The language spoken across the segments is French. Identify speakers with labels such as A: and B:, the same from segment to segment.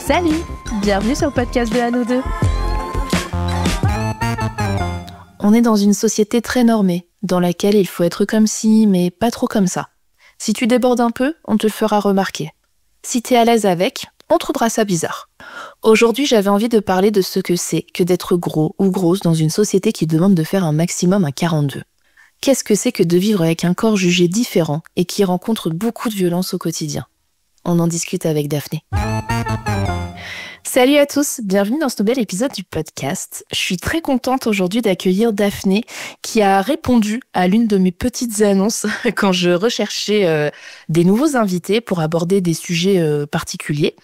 A: Salut, bienvenue sur le podcast de nous deux. On est dans une société très normée, dans laquelle il faut être comme ci, mais pas trop comme ça. Si tu débordes un peu, on te le fera remarquer. Si t'es à l'aise avec, on trouvera ça bizarre. Aujourd'hui, j'avais envie de parler de ce que c'est que d'être gros ou grosse dans une société qui demande de faire un maximum à 42. Qu'est-ce que c'est que de vivre avec un corps jugé différent et qui rencontre beaucoup de violence au quotidien? On en discute avec Daphné. Salut à tous, bienvenue dans ce nouvel épisode du podcast. Je suis très contente aujourd'hui d'accueillir Daphné qui a répondu à l'une de mes petites annonces quand je recherchais des nouveaux invités pour aborder des sujets particuliers.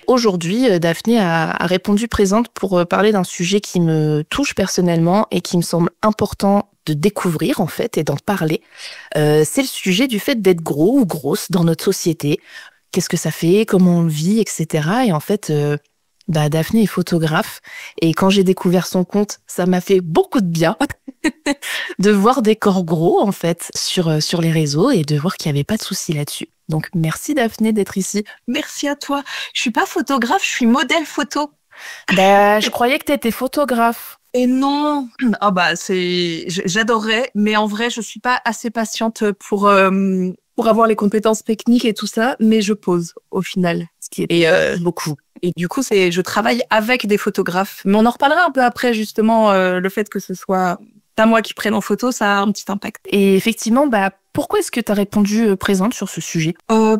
A: Aujourd'hui, Daphné a répondu présente pour parler d'un sujet qui me touche personnellement et qui me semble important de découvrir en fait et d'en parler. C'est le sujet du fait d'être gros ou grosse dans notre société. Qu'est-ce que ça fait, comment on le vit, etc. Et en fait... Daphné est photographe et quand j'ai découvert son compte, ça m'a fait beaucoup de bien de voir des corps gros en fait sur les réseaux et de voir qu'il n'y avait pas de souci là-dessus. Donc merci Daphné d'être ici.
B: Merci à toi. Je suis pas photographe, je suis modèle photo.
A: Je croyais que tu étais photographe.
B: Et non. J'adorerais, mais en vrai, je suis pas assez patiente pour avoir les compétences techniques et tout ça, mais je pose au final, ce qui est beaucoup. Et du coup, je travaille avec des photographes. Mais on en reparlera un peu après, justement, le fait que ce soit pas moi qui prenne en photo, ça a un petit impact.
A: Et effectivement, pourquoi est-ce que tu as répondu présente sur ce sujet ?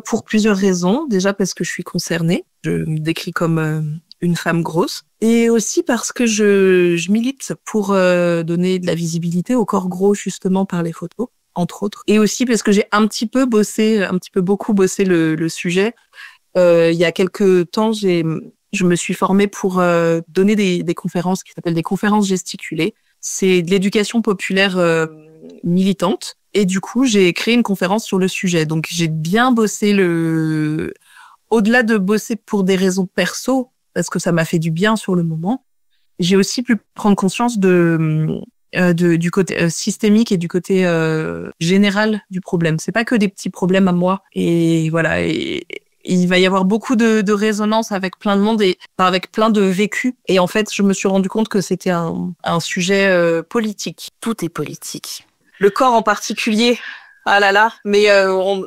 B: Pour plusieurs raisons. Déjà parce que je suis concernée. Je me décris comme une femme grosse. Et aussi parce que je milite pour donner de la visibilité au corps gros, justement, par les photos, entre autres. Et aussi parce que j'ai beaucoup bossé le sujet. Il y a quelques temps, je me suis formée pour donner des conférences qui s'appellent des conférences gesticulées. C'est de l'éducation populaire militante. Et du coup, j'ai créé une conférence sur le sujet. Donc, j'ai bien bossé au-delà de bosser pour des raisons perso, parce que ça m'a fait du bien sur le moment, j'ai aussi pu prendre conscience du côté systémique et du côté général du problème. C'est pas que des petits problèmes à moi. Et voilà. Et il va y avoir beaucoup de résonance avec plein de monde et avec plein de vécus. Et en fait, je me suis rendu compte que c'était un sujet politique.
A: Tout est politique.
B: Le corps en particulier. Ah là là. Mais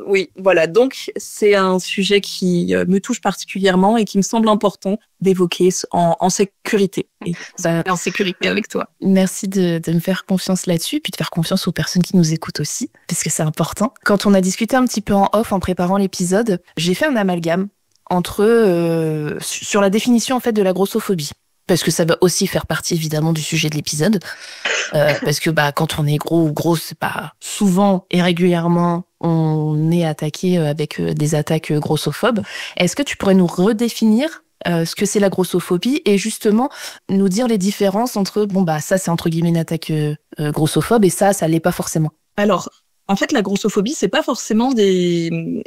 B: oui, voilà. Donc, c'est un sujet qui me touche particulièrement et qui me semble important d'évoquer en sécurité. Et en sécurité avec toi.
A: Merci de me faire confiance là-dessus, puis de faire confiance aux personnes qui nous écoutent aussi, parce que c'est important. Quand on a discuté un petit peu en off en préparant l'épisode, j'ai fait un amalgame sur la définition en fait de la grossophobie. Parce que ça va aussi faire partie évidemment du sujet de l'épisode. Parce que quand on est gros ou grosse, c'est pas souvent et régulièrement on est attaqué avec des attaques grossophobes. Est-ce que tu pourrais nous redéfinir ce que c'est la grossophobie et justement nous dire les différences entre ça c'est entre guillemets une attaque grossophobe et ça l'est pas forcément.
B: Alors en fait la grossophobie c'est pas forcément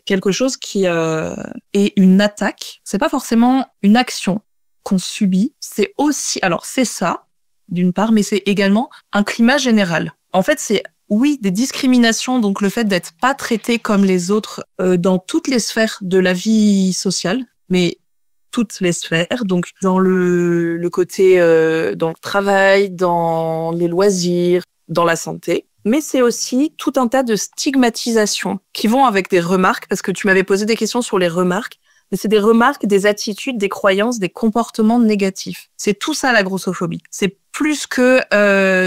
B: quelque chose qui est une attaque, c'est pas forcément une action qu'on subit, c'est aussi, alors c'est ça, d'une part, mais c'est également un climat général. En fait, c'est, oui, des discriminations, donc le fait d'être pas traité comme les autres dans toutes les sphères de la vie sociale, mais toutes les sphères, donc dans le côté, dans le travail, dans les loisirs, dans la santé. Mais c'est aussi tout un tas de stigmatisations qui vont avec des remarques, parce que tu m'avais posé des questions sur les remarques. Mais c'est des remarques, des attitudes, des croyances, des comportements négatifs. C'est tout ça la grossophobie. C'est plus que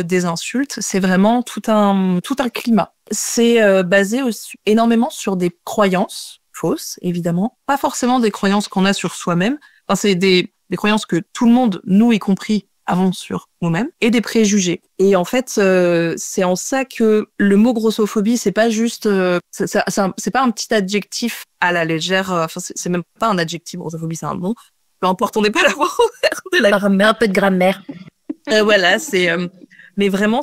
B: des insultes, c'est vraiment tout un climat. C'est basé aussi énormément sur des croyances fausses, évidemment. Pas forcément des croyances qu'on a sur soi-même. Enfin, c'est des croyances que tout le monde, nous y compris, avons sur nous-mêmes, et des préjugés. Et en fait, c'est en ça que le mot grossophobie, c'est pas juste, c'est pas un petit adjectif à la légère. Enfin, c'est même pas un adjectif. Grossophobie, c'est un nom. Peu importe, on n'est pas là pour faire de la
A: grammaire, un peu de grammaire.
B: Voilà, mais vraiment,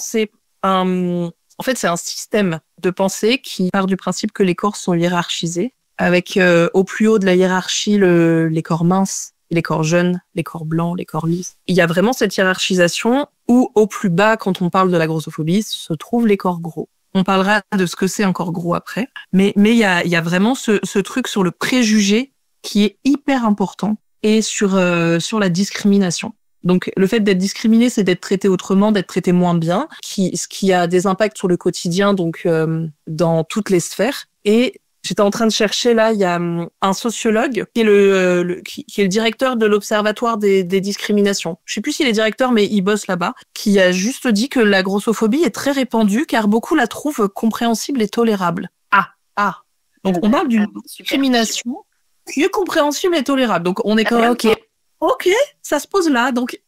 B: en fait, c'est un système de pensée qui part du principe que les corps sont hiérarchisés, avec au plus haut de la hiérarchie les corps minces. Les corps jeunes, les corps blancs, les corps lisses. Il y a vraiment cette hiérarchisation où, au plus bas, quand on parle de la grossophobie, se trouvent les corps gros. On parlera de ce que c'est un corps gros après. Mais il y a vraiment ce truc sur le préjugé qui est hyper important et sur la discrimination. Donc, le fait d'être discriminé, c'est d'être traité autrement, d'être traité moins bien, ce qui a des impacts sur le quotidien, donc dans toutes les sphères. Et j'étais en train de chercher, là, il y a un sociologue qui est qui est le directeur de l'Observatoire des discriminations. Je sais plus s'il est directeur, mais il bosse là-bas, qui a juste dit que la grossophobie est très répandue, car beaucoup la trouvent compréhensible et tolérable. Ah. Donc, on parle d'une discrimination qui est compréhensible et tolérable. Donc, on est quand même... Ok, ça se pose là. Donc,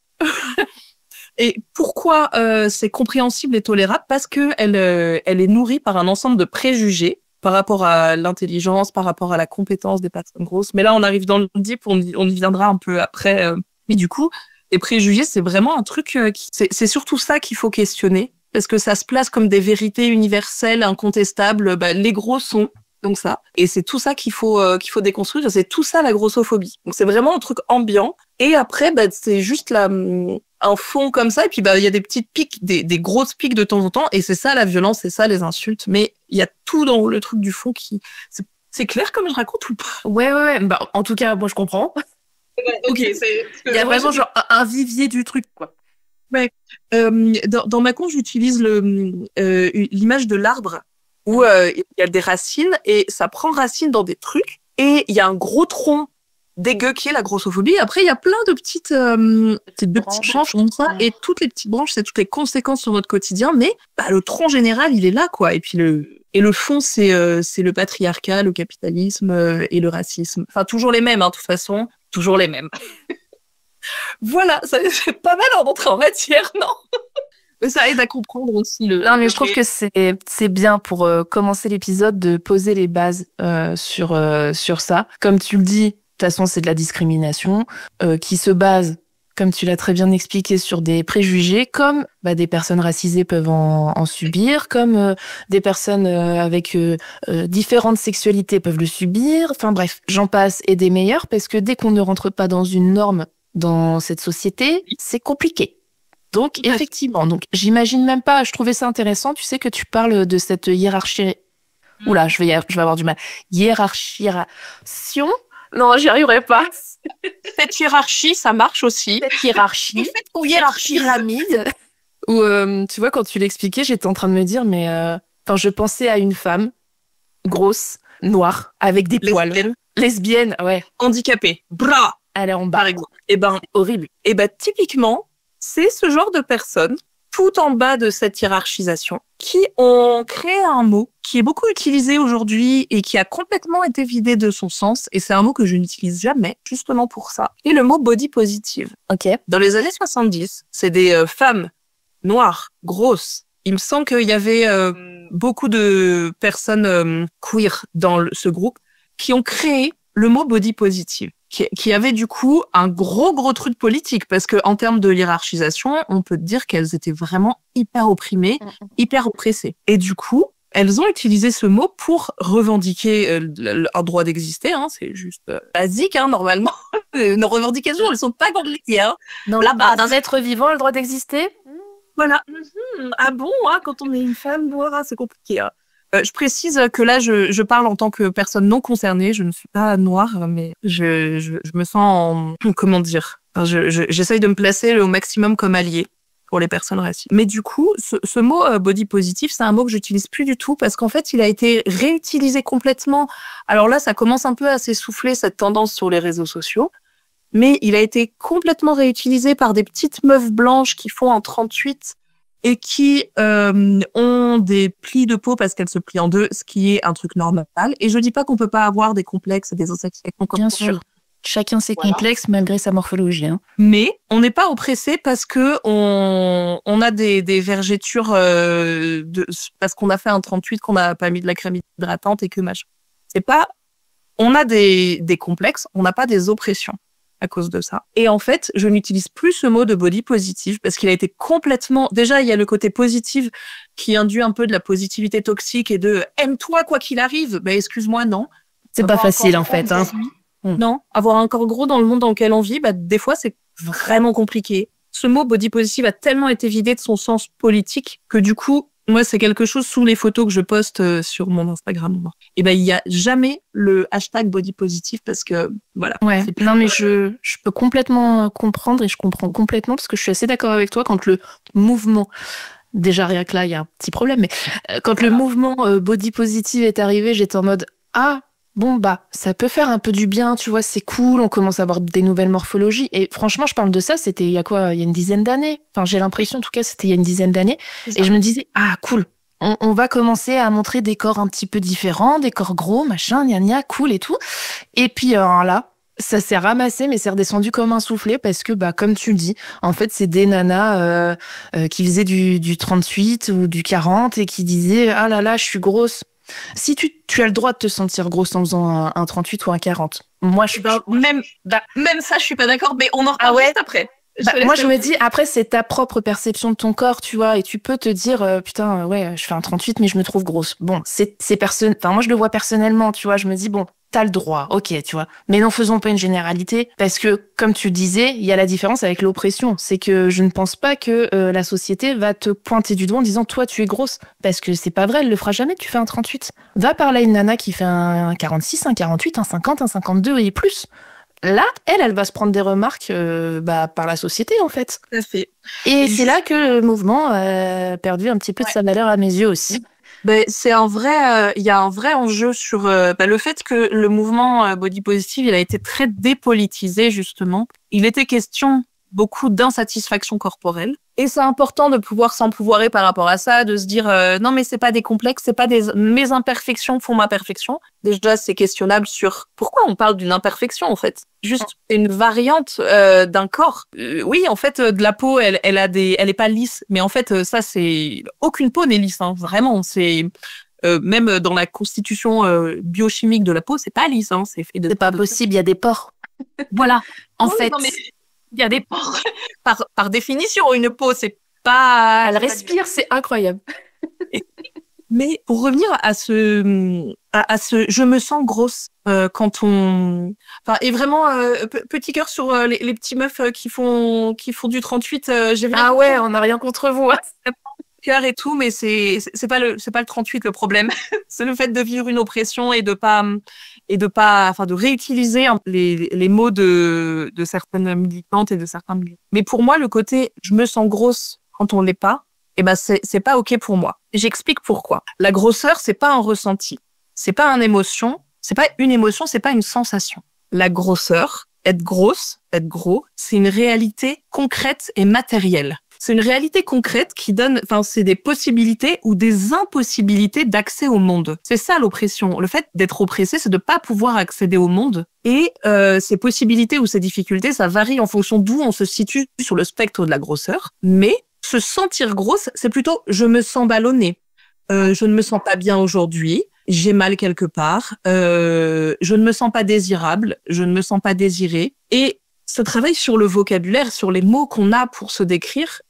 B: et pourquoi c'est compréhensible et tolérable? Parce que elle est nourrie par un ensemble de préjugés par rapport à l'intelligence, par rapport à la compétence des personnes grosses. Mais là, on arrive dans le deep, on y viendra un peu après. Mais du coup, les préjugés, c'est vraiment un truc c'est surtout ça qu'il faut questionner, parce que ça se place comme des vérités universelles, incontestables. Bah, les gros sont donc ça. Et c'est tout ça qu'il faut déconstruire. C'est tout ça la grossophobie. Donc c'est vraiment un truc ambiant. Et après, bah, c'est juste un fond comme ça. Et puis bah il y a des petites piques, des grosses piques de temps en temps. Et c'est ça la violence, c'est ça les insultes. Mais il y a tout dans le truc du fond qui c'est clair comme je raconte ou pas?
A: Ouais. Bah en tout cas, moi je comprends.
B: Ok,
A: il y a vraiment genre un vivier du truc, quoi.
B: Ouais. Dans ma con, j'utilise l'image de l'arbre où il y a des racines et ça prend racine dans des trucs et il y a un gros tronc dégueu qui est la grossophobie. Après, il y a plein de petites branches comme ça et toutes les petites branches, c'est toutes les conséquences sur notre quotidien. Mais bah, le tronc général, il est là, quoi. Et puis le fond, c'est le patriarcat, le capitalisme et le racisme. Enfin, toujours les mêmes, hein, de toute façon, toujours les mêmes. Voilà, ça c'est pas mal en entrée en matière, non? Mais ça aide à comprendre aussi
A: Non, mais je trouve que c'est bien pour commencer l'épisode de poser les bases sur ça. Comme tu le dis, de toute façon, c'est de la discrimination qui se base, comme tu l'as très bien expliqué, sur des préjugés, comme bah, des personnes racisées peuvent en subir, comme des personnes avec différentes sexualités peuvent le subir. Enfin bref, j'en passe et des meilleurs, parce que dès qu'on ne rentre pas dans une norme dans cette société, c'est compliqué. Donc, effectivement, j'imagine même pas, je trouvais ça intéressant, tu sais, que tu parles de cette hiérarchie. Oula, je vais avoir du mal. Hiérarchisation? Non, j'y arriverai pas.
B: Cette hiérarchie, ça marche aussi.
A: Cette hiérarchie.
B: Ou hiérarchie
A: pyramide. Ou, tu vois, quand tu l'expliquais, j'étais en train de me dire, mais, je pensais à une femme grosse, noire, avec des poils. Lesbienne, ouais.
B: Handicapée. Bras.
A: Elle est en bas.
B: Par exemple. Eh ben,
A: horrible.
B: Eh ben, typiquement, c'est ce genre de personnes, tout en bas de cette hiérarchisation, qui ont créé un mot qui est beaucoup utilisé aujourd'hui et qui a complètement été vidé de son sens. Et c'est un mot que je n'utilise jamais, justement pour ça. Et le mot body positive.
A: Ok.
B: Dans les années 70, c'est des femmes noires, grosses. Il me semble qu'il y avait beaucoup de personnes queer dans ce groupe qui ont créé le mot body positive, qui avait du coup un gros truc politique, parce que en termes de hiérarchisation, on peut dire qu'elles étaient vraiment hyper opprimées, hyper oppressées. Et du coup, elles ont utilisé ce mot pour revendiquer un droit d'exister. Hein, c'est juste basique, hein, normalement. Nos revendications, elles sont pas compliquées. Hein.
A: Non, là-bas, d'un être vivant a le droit d'exister.
B: Voilà. Ah bon, hein, quand on est une femme noire, c'est compliqué. Hein. Je précise que là, je parle en tant que personne non concernée. Je ne suis pas noire, mais je me sens comment dire. J'essaye de me placer au maximum comme alliée pour les personnes racisées. Mais du coup, ce mot body positive, c'est un mot que j'utilise plus du tout parce qu'en fait, il a été réutilisé complètement. Alors là, ça commence un peu à s'essouffler, cette tendance sur les réseaux sociaux. Mais il a été complètement réutilisé par des petites meufs blanches qui font un 38 et qui ont des plis de peau parce qu'elles se plient en deux, ce qui est un truc normal. Et je dis pas qu'on peut pas avoir des complexes et des insatisfactions.
A: Bien sûr. Chacun ses complexes malgré sa morphologie. Hein.
B: Mais on n'est pas oppressé parce que on a des vergetures parce qu'on a fait un 38, qu'on n'a pas mis de la crème hydratante et que machin. C'est pas... On a des complexes, on n'a pas des oppressions à cause de ça. Et en fait, je n'utilise plus ce mot de body positive parce qu'il a été complètement... Déjà, il y a le côté positif qui induit un peu de la positivité toxique et de « aime-toi quoi qu'il arrive ». Ben, excuse-moi, non.
A: C'est pas facile, en fait. Hein.
B: Non, avoir un corps gros dans le monde dans lequel on vit, bah, des fois, c'est vraiment compliqué. Ce mot body positive a tellement été vidé de son sens politique que du coup, Moi, c'est quelque chose sous les photos que je poste sur mon Instagram. Et ben, il y a jamais le hashtag body positive parce que voilà.
A: Ouais. Non, mais je peux complètement comprendre et je comprends complètement parce que je suis assez d'accord avec toi quand le mouvement, déjà rien que là, il y a un petit problème, mais quand le mouvement body positive est arrivé, j'étais en mode ah bon bah ça peut faire un peu du bien, tu vois, c'est cool, on commence à avoir des nouvelles morphologies et franchement, je parle de ça, c'était il y a quoi, il y a une dizaine d'années. Enfin, j'ai l'impression en tout cas, c'était il y a une dizaine d'années et je me disais ah cool. On va commencer à montrer des corps un petit peu différents, des corps gros, machin, gna gna, cool et tout. Et puis là, ça s'est ramassé, mais c'est redescendu comme un soufflé parce que, bah, comme tu le dis, en fait, c'est des nanas qui faisaient du 38 ou du 40 et qui disaient ah là là, je suis grosse. Si tu as le droit de te sentir grosse en faisant un 38 ou un 40. Moi,
B: même ça, je suis pas d'accord, mais on en reparle juste après.
A: Moi, je me dis, après, c'est ta propre perception de ton corps, tu vois, et tu peux te dire, putain, ouais, je fais un 38, mais je me trouve grosse. Bon, enfin, moi, je le vois personnellement, tu vois, je me dis, bon, t'as le droit, ok, tu vois. Mais n'en faisons pas une généralité, parce que, comme tu disais, il y a la différence avec l'oppression. C'est que je ne pense pas que la société va te pointer du doigt en disant, toi, tu es grosse. Parce que c'est pas vrai, elle le fera jamais, tu fais un 38. Va parler à une nana qui fait un 46, un 48, un 50, un 52 et plus. Là, elle va se prendre des remarques par la société, en fait.
B: Tout à fait.
A: Et c'est là que le mouvement a perdu un petit peu de sa valeur à mes yeux aussi.
B: C'est un vrai, il y a un vrai enjeu sur le fait que le mouvement body positive, il a été très dépolitisé, justement. Il était question beaucoup d'insatisfaction corporelle. Et c'est important de pouvoir s'empouvoirer par rapport à ça, de se dire non mais c'est pas des complexes, c'est pas mes imperfections font ma perfection. Déjà c'est questionnable sur pourquoi on parle d'une imperfection en fait. Juste une variante d'un corps. Oui en fait de la peau elle est pas lisse, mais en fait ça c'est aucune peau n'est lisse hein, vraiment c'est même dans la constitution biochimique de la peau c'est pas lisse hein, c'est fait de.
A: C'est pas possible, il y a des pores.
B: Voilà en
A: oui,
B: fait. Non, mais... Il y a des pores. Par définition, une peau, c'est pas...
A: Elle respire, c'est incroyable.
B: Mais pour revenir à ce je me sens grosse quand on... Enfin, et vraiment, petit cœur sur les petits meufs qui font du 38.
A: Ah ouais, on n'a rien contre vous. Hein.
B: Cœur et tout, mais c'est pas le 38 le problème. C'est le fait de vivre une oppression et de réutiliser les mots de certaines militantes et de certains militants. Mais pour moi, le côté je me sens grosse quand on l'est pas, eh ben c'est pas ok pour moi. J'explique pourquoi. La grosseur, c'est pas un ressenti, c'est pas une émotion, c'est pas une sensation. La grosseur, être grosse, être gros, c'est une réalité concrète et matérielle. C'est une réalité concrète qui donne, c'est des possibilités ou des impossibilités d'accès au monde. C'est ça l'oppression. Le fait d'être oppressé, c'est de pas pouvoir accéder au monde. Et ces possibilités ou ces difficultés, ça varie en fonction d'où on se situe sur le spectre de la grosseur. Mais se sentir grosse, c'est plutôt je me sens ballonnée. Je ne me sens pas bien aujourd'hui. J'ai mal quelque part. Je ne me sens pas désirable. Je ne me sens pas désirée. Et ce travail sur le vocabulaire, sur les mots qu'on a pour se décrire,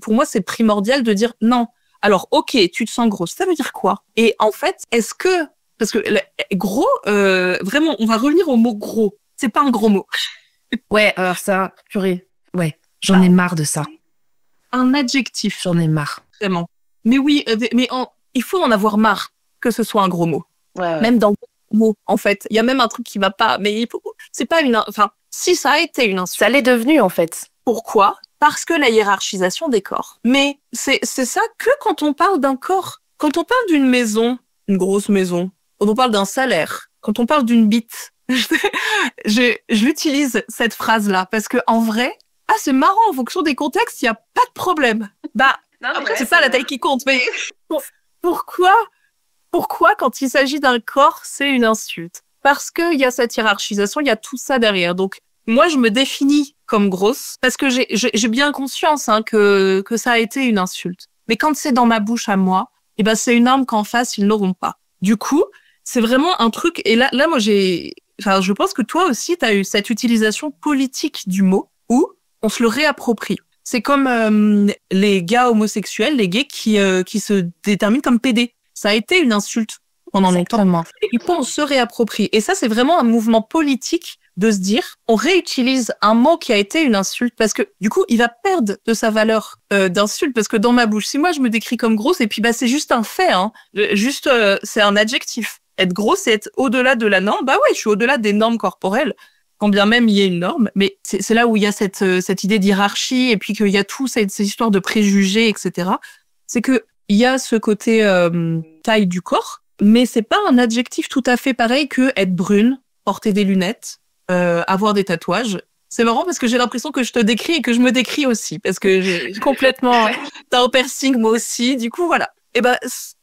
B: pour moi, c'est primordial de dire non. Alors, ok, tu te sens grosse, ça veut dire quoi? Et en fait, parce que gros, vraiment, on va revenir au mot gros. C'est pas un gros mot.
A: Ouais, alors ça, purée. Ouais, j'en ai marre de ça.
B: Un adjectif.
A: J'en ai marre.
B: Vraiment. Mais oui, il faut en avoir marre que ce soit un gros mot.
A: Ouais.
B: Même dans le mot, en fait. Il y a même un truc qui va pas, mais c'est pas si ça a été une insulte.
A: Ça l'est devenu, en fait.
B: Pourquoi? Parce que la hiérarchisation des corps. Mais c'est ça que quand on parle d'un corps, quand on parle d'une maison, une grosse maison, quand on parle d'un salaire, quand on parle d'une bite, je l'utilise cette phrase-là parce que en vrai, c'est marrant en fonction des contextes, il y a pas de problème. Après c'est pas la taille qui compte, mais pourquoi quand il s'agit d'un corps, c'est une insulte? Parce qu'il y a cette hiérarchisation, il y a tout ça derrière. Donc moi, je me définis comme grosse parce que j'ai bien conscience que ça a été une insulte. Mais quand c'est dans ma bouche à moi, c'est une arme qu'en face, ils n'auront pas. Du coup, c'est vraiment un truc. Et là moi, je pense que toi aussi, tu as eu cette utilisation politique du mot où on se le réapproprie. C'est comme les gars homosexuels, les gays qui se déterminent comme PD. Ça a été une insulte pendant longtemps. Et du coup, on se réapproprie. Et ça, c'est vraiment un mouvement politique de se dire, on réutilise un mot qui a été une insulte parce que du coup, il va perdre de sa valeur d'insulte parce que dans ma bouche, si moi je me décris comme grosse et puis c'est juste un fait, hein, c'est un adjectif. Être grosse, c'est être au-delà de la norme. Bah ouais, je suis au-delà des normes corporelles, quand bien même il y ait une norme. Mais c'est là où il y a cette idée d'hiérarchie et puis qu'il y a tout ces histoires de préjugés, etc. C'est que il y a ce côté taille du corps, mais c'est pas un adjectif tout à fait pareil que être brune, porter des lunettes, avoir des tatouages. C'est marrant parce que j'ai l'impression que je te décris et que je me décris aussi parce que j'ai complètement t'as un piercing moi aussi. Du coup voilà. Et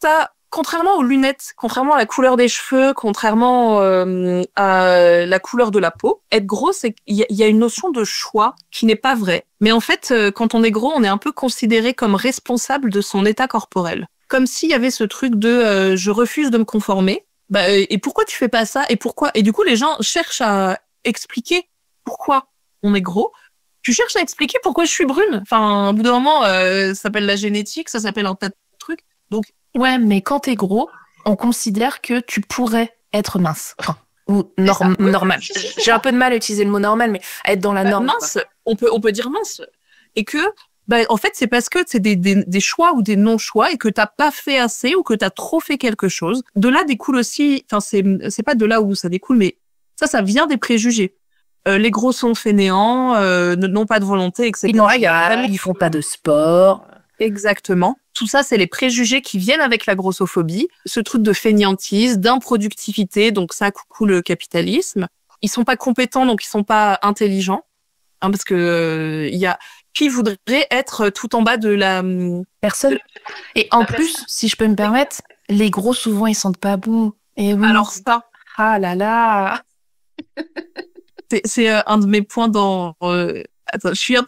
B: ça, contrairement aux lunettes, contrairement à la couleur des cheveux, contrairement à la couleur de la peau, être gros, c'est il y a une notion de choix qui n'est pas vraie. Mais en fait, quand on est gros, on est un peu considéré comme responsable de son état corporel. Comme s'il y avait ce truc de je refuse de me conformer. Et pourquoi tu fais pas ça? Et pourquoi? Et du coup, les gens cherchent à expliquer pourquoi on est gros. Tu cherches à expliquer pourquoi je suis brune. Enfin, au bout d'un moment, ça s'appelle la génétique, ça s'appelle un tas de trucs. Donc,
A: ouais, mais quand t'es gros, on considère que tu pourrais être mince. Enfin, ou normal. J'ai un peu de mal à utiliser le mot normal, mais à être dans la norme.
B: Mince, on peut dire mince. Et que, en fait, c'est parce que c'est des choix ou des non-choix et que t'as pas fait assez ou que t'as trop fait quelque chose. De là découle aussi, enfin, c'est pas de là où ça découle, mais ça vient des préjugés. Les gros sont fainéants, n'ont pas de volonté, etc.
A: Ils font pas de sport.
B: Exactement. Tout ça, c'est les préjugés qui viennent avec la grossophobie. Ce truc de fainéantise, d'improductivité, donc ça, coucou le capitalisme. Ils sont pas compétents, donc ils sont pas intelligents. Hein, parce que il y a qui voudrait être tout en bas de la
A: personne. Et en plus, si je peux me permettre, les gros souvent ils sentent pas bon. Et oui.
B: Alors ça.
A: Ah là là.
B: C'est un de mes points dans. Attends, je suis un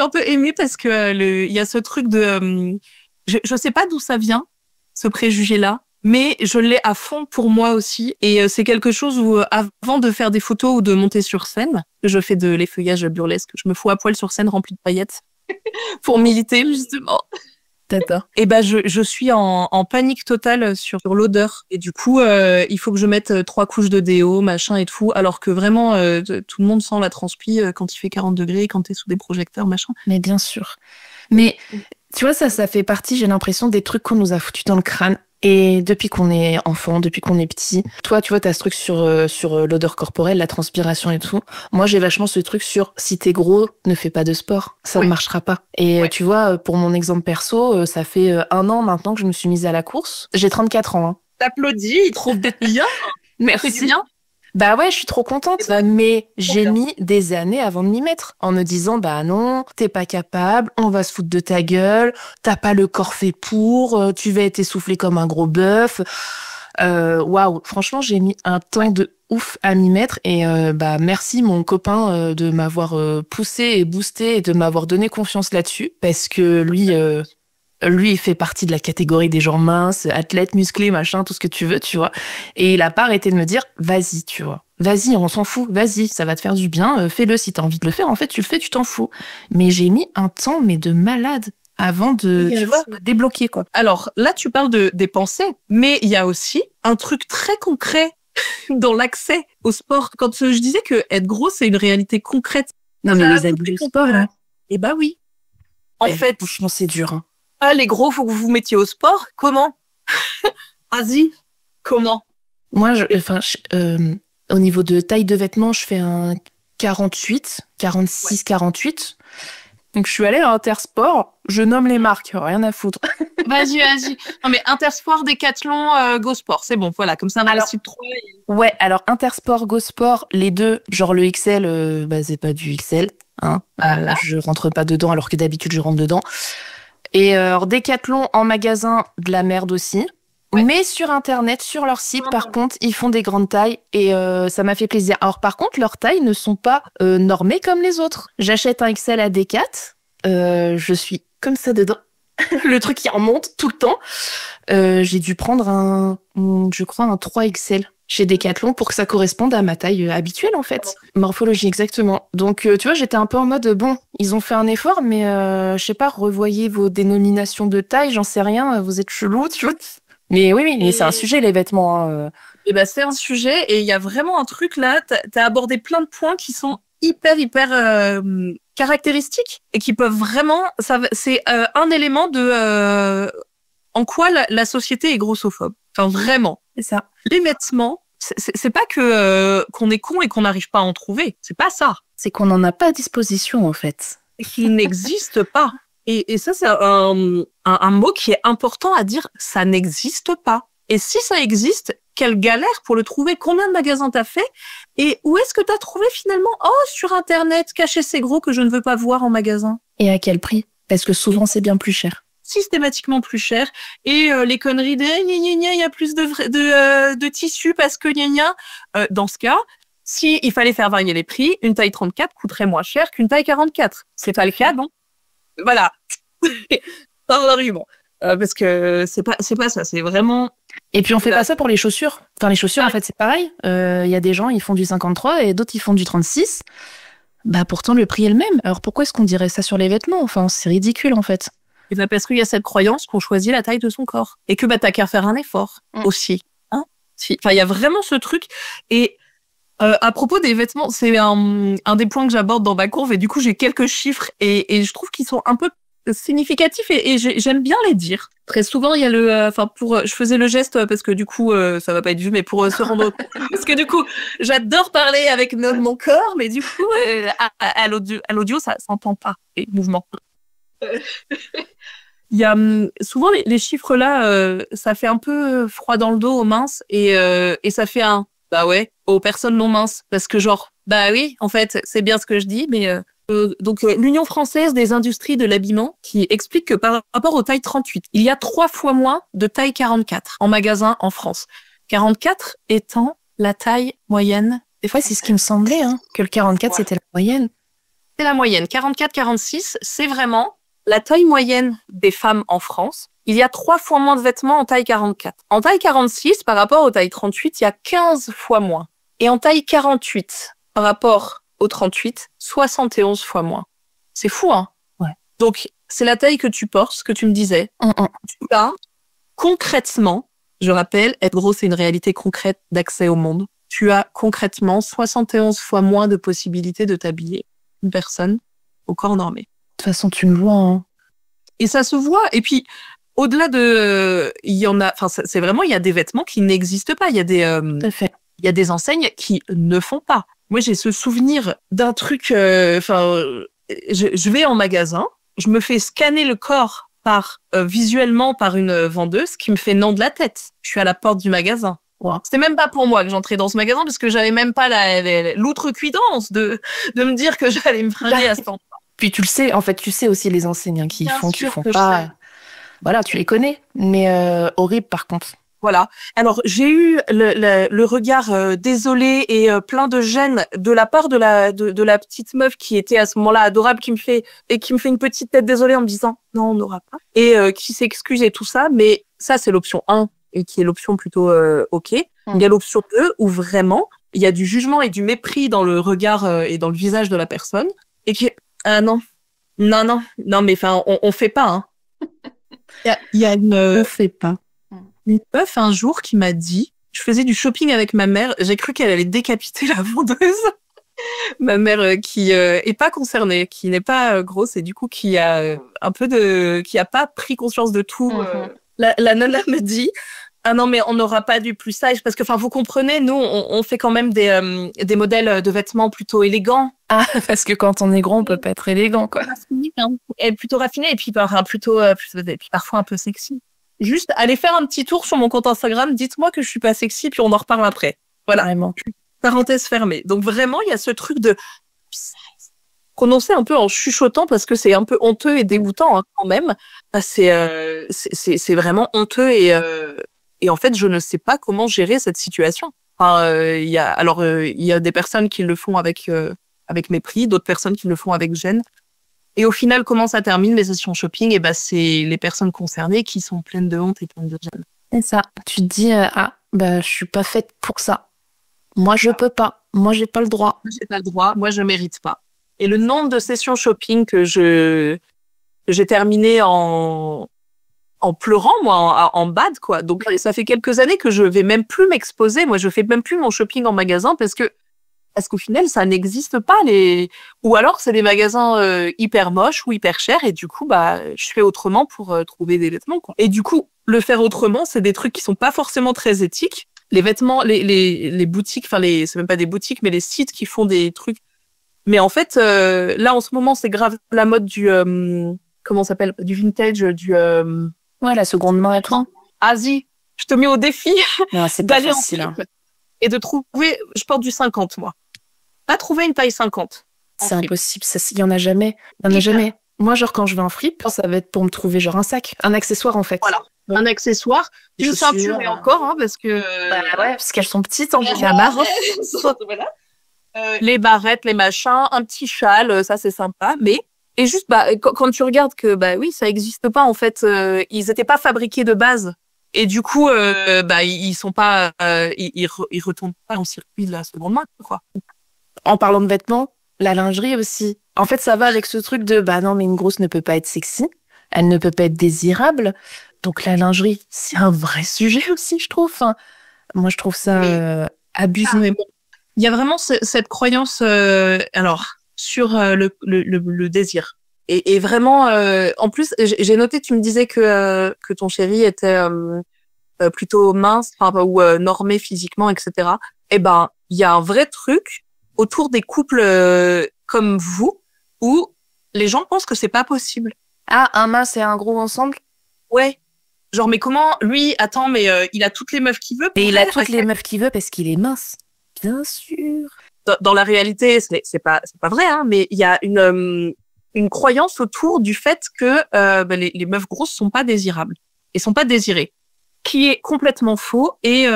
B: peu émue parce que il y a ce truc de. Je sais pas d'où ça vient, ce préjugé-là, mais je l'ai à fond pour moi aussi. Et c'est quelque chose où, avant de faire des photos ou de monter sur scène, je fais de l'effeuillage burlesque. Je me fous à poil sur scène remplie de paillettes pour militer, justement.
A: D'accord.
B: Et je suis en panique totale sur l'odeur. Et du coup, il faut que je mette 3 couches de déo, machin et tout. Alors que vraiment, tout le monde sent la transpi quand il fait 40 degrés, quand t'es sous des projecteurs, machin.
A: Mais bien sûr. Mais tu vois, ça fait partie, j'ai l'impression, des trucs qu'on nous a foutus dans le crâne. Et depuis qu'on est enfant, depuis qu'on est petit, toi, tu vois, t'as ce truc sur l'odeur corporelle, la transpiration et tout. Moi, j'ai vachement ce truc sur si t'es gros, ne fais pas de sport. Ça ne marchera pas. Et tu vois, pour mon exemple perso, ça fait 1 an maintenant que je me suis mise à la course. J'ai 34 ans. Hein.
B: T'applaudis, trop bien.
A: Merci. Bien. Bah ouais, je suis trop contente. Mais j'ai mis des années avant de m'y mettre. En me disant, bah non, t'es pas capable, on va se foutre de ta gueule, t'as pas le corps fait pour, tu vas être essoufflé comme un gros bœuf. Waouh, franchement, j'ai mis un temps de ouf à m'y mettre. Et merci mon copain de m'avoir poussé et boosté et de m'avoir donné confiance là-dessus. Parce que lui, il fait partie de la catégorie des gens minces, athlètes, musclés, machin, tout ce que tu veux, tu vois. Et il a pas arrêté de me dire, vas-y, tu vois. Vas-y, on s'en fout, vas-y, ça va te faire du bien, fais-le si t'as envie de le faire. En fait, tu le fais, tu t'en fous. Mais j'ai mis un temps, mais de malade, avant de, tu vois, débloquer, quoi.
B: Alors, là, tu parles des pensées, mais il y a aussi un truc très concret dans l'accès au sport. Quand je disais que être gros, c'est une réalité concrète.
A: Non, mais les abus du sport, là.
B: Eh bah oui. En fait,
A: franchement, c'est dur, hein.
B: Ah, les gros, faut que vous vous mettiez au sport. Comment? Vas-y. Comment?
A: Moi, au niveau de taille de vêtements, je fais un 48, 46, 48. Donc, je suis allée à Intersport. Je nomme les marques, rien à foutre.
B: Vas-y. Non, mais Intersport, Decathlon, Go Sport, c'est bon. Voilà, comme ça, on a la suite 3.
A: Ouais, alors Intersport, Go Sport, les deux, genre le XL, c'est pas du XL. Hein. Je rentre pas dedans, alors que d'habitude, je rentre dedans. Et Decathlon en magasin, de la merde aussi. Ouais. Mais sur Internet, sur leur site, par contre, ils font des grandes tailles et ça m'a fait plaisir. Alors par contre, leurs tailles ne sont pas normées comme les autres. J'achète un XL à Decat, je suis comme ça dedans. Le truc qui remonte tout le temps. J'ai dû prendre je crois un 3XL chez Decathlon pour que ça corresponde à ma taille habituelle en fait. Morphologie, exactement. Donc tu vois, j'étais un peu en mode bon, ils ont fait un effort, mais je sais pas, revoyez vos dénominations de taille, j'en sais rien, vous êtes chelou, tu vois. Mais oui, mais c'est un sujet les vêtements. Hein.
B: Et ben c'est un sujet et il y a vraiment un truc là. T'as abordé plein de points qui sont hyper caractéristiques et qui peuvent vraiment. C'est un élément de en quoi la société est grossophobe. Enfin vraiment.
A: C'est ça.
B: Les vêtements, c'est pas que qu'on est con et qu'on n'arrive pas à en trouver. C'est pas ça.
A: C'est qu'on n'en a pas à disposition en fait.
B: Qu'il n'existe pas. Et ça, c'est un mot qui est important à dire. Ça n'existe pas. Et si ça existe, quelle galère pour le trouver. Combien de magasins t'as fait? Et où est-ce que t'as trouvé finalement? Oh, sur Internet, caché c'est gros que je ne veux pas voir en magasin.
A: Et à quel prix? Parce que souvent, c'est bien plus cher.
B: Systématiquement plus cher. Et les conneries de il y a plus de tissu parce que dans ce cas, si il fallait faire varier les prix, une taille 34 coûterait moins cher qu'une taille 44. C'est pas le cas, non? Voilà. Pas l'argument. Parce que c'est pas ça, c'est vraiment...
A: Et puis on fait pas ça pour les chaussures. Enfin, les chaussures, en fait, c'est pareil. Il y a des gens, ils font du 53 et d'autres, ils font du 36. Bah, pourtant, le prix est le même. Alors pourquoi est-ce qu'on dirait ça sur les vêtements? Enfin, c'est ridicule, en fait.
B: Et bah parce qu'il y a cette croyance qu'on choisit la taille de son corps. Et que bah t'as qu'à faire un effort aussi. Hein? Enfin, il y a vraiment ce truc. Et à propos des vêtements, c'est un des points que j'aborde dans ma courbe. Et du coup, j'ai quelques chiffres et je trouve qu'ils sont un peu significatifs et j'aime bien les dire. Très souvent, il y a je faisais le geste parce que du coup, ça va pas être vu, mais pour se rendre compte. Parce que du coup, j'adore parler avec mon corps, mais du coup, à l'audio, ça s'entend pas, les mouvements. Il y a souvent les chiffres là, ça fait un peu froid dans le dos aux minces et ça fait un bah ouais aux personnes non minces parce que genre bah oui en fait c'est bien ce que je dis mais donc l'Union française des industries de l'habillement qui explique que par rapport aux tailles 38 il y a 3 fois moins de taille 44 en magasin en France. 44 étant la taille moyenne.
A: Des fois c'est ce qui me semblait que le 44 c'était la moyenne.
B: C'est la moyenne. 44-46 c'est vraiment la taille moyenne des femmes en France. Il y a 3 fois moins de vêtements en taille 44. En taille 46, par rapport aux tailles 38, il y a 15 fois moins. Et en taille 48, par rapport aux 38, 71 fois moins. C'est fou, hein?
A: Ouais.
B: Donc, c'est la taille que tu portes, ce que tu me disais. Tu as, concrètement, je rappelle, être gros, c'est une réalité concrète d'accès au monde. Tu as concrètement 71 fois moins de possibilités de t'habiller une personne au corps normé.
A: De toute façon, tu le vois.
B: Et ça se voit. Et puis, au-delà de, il y en a, enfin, c'est vraiment, il y a des vêtements qui n'existent pas. Il y a il y a des enseignes qui ne font pas. Moi, j'ai ce souvenir d'un truc, je vais en magasin, je me fais scanner le corps visuellement par une vendeuse qui me fait non de la tête. Je suis à la porte du magasin. Wow. C'était même pas pour moi que j'entrais dans ce magasin parce que j'avais même pas l'outrecuidance de me dire que j'allais me fringuer à ce temps.
A: Puis tu le sais, en fait, tu sais aussi les enseignes qui font pas. Voilà, tu les connais, mais horrible par contre.
B: Voilà. Alors j'ai eu le regard désolé et plein de gêne de la part de la petite meuf qui était à ce moment-là adorable, qui me fait une petite tête désolée en me disant non, on n'aura pas, et qui s'excuse et tout ça. Mais ça c'est l'option 1 et qui est l'option plutôt ok. Il y a l'option 2 où vraiment il y a du jugement et du mépris dans le regard et dans le visage de la personne et qui non, mais enfin, on fait pas, hein. Il y a
A: on fait pas.
B: Une meuf un jour qui m'a dit, je faisais du shopping avec ma mère, j'ai cru qu'elle allait décapiter la vendeuse. Ma mère qui est pas concernée, qui n'est pas grosse et du coup qui a qui a pas pris conscience de tout. La nana me dit, ah non, mais on n'aura pas du plus size parce que, enfin, vous comprenez, nous, on fait quand même des modèles de vêtements plutôt élégants.
A: Ah, parce que quand on est grand, on peut pas être élégant, quoi.
B: Et plutôt raffiné et puis parfois un peu sexy. Juste, allez faire un petit tour sur mon compte Instagram, dites-moi que je suis pas sexy, puis on en reparle après. Voilà.
A: Vraiment.
B: Parenthèse fermée. Donc vraiment, il y a ce truc de prononcé un peu en chuchotant parce que c'est un peu honteux et dégoûtant, hein, quand même. C'est vraiment honteux et en fait, je ne sais pas comment gérer cette situation. Enfin, il y a des personnes qui le font avec mépris, d'autres personnes qui le font avec gêne. Et au final, comment ça termine les sessions shopping? Et c'est les personnes concernées qui sont pleines de honte et pleines de gêne.
A: C'est ça. Tu te dis je suis pas faite pour ça. Moi, je peux pas. Moi, j'ai pas le droit.
B: J'ai pas le droit. Moi, je mérite pas. Et le nombre de sessions shopping que j'ai terminé en en pleurant, moi, en bad, quoi. Donc, ça fait quelques années que je vais même plus m'exposer. Moi, je fais même plus mon shopping en magasin parce qu'au final, ça n'existe pas, ou alors c'est des magasins hyper moches ou hyper chers, et du coup, bah, je fais autrement pour trouver des vêtements, quoi. Et du coup, le faire autrement, c'est des trucs qui sont pas forcément très éthiques. Les vêtements, les boutiques, enfin, c'est même pas des boutiques, mais les sites qui font des trucs. Mais en fait, là, en ce moment, c'est grave la mode comment ça s'appelle? Du vintage,
A: Ouais, la seconde main et tout.
B: Asie. Je te mets au défi
A: Non, c'est pas
B: d'aller en
A: facile.
B: fripe et de trouver, je porte du 50, moi. Pas trouver une taille 50.
A: C'est impossible, il y en a jamais. Il y en a jamais. Moi, genre, quand je vais en fripe, ça va être pour me trouver genre un sac, un accessoire en fait.
B: Voilà.
A: Ouais.
B: Un accessoire, une ceinture et encore, hein, parce que...
A: Bah ouais, parce qu'elles sont petites en pyjama.
B: Voilà. Les barrettes, les machins, un petit châle, ça c'est sympa, mais... Et juste, bah, quand tu regardes que, bah oui, ça existe pas, en fait, ils étaient pas fabriqués de base. Et du coup, bah, ils sont pas, ils retournent pas en circuit de la seconde main, quoi.
A: En parlant de vêtements, la lingerie aussi. En fait, ça va avec ce truc de, bah non, mais une grosse ne peut pas être sexy, elle ne peut pas être désirable. Donc la lingerie, c'est un vrai sujet aussi, je trouve. Enfin, moi, je trouve ça abusé.
B: Mais bon, il y a vraiment cette croyance, alors, sur le désir. Et vraiment, en plus, j'ai noté, tu me disais que ton chéri était plutôt mince, enfin, ou normé physiquement, etc. Eh ben, il y a un vrai truc autour des couples comme vous, où les gens pensent que c'est pas possible.
A: Ah, un mince et un gros ensemble?
B: Ouais. Genre, mais comment, lui, attends, mais il a toutes les meufs qu'il veut.
A: Et il a toutes les meufs qu'il veut parce qu'il est mince. Bien sûr.
B: Dans la réalité, c'est pas vrai, hein, mais il y a une croyance autour du fait que bah, les meufs grosses sont pas désirables et sont pas désirées, qui est complètement faux. Et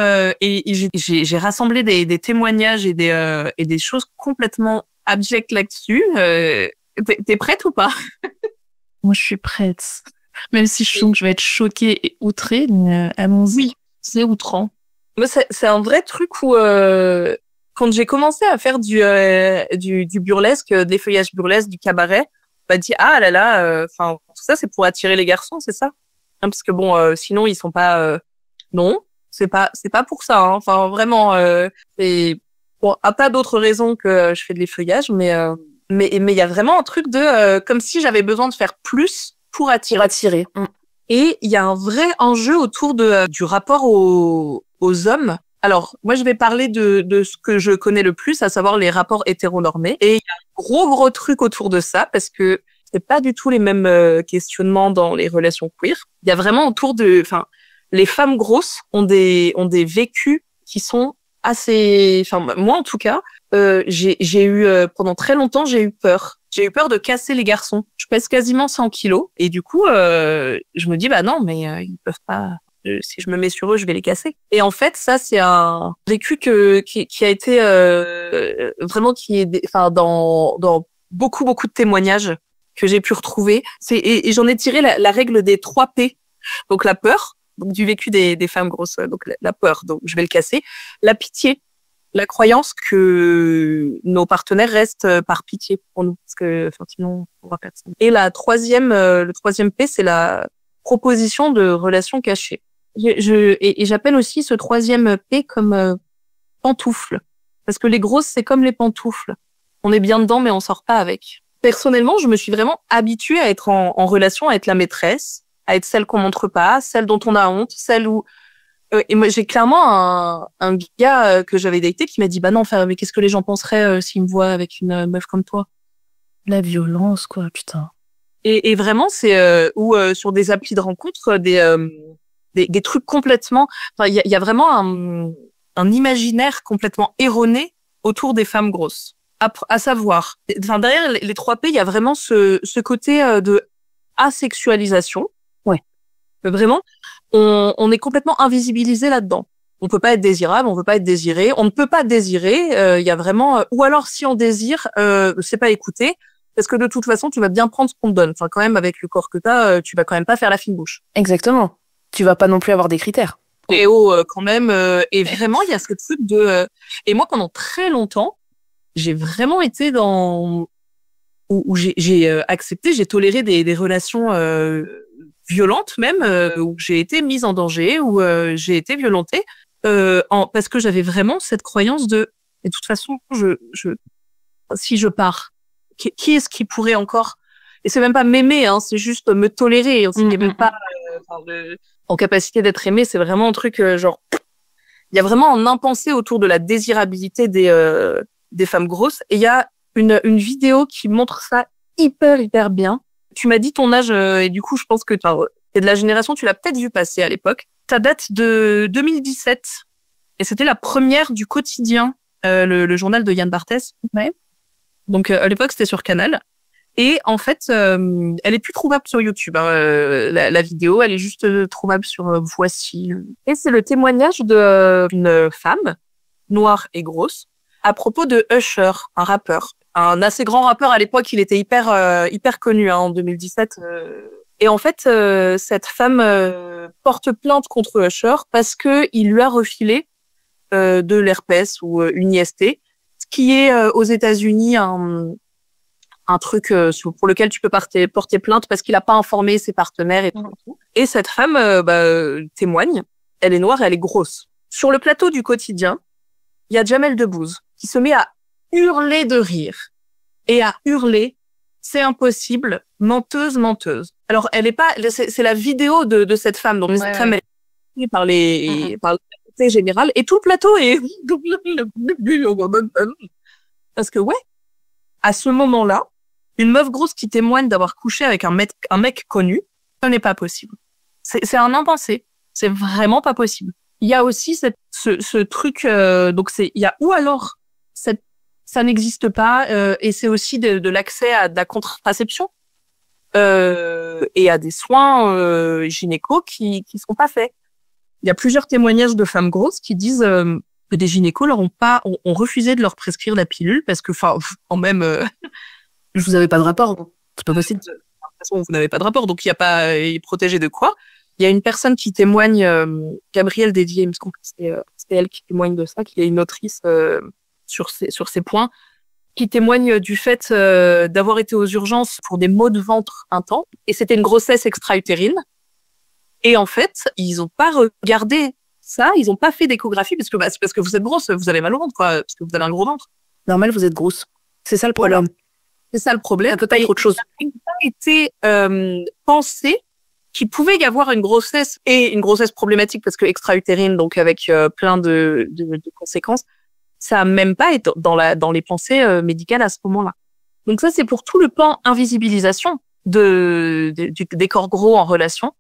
B: j'ai rassemblé des témoignages et des choses complètement abjectes là-dessus. T'es prête ou pas?
A: Moi, je suis prête. Même si je sens que je vais être choquée et outrée, mais allons-y.
B: Oui, c'est outrant. Moi, c'est un vrai truc où quand j'ai commencé à faire du burlesque, des feuillages burlesques, du cabaret, on m'a dit ah là là, enfin tout ça c'est pour attirer les garçons, c'est ça? Hein, parce que bon, sinon ils sont pas. Non, c'est pas pour ça. Hein. Enfin vraiment, c'est bon à pas d'autres raisons que je fais de l'effeuillage, mais il y a vraiment un truc de comme si j'avais besoin de faire plus pour attirer.
A: Pour attirer.
B: Et il y a un vrai enjeu autour du rapport aux hommes. Alors, moi, je vais parler de ce que je connais le plus, à savoir les rapports hétéronormés. Et il y a un gros truc autour de ça, parce que c'est pas du tout les mêmes questionnements dans les relations queer. Il y a vraiment autour enfin, les femmes grosses ont des vécus qui sont assez, enfin, moi, en tout cas, j'ai eu, pendant très longtemps, j'ai eu peur. J'ai eu peur de casser les garçons. Je pèse quasiment 100 kilos. Et du coup, je me dis, bah non, mais ils peuvent pas... si je me mets sur eux, je vais les casser. Et en fait, ça, c'est un vécu qui a été vraiment enfin dans beaucoup de témoignages que j'ai pu retrouver. Et j'en ai tiré la règle des 3 P. Donc la peur, donc du vécu des femmes grosses. Donc la peur, donc je vais le casser. La pitié. La croyance que nos partenaires restent par pitié pour nous, parce que sinon on va perdre ça. Et le troisième P, c'est la proposition de relations cachées. Et j'appelle aussi ce troisième P comme pantoufle, parce que les grosses c'est comme les pantoufles, on est bien dedans mais on sort pas avec. Personnellement, je me suis vraiment habituée à être en relation, à être la maîtresse, à être celle qu'on montre pas, celle dont on a honte, celle où et moi, j'ai clairement un gars que j'avais daté qui m'a dit bah non, enfin, mais qu'est-ce que les gens penseraient s'ils me voient avec une meuf comme toi?
A: La violence, quoi, putain.
B: Et vraiment, c'est ou sur des applis de rencontres, des trucs complètement. Enfin, il y a vraiment un imaginaire complètement erroné autour des femmes grosses. À savoir, enfin derrière les 3 P, il y a vraiment ce côté de asexualisation.
A: Ouais.
B: Vraiment. On est complètement invisibilisé là-dedans. On peut pas être désirable, on peut pas être désiré, on ne peut pas désirer. Il y a vraiment, ou alors si on désire, c'est pas écouter, parce que de toute façon, tu vas bien prendre ce qu'on te donne. Enfin, quand même, avec le corps que t'as, tu vas quand même pas faire la fine bouche.
A: Exactement. Tu vas pas non plus avoir des critères.
B: Et quand même. Et vraiment, il y a ce truc de. Et moi, pendant très longtemps, j'ai vraiment été dans où j'ai accepté, j'ai toléré des relations violentes même, où j'ai été mise en danger, où j'ai été violentée, parce que j'avais vraiment cette croyance de, et de toute façon, si je pars, qui est-ce qui pourrait encore, et c'est même pas m'aimer, hein, c'est juste me tolérer, il n'y a même pas en capacité d'être aimé, c'est vraiment un truc genre, il y a vraiment un impensé autour de la désirabilité des femmes grosses, et il y a une vidéo qui montre ça hyper bien. Tu m'as dit ton âge, et du coup, je pense que t'es de la génération, tu l'as peut-être vu passer à l'époque. Ça date de 2017, et c'était la première du Quotidien, le journal de Yann Barthès.
A: Ouais.
B: Donc, à l'époque, c'était sur Canal. Et en fait, elle est plus trouvable sur YouTube. Hein. La vidéo, elle est juste trouvable sur Voici. Et c'est le témoignage d'une femme noire et grosse à propos de Usher, un rappeur, un assez grand rappeur à l'époque. Il était hyper connu, hein, en 2017. Et en fait, cette femme porte plainte contre Usher parce que il lui a refilé de l'herpès ou une IST, ce qui est aux États-Unis un truc pour lequel tu peux porter plainte parce qu'il a pas informé ses partenaires et tout. Et cette femme témoigne. Elle est noire, elle est grosse. Sur le plateau du Quotidien, il y a Jamel Debbouze qui se met à hurler de rire et à hurler. C'est impossible, menteuse. Alors elle est pas, c'est la vidéo de cette femme, donc cette femme est par la communauté générale, et tout le plateau est parce que à ce moment-là, une meuf grosse qui témoigne d'avoir couché avec un mec connu, ce n'est pas possible. C'est un impensé. C'est vraiment pas possible. Il y a aussi ce truc, donc il y a ou alors ça n'existe pas, et c'est aussi de l'accès à de la contraception et à des soins gynéco qui sont pas faits. Il y a plusieurs témoignages de femmes grosses qui disent que des gynécos ont refusé de leur prescrire la pilule parce que, quand même,
A: vous avez pas de rapport, c'est pas possible.
B: De toute façon, vous n'avez pas de rapport, donc il est protégé de quoi? Il y a une personne qui témoigne, Gabrielle Dédier, il me semble que c'est elle qui témoigne de ça, qui est une autrice sur ces points, qui témoigne du fait d'avoir été aux urgences pour des maux de ventre intenses, et c'était une grossesse extra-utérine. Et en fait, ils ont pas regardé ça, ils ont pas fait d'échographie parce que vous êtes grosse, vous avez mal au ventre, quoi, parce que vous avez un gros ventre.
A: Normal, vous êtes grosse. C'est ça le problème.
B: C'est ça le problème.
A: Ça peut pas être autre chose.
B: Il n'a pas été pensé qu'il pouvait y avoir une grossesse problématique parce que extra-utérine, donc avec plein de conséquences. Ça a même pas été dans les pensées médicales à ce moment-là. Donc ça, c'est pour tout le pan invisibilisation des corps gros en relation.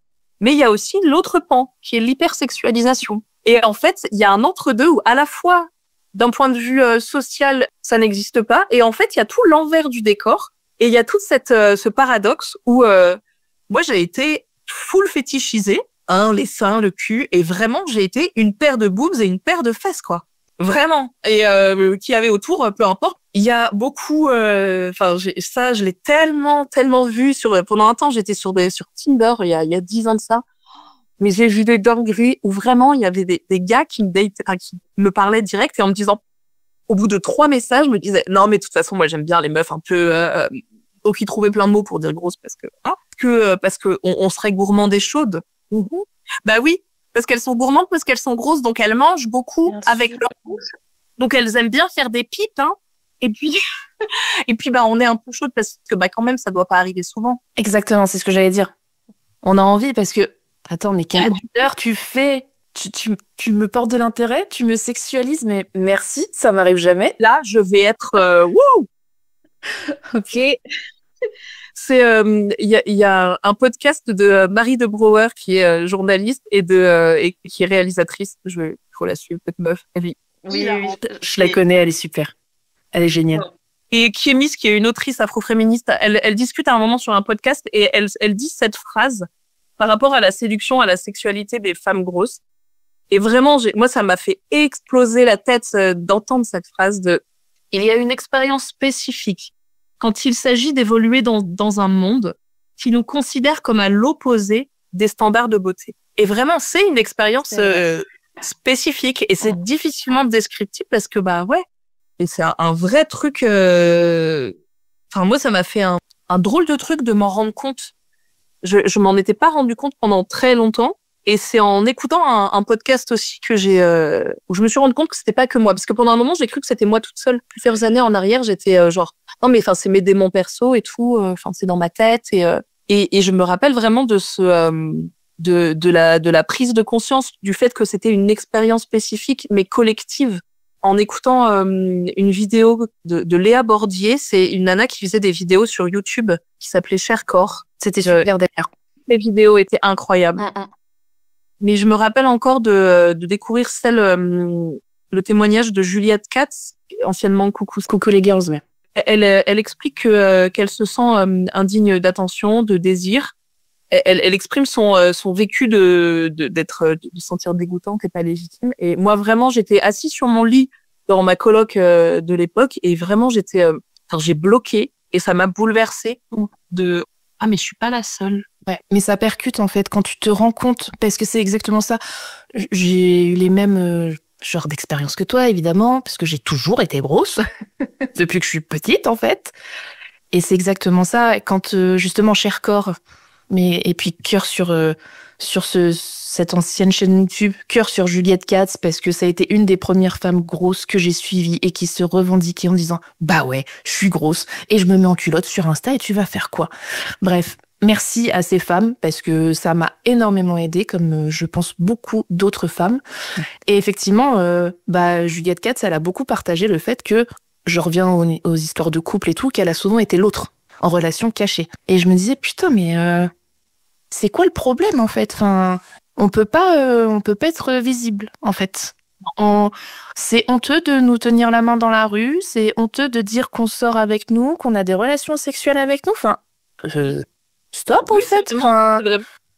B: Mais il y a aussi l'autre pan, qui est l'hypersexualisation. Et en fait, il y a un entre-deux où à la fois, d'un point de vue social, ça n'existe pas. Et en fait, il y a tout l'envers du décor. Et il y a tout ce paradoxe où moi, j'ai été full fétichisée, hein, les seins, le cul. Et vraiment, j'ai été une paire de boobs et une paire de fesses, quoi. Vraiment. Et qui avait autour, peu importe. Il y a beaucoup, je l'ai tellement vu pendant un temps, j'étais sur Tinder, il y a 10 ans de ça. Mais j'ai vu des dingueries où vraiment, il y avait des gars qui me parlaient direct et en me disant, au bout de 3 messages, je me disais, non, mais de toute façon, moi, j'aime bien les meufs un peu, qui trouvaient plein de mots pour dire grosse parce que on serait gourmand et chaude. Bah oui. Parce qu'elles sont gourmandes, parce qu'elles sont grosses, donc elles mangent beaucoup avec leur bouche. Donc elles aiment bien faire des pipes, hein. Et puis, on est un peu chaude parce que, quand même, ça doit pas arriver souvent.
A: Exactement, c'est ce que j'allais dire. On a envie parce que, attends, mais quelle heure tu fais? Tu me portes de l'intérêt, tu me sexualises, mais merci, ça m'arrive jamais.
B: Là, je vais être, wouh!
A: Ok.
B: C'est, il y a un podcast de Marie de Brouwer qui est journaliste et qui est réalisatrice. Faut la suivre, cette meuf.
A: Oui, je la connais, elle est super. Elle est géniale.
B: Et Kémis, qui est une autrice afroféministe, elle discute à un moment sur un podcast et elle dit cette phrase par rapport à la séduction, à la sexualité des femmes grosses. Et vraiment, moi, ça m'a fait exploser la tête d'entendre cette phrase il y a une expérience spécifique quand il s'agit d'évoluer dans un monde qui nous considère comme à l'opposé des standards de beauté. Et vraiment, c'est une expérience spécifique et c'est difficilement descriptible parce que, et c'est un vrai truc. Moi, ça m'a fait un drôle de truc de m'en rendre compte je m'en étais pas rendu compte pendant très longtemps. Et c'est en écoutant un podcast aussi que où je me suis rendu compte que c'était pas que moi. Parce que pendant un moment, j'ai cru que c'était moi toute seule. Plusieurs années en arrière, j'étais genre, non, mais enfin, c'est mes démons perso et tout. Enfin, c'est dans ma tête. Et je me rappelle vraiment de de la prise de conscience du fait que c'était une expérience spécifique, mais collective. En écoutant une vidéo de Léa Bordier, c'est une nana qui faisait des vidéos sur YouTube qui s'appelait Cher Corps.
A: C'était super d'ailleurs.
B: Les vidéos étaient incroyables. Mais je me rappelle encore de découvrir le témoignage de Juliette Katz, anciennement Coucou les Girls. Ouais. Elle explique qu'elle se sent indigne d'attention, de désir. Elle exprime son vécu de sentir dégoûtante et pas légitime. Et moi vraiment, j'étais assise sur mon lit dans ma coloc de l'époque et vraiment j'ai bloqué et ça m'a bouleversée de mais je suis pas la seule.
A: Ouais, mais ça percute en fait quand tu te rends compte, parce que c'est exactement ça. J'ai eu les mêmes genres d'expériences que toi, évidemment, parce que j'ai toujours été grosse depuis que je suis petite en fait. Et c'est exactement ça. Quand justement Cher Corps, et puis cœur sur cette ancienne chaîne YouTube, cœur sur Juliette Katz, parce que ça a été une des premières femmes grosses que j'ai suivies et qui se revendiquait en disant bah ouais, je suis grosse et je me mets en culotte sur Insta et tu vas faire quoi? Bref. Merci à ces femmes parce que ça m'a énormément aidée, comme je pense beaucoup d'autres femmes. Et effectivement, Juliette Katz, elle a beaucoup partagé le fait que, je reviens aux histoires de couple et tout, qu'elle a souvent été l'autre, en relation cachée. Et je me disais, putain, mais c'est quoi le problème en fait? Enfin, on peut pas être visible en fait. C'est honteux de nous tenir la main dans la rue, c'est honteux de dire qu'on sort avec nous, qu'on a des relations sexuelles avec nous. Enfin, stop en fait.
B: Enfin,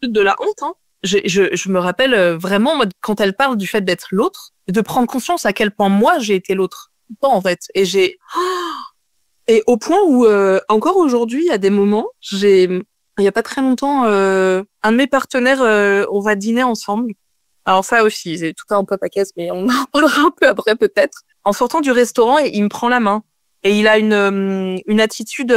B: de la honte. Hein. Je me rappelle vraiment moi, quand elle parle du fait d'être l'autre, de prendre conscience à quel point moi j'ai été l'autre. En fait, et au point où encore aujourd'hui, il y a des moments, il y a pas très longtemps, un de mes partenaires, on va dîner ensemble. Alors ça aussi, c'est tout un peu pacasse, mais on en parlera un peu après peut-être. En sortant du restaurant, il me prend la main et il a une attitude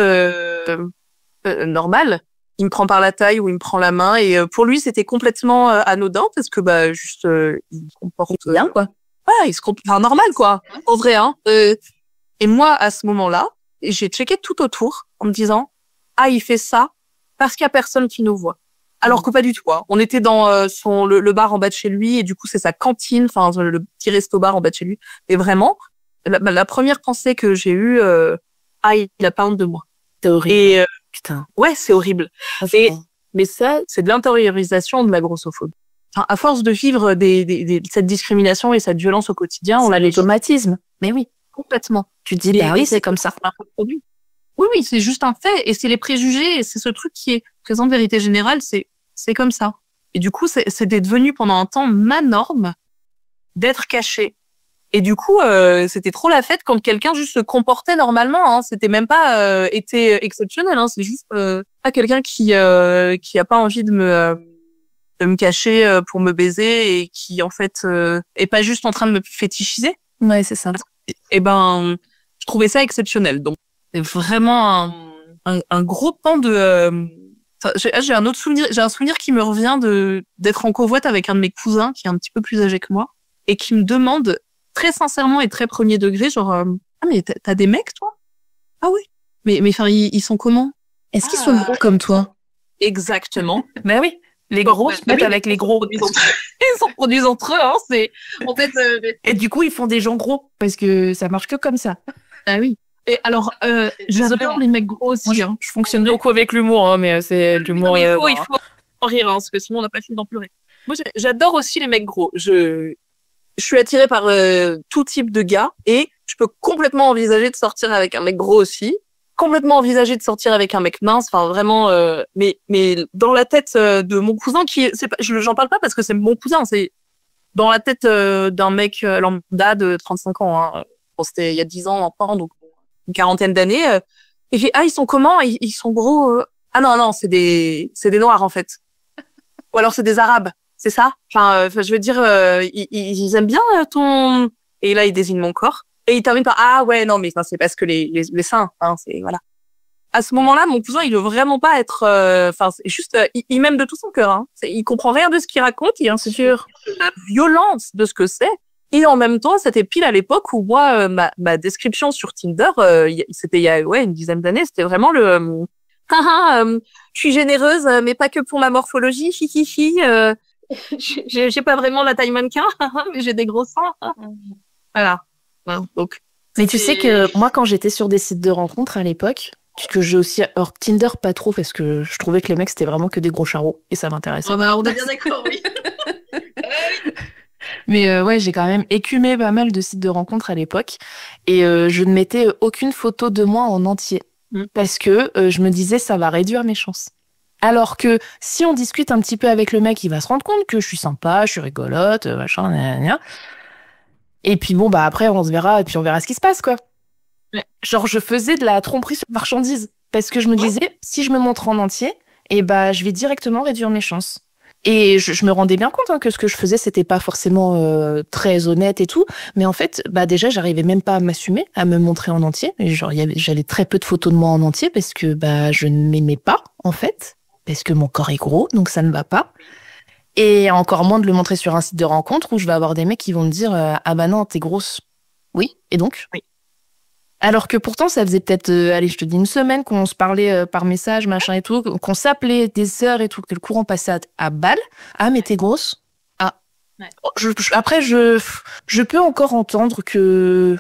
B: normale. Il me prend par la taille ou il me prend la main et pour lui c'était complètement anodin parce que juste il se comporte
A: bien quoi.
B: Ouais, il se comporte normal quoi. En vrai hein. Et moi à ce moment-là, j'ai checké tout autour en me disant il fait ça parce qu'il y a personne qui nous voit. Alors que pas du tout. Hein. On était dans le bar en bas de chez lui et du coup c'est sa cantine, enfin le petit resto bar en bas de chez lui. Et vraiment la première pensée que j'ai eue il a pas honte de moi.
A: C'est horrible.
B: Et
A: putain.
B: Ouais, c'est horrible. Mais ça, c'est de l'intériorisation de la grossophobie. Enfin, à force de vivre cette discrimination et cette violence au quotidien, on a l'automatisme.
A: Mais oui,
B: complètement.
A: Tu te dis, oui, c'est comme ça.
B: Oui, c'est juste un fait. Et c'est les préjugés, et c'est ce truc qui est présent de vérité générale, c'est comme ça. Et du coup, c'est devenu pendant un temps ma norme d'être caché. Et du coup, c'était trop la fête quand quelqu'un juste se comportait normalement. Hein. C'était même pas été exceptionnel. Hein. C'est juste pas quelqu'un qui a pas envie de me cacher pour me baiser et qui en fait est pas juste en train de me fétichiser.
A: Ouais, c'est ça.
B: Et je trouvais ça exceptionnel. Donc c'est vraiment un gros pan de. J'ai un autre souvenir. J'ai un souvenir qui me revient d'être en convoite avec un de mes cousins qui est un petit peu plus âgé que moi et qui me demande très sincèrement et très premier degré, genre mais t'as des mecs toi? Ah oui. Mais enfin ils sont comment?
A: Est-ce qu'ils sont gros comme toi?
B: Exactement.
A: Ben oui. Les gros se mettent avec les gros.
B: Ils s'en produisent entre eux, hein. C'est en fait.
A: Et du coup ils font des gens gros parce que ça marche que comme ça.
B: Ah oui. Et alors j'adore les mecs gros aussi.
A: Moi, je fonctionne beaucoup avec l'humour, hein, mais c'est l'humour.
B: Il faut en rire, hein, parce que sinon on n'a pas fini d'en pleurer. Moi j'adore aussi les mecs gros. Je suis attirée par tout type de gars et je peux complètement envisager de sortir avec un mec gros aussi, complètement envisager de sortir avec un mec mince, enfin vraiment mais dans la tête de mon cousin j'en parle pas parce que c'est mon cousin, c'est dans la tête d'un mec lambda de 35 ans hein. Bon, c'était il y a 10 ans maintenant donc une quarantaine d'années et j'ai ils sont comment? Ils sont gros Ah non, c'est des noirs en fait. Ou alors c'est des arabes. C'est ça. Enfin, je veux dire, ils aiment bien ton. Et là, il désigne mon corps. Et il termine par ouais, non, mais c'est parce que les seins, hein, c'est voilà. à ce moment-là, mon cousin, il veut vraiment pas être, enfin, c'est juste, il m'aime de tout son cœur, hein. Il comprend rien de ce qu'il raconte, il insure la violence de ce que c'est. Et en même temps, c'était pile à l'époque où moi, ma description sur Tinder, c'était il y a, une dizaine d'années, c'était vraiment je suis généreuse, mais pas que pour ma morphologie, hi. J'ai pas vraiment la taille mannequin, mais j'ai des gros seins. Voilà. Donc.
A: Mais tu sais que moi, quand j'étais sur des sites de rencontres à l'époque, puisque j'ai aussi, alors Tinder pas trop, parce que je trouvais que les mecs c'était vraiment que des gros charros et ça m'intéressait.
B: On est bien d'accord, oui.
A: Mais ouais, j'ai quand même écumé pas mal de sites de rencontres à l'époque et je ne mettais aucune photo de moi en entier parce que je me disais ça va réduire mes chances. Alors que si on discute un petit peu avec le mec, il va se rendre compte que je suis sympa, je suis rigolote, machin, gna. Et puis bon, bah après on se verra et puis on verra ce qui se passe, quoi. Ouais. Genre je faisais de la tromperie sur marchandise parce que je me disais si je me montre en entier, et bah je vais directement réduire mes chances. Et je me rendais bien compte que ce que je faisais, c'était pas forcément très honnête et tout. Mais en fait, bah déjà, j'arrivais même pas à m'assumer, à me montrer en entier. Et genre, j'avais très peu de photos de moi en entier parce que bah je ne m'aimais pas, en fait. Parce que mon corps est gros, donc ça ne va pas. Et encore moins de le montrer sur un site de rencontre où je vais avoir des mecs qui vont me dire ah bah non, t'es grosse. Oui, et donc ? Oui. Alors que pourtant, ça faisait peut-être, allez, je te dis une semaine qu'on se parlait par message, machin et tout, qu'on s'appelait des heures et tout, que le courant passait à balle. Ah, mais t'es grosse. Ah. Ouais. Après, je peux encore entendre que,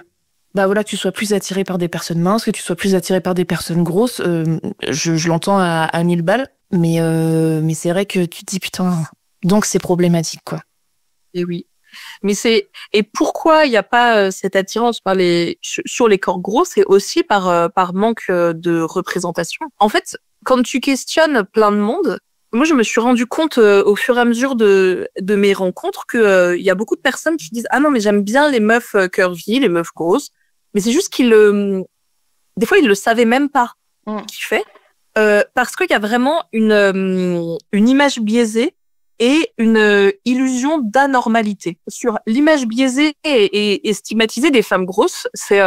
A: bah voilà, que tu sois plus attiré par des personnes minces, que tu sois plus attiré par des personnes grosses. Je l'entends à 1000 balles, mais c'est vrai que tu te dis, putain, donc c'est problématique, quoi.
B: Et oui. Mais et pourquoi il n'y a pas cette attirance sur les corps gros, c'est aussi par manque de représentation. En fait, quand tu questionnes plein de monde, moi je me suis rendu compte au fur et à mesure de mes rencontres que il y a beaucoup de personnes qui disent ah non mais j'aime bien les meufs curvy, les meufs grosses, mais c'est juste des fois ils le savaient même pas qu'ils fait parce qu'il y a vraiment une image biaisée et une illusion d'anormalité. Sur l'image biaisée et stigmatisée des femmes grosses, j'ai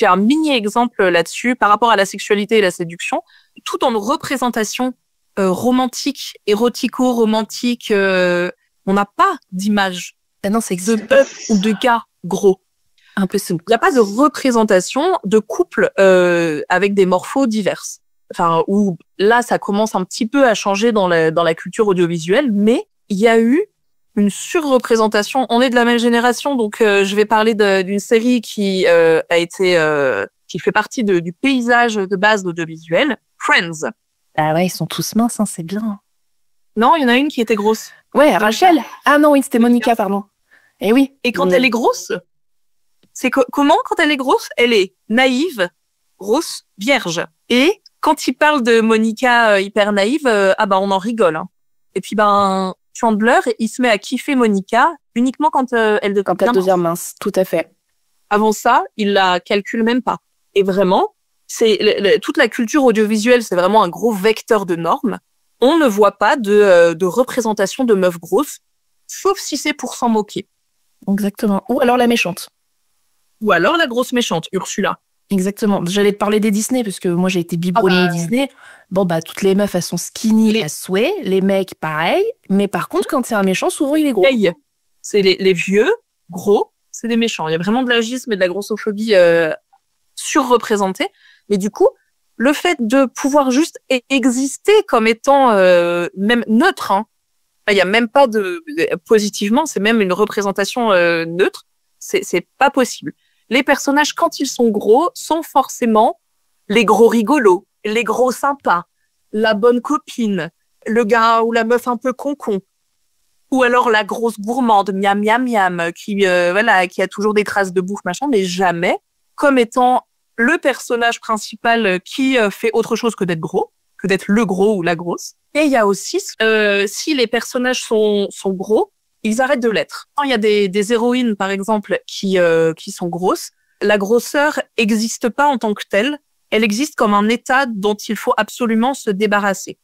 B: un mini-exemple là-dessus par rapport à la sexualité et la séduction. Tout en représentation romantique, érotico-romantique, on n'a pas d'image de meuf ou de gars gros. Un peu simple. Il n'y a pas de représentation de couple avec des morphos diverses. Enfin, où là, ça commence un petit peu à changer dans la culture audiovisuelle, mais il y a eu une surreprésentation. On est de la même génération, donc je vais parler d'une série qui qui fait partie du paysage de base d'audiovisuel, Friends.
A: Ah ouais, ils sont tous minces, hein, c'est bien.
B: Non, il y en a une qui était grosse.
A: Ouais, Rachel. Ah non, oui, c'était Monica, pardon. Et oui.
B: Et quand elle est grosse, c'est comment quand elle est grosse? Elle est naïve, grosse, vierge. Et quand il parle de Monica hyper naïve, on en rigole. Hein. Et puis Chandler, il se met à kiffer Monica uniquement quand elle
A: devient mince. Tout à fait.
B: Avant ça, il la calcule même pas. Et vraiment, c'est toute la culture audiovisuelle, c'est vraiment un gros vecteur de normes. On ne voit pas de représentation de meufs grosses, sauf si c'est pour s'en moquer.
A: Exactement. Ou alors la méchante.
B: Ou alors la grosse méchante, Ursula.
A: Exactement. J'allais te parler des Disney, parce que moi, j'ai été biberonnée Disney. Bon, bah, toutes les meufs, elles sont skinny à souhait. Les mecs, pareil. Mais par contre, quand c'est un méchant, souvent, il est gros.
B: Hey, c'est les vieux, gros, c'est des méchants. Il y a vraiment de l'agisme et de la grossophobie surreprésentée. Mais du coup, le fait de pouvoir juste exister comme étant même neutre, hein. Il y a même pas positivement, c'est même une représentation neutre. C'est pas possible. Les personnages, quand ils sont gros, sont forcément les gros rigolos, les gros sympas, la bonne copine, le gars ou la meuf un peu concon, ou alors la grosse gourmande, miam miam miam, qui a toujours des traces de bouffe machin, mais jamais comme étant le personnage principal qui fait autre chose que d'être gros, que d'être le gros ou la grosse. Et il y a aussi si les personnages sont gros, ils arrêtent de l'être. Quand il y a des héroïnes, par exemple, qui sont grosses, la grosseur existe pas en tant que telle. Elle existe comme un état dont il faut absolument se débarrasser.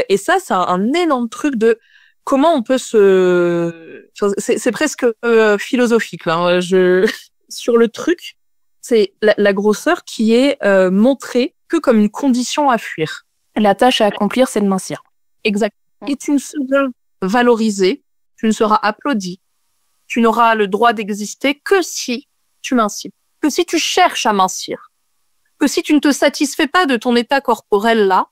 B: Et ça, c'est un énorme truc de comment on peut c'est presque philosophique, là. Sur le truc, c'est la grosseur qui est montrée que comme une condition à fuir.
A: La tâche à accomplir, c'est de mincir.
B: Exact. Et tu ne seras valorisé, tu ne seras applaudi, tu n'auras le droit d'exister que si tu mincis, que si tu cherches à mincir, que si tu ne te satisfais pas de ton état corporel là.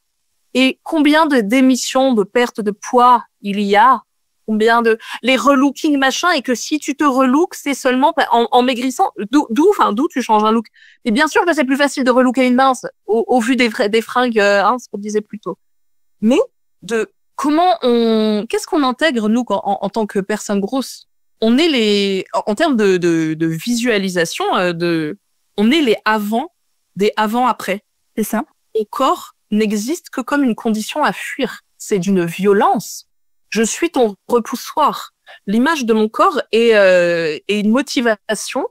B: Et combien de démissions, de pertes de poids il y a, combien de les relooking machin, et que si tu te relooks, c'est seulement en maigrissant. D'où tu changes un look. Et bien sûr que c'est plus facile de relooker une mince au vu des fringues, ce qu'on disait plus tôt. Mais qu'est-ce qu'on intègre nous en tant que personne grosse? On est en termes de visualisation, on est les des avant-après.
A: C'est ça.
B: Mon corps n'existe que comme une condition à fuir. C'est d'une violence. Je suis ton repoussoir. L'image de mon corps est une motivation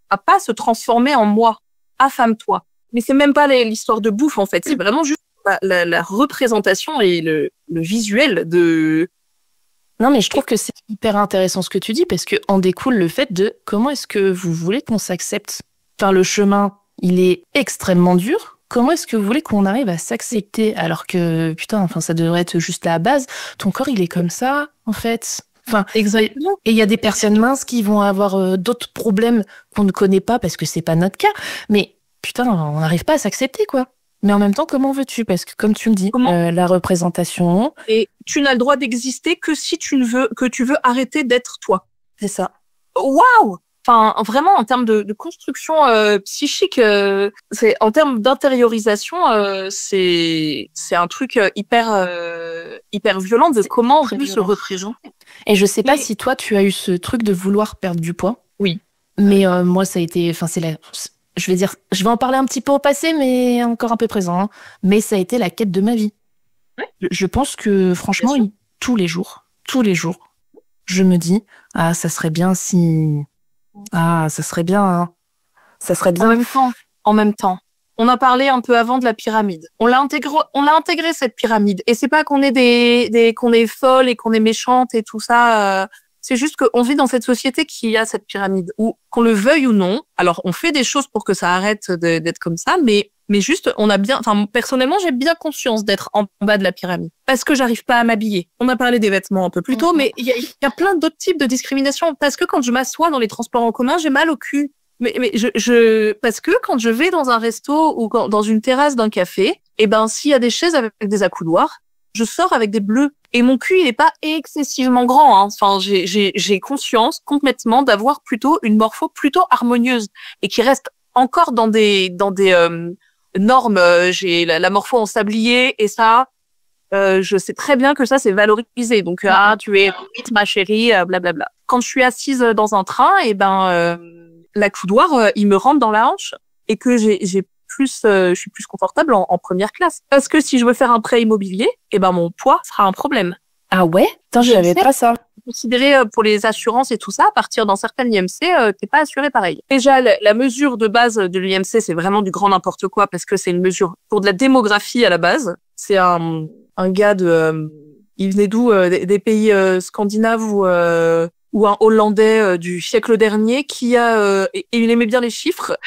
B: à pas se transformer en moi. Affame-toi. Mais c'est même pas l'histoire de bouffe, en fait. C'est vraiment juste la représentation et le visuel de...
A: Non, mais je trouve que c'est hyper intéressant ce que tu dis, parce que en découle le fait de comment est-ce que vous voulez qu'on s'accepte. Enfin, le chemin, il est extrêmement dur. Comment est-ce que vous voulez qu'on arrive à s'accepter alors que, putain, enfin, ça devrait être juste la base. Ton corps, il est comme ça, en fait. Enfin,
B: exactement.
A: Et il y a des personnes minces qui vont avoir d'autres problèmes qu'on ne connaît pas parce que c'est pas notre cas. Mais, putain, on n'arrive pas à s'accepter, quoi. Mais en même temps, comment veux-tu? Parce que, comme tu me dis, la représentation...
B: Et tu n'as le droit d'exister que si tu veux arrêter d'être toi.
A: C'est ça.
B: Waouh! Enfin, vraiment, en termes de construction psychique, c'est en termes d'intériorisation, c'est un truc hyper violent de comment on se représenter.
A: Et je sais pas si toi, tu as eu ce truc de vouloir perdre du poids.
B: Oui.
A: Mais moi, ça a été... Enfin, je vais en parler un petit peu au passé, mais encore un peu présent. Hein. Mais ça a été la quête de ma vie.
B: Ouais.
A: Je pense que, franchement, tous les jours, je me dis, ça serait bien si... ça serait bien, hein. Ça serait bien.
B: En même temps. On a parlé un peu avant de la pyramide. On l'a intégré cette pyramide. Et c'est pas qu'on est qu'on est folle et qu'on est méchante et tout ça. C'est juste qu'on vit dans cette société qui a cette pyramide, où qu'on le veuille ou non. Alors, on fait des choses pour que ça arrête d'être comme ça, mais juste, personnellement, j'ai bien conscience d'être en bas de la pyramide. Parce que j'arrive pas à m'habiller. On a parlé des vêtements un peu plus tôt, mais il y a plein d'autres types de discrimination. Parce que quand je m'assois dans les transports en commun, j'ai mal au cul. Parce que quand je vais dans un resto ou dans une terrasse d'un café, s'il y a des chaises avec des accoudoirs, je sors avec des bleus. Et mon cul, il est pas excessivement grand, hein. Enfin, j'ai conscience complètement d'avoir plutôt une morpho plutôt harmonieuse et qui reste encore dans des normes. J'ai la morpho en sablier et ça, je sais très bien que ça c'est valorisé. Donc tu es vite ma chérie, blablabla. Quand je suis assise dans un train, l'accoudoir il me rentre dans la hanche et que je suis plus confortable en première classe. Parce que si je veux faire un prêt immobilier, mon poids sera un problème.
A: Ah ouais? Putain, je savais pas ça.
B: Considéré pour les assurances et tout ça, à partir d'un certain IMC, t'es pas assuré pareil. Déjà, la mesure de base de l'IMC, c'est vraiment du grand n'importe quoi parce que c'est une mesure pour de la démographie à la base. C'est un gars il venait d'où? Des pays scandinaves ou un Hollandais du siècle dernier qui et il aimait bien les chiffres.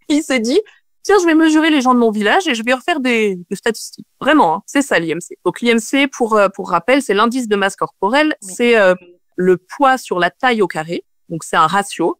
B: Il s'est dit, tiens, je vais mesurer les gens de mon village et je vais refaire des statistiques. Vraiment, hein, c'est ça l'IMC. Donc l'IMC, pour rappel, c'est l'indice de masse corporelle. Oui. C'est le poids sur la taille au carré. Donc c'est un ratio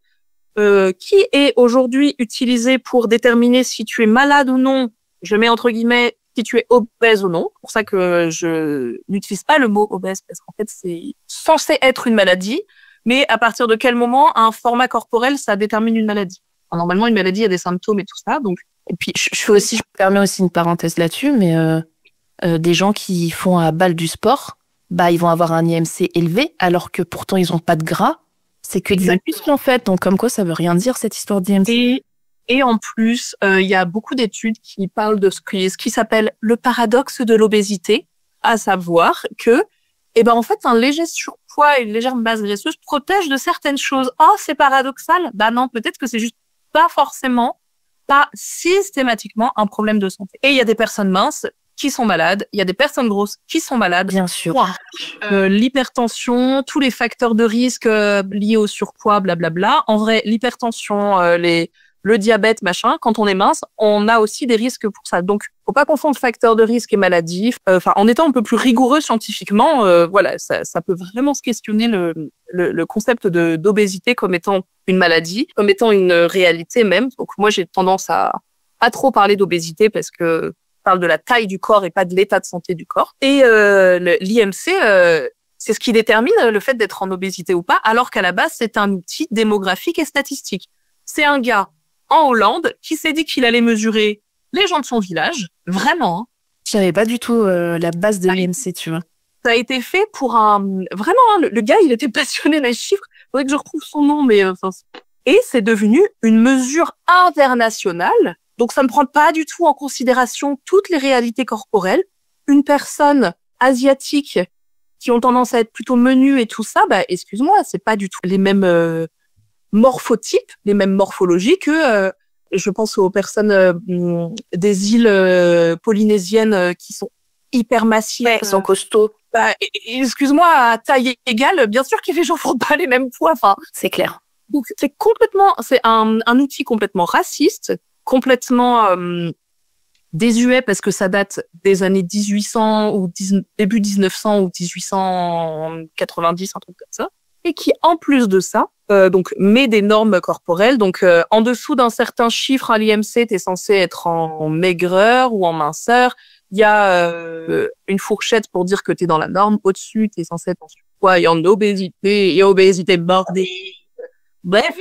B: qui est aujourd'hui utilisé pour déterminer si tu es malade ou non. Je mets entre guillemets si tu es obèse ou non. C'est pour ça que je n'utilise pas le mot obèse parce qu'en fait c'est censé être une maladie. Mais à partir de quel moment un format corporel ça détermine une maladie? Enfin, normalement une maladie a des symptômes et tout ça. Donc
A: et puis, je me permets aussi une parenthèse là-dessus, mais des gens qui font à balle du sport, ils vont avoir un IMC élevé, alors que pourtant, ils n'ont pas de gras. C'est que des muscles, en fait. Donc, comme quoi, ça veut rien dire, cette histoire d'IMC.
B: Et en plus, il y a beaucoup d'études qui parlent de ce qui s'appelle le paradoxe de l'obésité, à savoir que, en fait, un léger surpoids et une légère masse graisseuse protègent de certaines choses. Oh, c'est paradoxal. Non, peut-être que c'est juste pas systématiquement un problème de santé. Et il y a des personnes minces qui sont malades, il y a des personnes grosses qui sont malades.
A: Bien sûr.
B: L'hypertension, tous les facteurs de risque liés au surpoids, blablabla. En vrai, l'hypertension, le diabète, machin, quand on est mince, on a aussi des risques pour ça. Donc, faut pas confondre facteur de risque et maladie. En étant un peu plus rigoureux scientifiquement, voilà, ça peut vraiment se questionner le concept d'obésité comme étant une maladie, comme étant une réalité même. Donc, moi, j'ai tendance à trop parler d'obésité parce que je parle de la taille du corps et pas de l'état de santé du corps. Et l'IMC, c'est ce qui détermine le fait d'être en obésité ou pas, alors qu'à la base, c'est un outil démographique et statistique. C'est un gars en Hollande qui s'est dit qu'il allait mesurer les gens de son village, vraiment. Hein.
A: Je savais pas du tout la base de l'IMC, tu vois.
B: Ça a été fait pour vraiment, hein, le gars, il était passionné des chiffres. Faudrait que je retrouve son nom, mais et c'est devenu une mesure internationale. Donc, ça ne prend pas du tout en considération toutes les réalités corporelles. Une personne asiatique qui ont tendance à être plutôt menues et tout ça, excuse-moi, c'est pas du tout les mêmes morphotypes, les mêmes morphologies que je pense aux personnes des îles polynésiennes qui sont hyper massives.
A: Ouais, ils sont costauds.
B: Excuse-moi, à taille égale, bien sûr que les gens font pas les mêmes poids. Enfin,
A: c'est clair.
B: Donc c'est un outil complètement raciste, complètement désuet parce que ça date des années 1800 ou début 1900 ou 1890, un truc comme ça, et qui en plus de ça donc met des normes corporelles. Donc en dessous d'un certain chiffre à l'IMC, t'es censé être en maigreur ou en minceur. Il y a une fourchette pour dire que t'es dans la norme. Au-dessus, t'es censé être en surpoids et en obésité, et obésité bordée. Bref,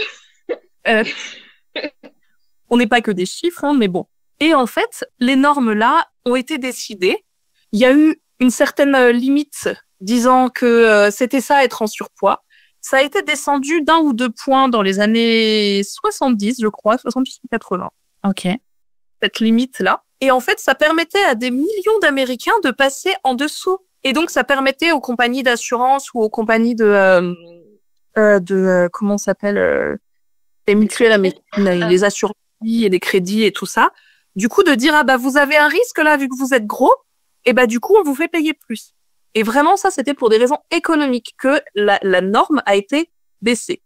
B: on n'est pas que des chiffres, hein, mais bon. Et en fait, les normes-là ont été décidées. Il y a eu une certaine limite disant que c'était ça, être en surpoids. Ça a été descendu d'1 ou 2 points dans les années 70, je crois, 70 ou 80.
A: Ok.
B: Cette limite-là. Et en fait, ça permettait à des millions d'Américains de passer en dessous. Et donc, ça permettait aux compagnies d'assurance ou aux compagnies comment ça s'appelle, les mutuelles, les assurances et les crédits et tout ça. Du coup, de dire, vous avez un risque là, vu que vous êtes gros, et du coup, on vous fait payer plus. Et vraiment, ça, c'était pour des raisons économiques que la norme a été baissée.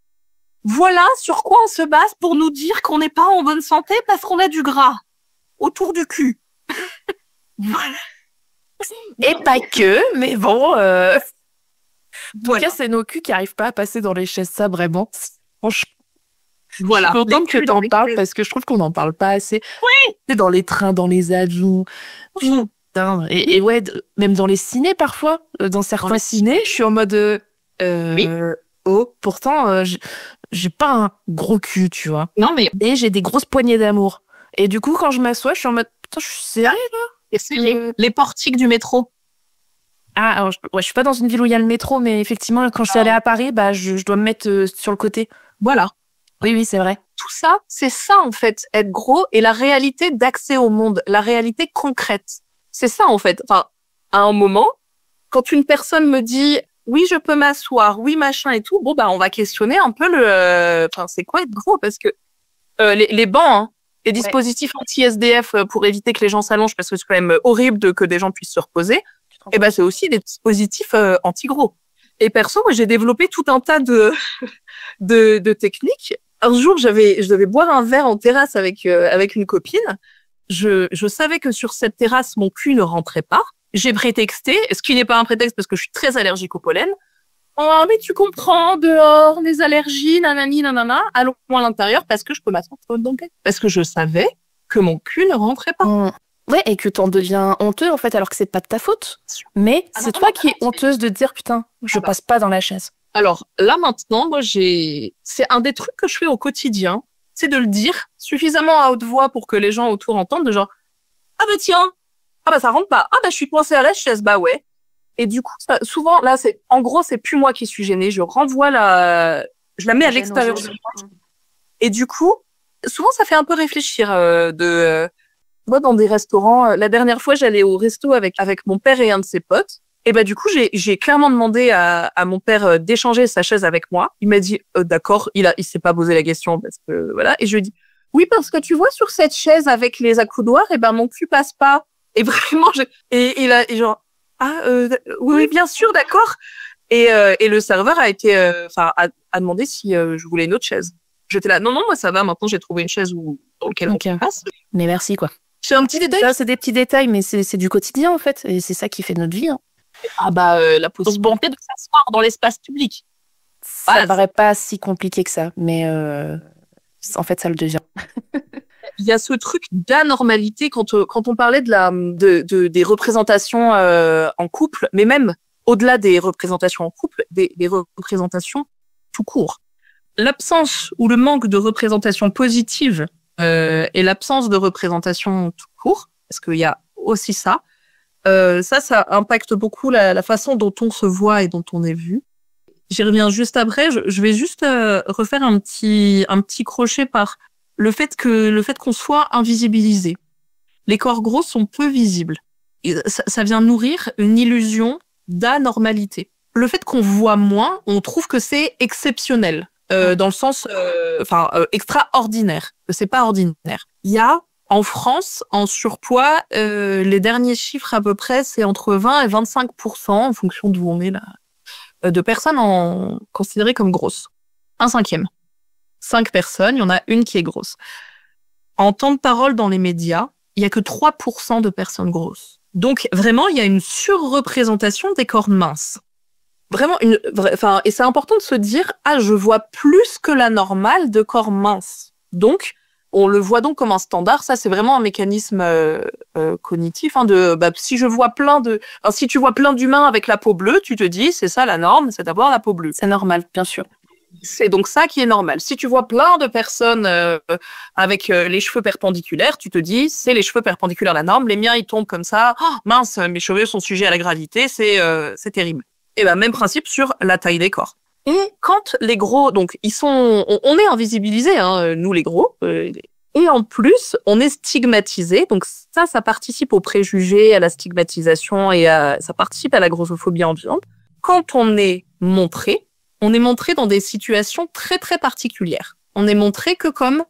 B: Voilà sur quoi on se base pour nous dire qu'on n'est pas en bonne santé parce qu'on a du gras autour du cul. Voilà.
A: Et pas que, mais bon. En tout cas, c'est nos culs qui arrivent pas à passer dans les chaises, ça, vraiment. Franchement.
B: Voilà.
A: Je suis contente que t'en parles parce que je trouve qu'on n'en parle pas assez.
B: Oui.
A: C'est dans les trains, dans les avions. Putain. Et ouais, même dans les cinés parfois. Dans certains cinés, je suis en mode
B: oui.
A: Oh, pourtant, j'ai pas un gros cul, tu vois.
B: Non, mais.
A: Et j'ai des grosses poignées d'amour. Et du coup, quand je m'assois, je suis en mode putain, je suis sérieux là.
B: Et c'est les portiques du métro.
A: Ah, alors, je suis pas dans une ville où il y a le métro, mais effectivement, quand je suis allée à Paris, je dois me mettre sur le côté.
B: Voilà.
A: Oui, c'est vrai.
B: Tout ça, c'est ça, en fait, être gros et la réalité d'accès au monde, la réalité concrète. C'est ça, en fait. Enfin, à un moment, quand une personne me dit, oui, je peux m'asseoir, oui, machin et tout, on va questionner un peu c'est quoi être gros? Parce que, les bancs, hein, les dispositifs anti-SDF pour éviter que les gens s'allongent parce que c'est quand même horrible que des gens puissent se reposer. C'est aussi des dispositifs anti-gros. Et perso, moi, j'ai développé tout un tas de techniques. Un jour, je devais boire un verre en terrasse avec une copine. Je savais que sur cette terrasse, mon cul ne rentrait pas. J'ai prétexté, ce qui n'est pas un prétexte parce que je suis très allergique au pollen. Oh, mais tu comprends, dehors, les allergies, nanani, nanana. Allons à l'intérieur parce que je peux m'asseoir dans le tête. Parce que je savais que mon cul ne rentrait pas.
A: Ouais, et que t'en deviens honteux, en fait, alors que c'est pas de ta faute. Mais c'est toi qui es honteuse de te dire, putain, je passe pas dans la chaise.
B: Alors, là, maintenant, moi, c'est un des trucs que je fais au quotidien, c'est de le dire suffisamment à haute voix pour que les gens autour entendent, de genre, tiens, ça rentre pas, je suis coincée à la chaise, ouais. Et du coup, souvent, là, en gros, c'est plus moi qui suis gênée, je renvoie je la mets à l'extérieur de moi. Et du coup, souvent, ça fait un peu réfléchir, moi, dans des restaurants, la dernière fois, j'allais au resto avec mon père et un de ses potes. Et du coup, j'ai clairement demandé à mon père d'échanger sa chaise avec moi. Il m'a dit, d'accord, il s'est pas posé la question parce que, voilà. Et je lui ai dit, oui, parce que tu vois, sur cette chaise avec les accoudoirs, mon cul passe pas. Et vraiment, oui, bien sûr, d'accord. Et le serveur a demandé si je voulais une autre chaise. J'étais là, non, moi ça va, maintenant j'ai trouvé une chaise dans laquelle on passe.
A: Mais merci, quoi.
B: C'est un petit détail.
A: Ça, c'est des petits détails, mais c'est du quotidien, en fait. Et c'est ça qui fait notre vie. Hein.
B: La possibilité de s'asseoir dans l'espace public.
A: Ça ne paraît pas si compliqué que ça, mais en fait, ça le devient.
B: Il y a ce truc d'anormalité quand on parlait des représentations en couple, mais même au-delà des représentations en couple, des représentations tout court. L'absence ou le manque de représentation positive et l'absence de représentation tout court, parce qu'il y a aussi ça, ça impacte beaucoup la façon dont on se voit et dont on est vu. J'y reviens juste après. Je vais juste refaire un petit crochet par le fait qu'on soit invisibilisé. Les corps gros sont peu visibles. Et ça vient nourrir une illusion d'anormalité. Le fait qu'on voit moins, on trouve que c'est exceptionnel, dans le sens, extraordinaire. C'est pas ordinaire. Il y a en France, en surpoids, les derniers chiffres à peu près, c'est entre 20 et 25% en fonction d'où on est là, de personnes considérées comme grosses. 1/5. 5 personnes, il y en a une qui est grosse. En temps de parole dans les médias, il y a que 3% de personnes grosses. Donc vraiment, il y a une surreprésentation des corps minces. Vraiment et c'est important de se dire, je vois plus que la normale de corps minces. Donc, on le voit donc comme un standard. Ça, c'est vraiment un mécanisme cognitif. Si si tu vois plein d'humains avec la peau bleue, tu te dis, c'est ça la norme, c'est d'avoir la peau bleue.
A: C'est normal, bien sûr.
B: C'est donc ça qui est normal. Si tu vois plein de personnes avec les cheveux perpendiculaires, tu te dis, c'est les cheveux perpendiculaires la norme. Les miens, ils tombent comme ça. Oh, mince, mes cheveux sont sujets à la gravité. C'est terrible. Et même principe sur la taille des corps. Et quand les gros, donc on est invisibilisés, nous les gros. Et en plus, on est stigmatisé. Donc ça participe aux préjugés, à la stigmatisation et ça participe à la grossophobie ambiante. Quand on est montré dans des situations très très particulières. On est montré que comme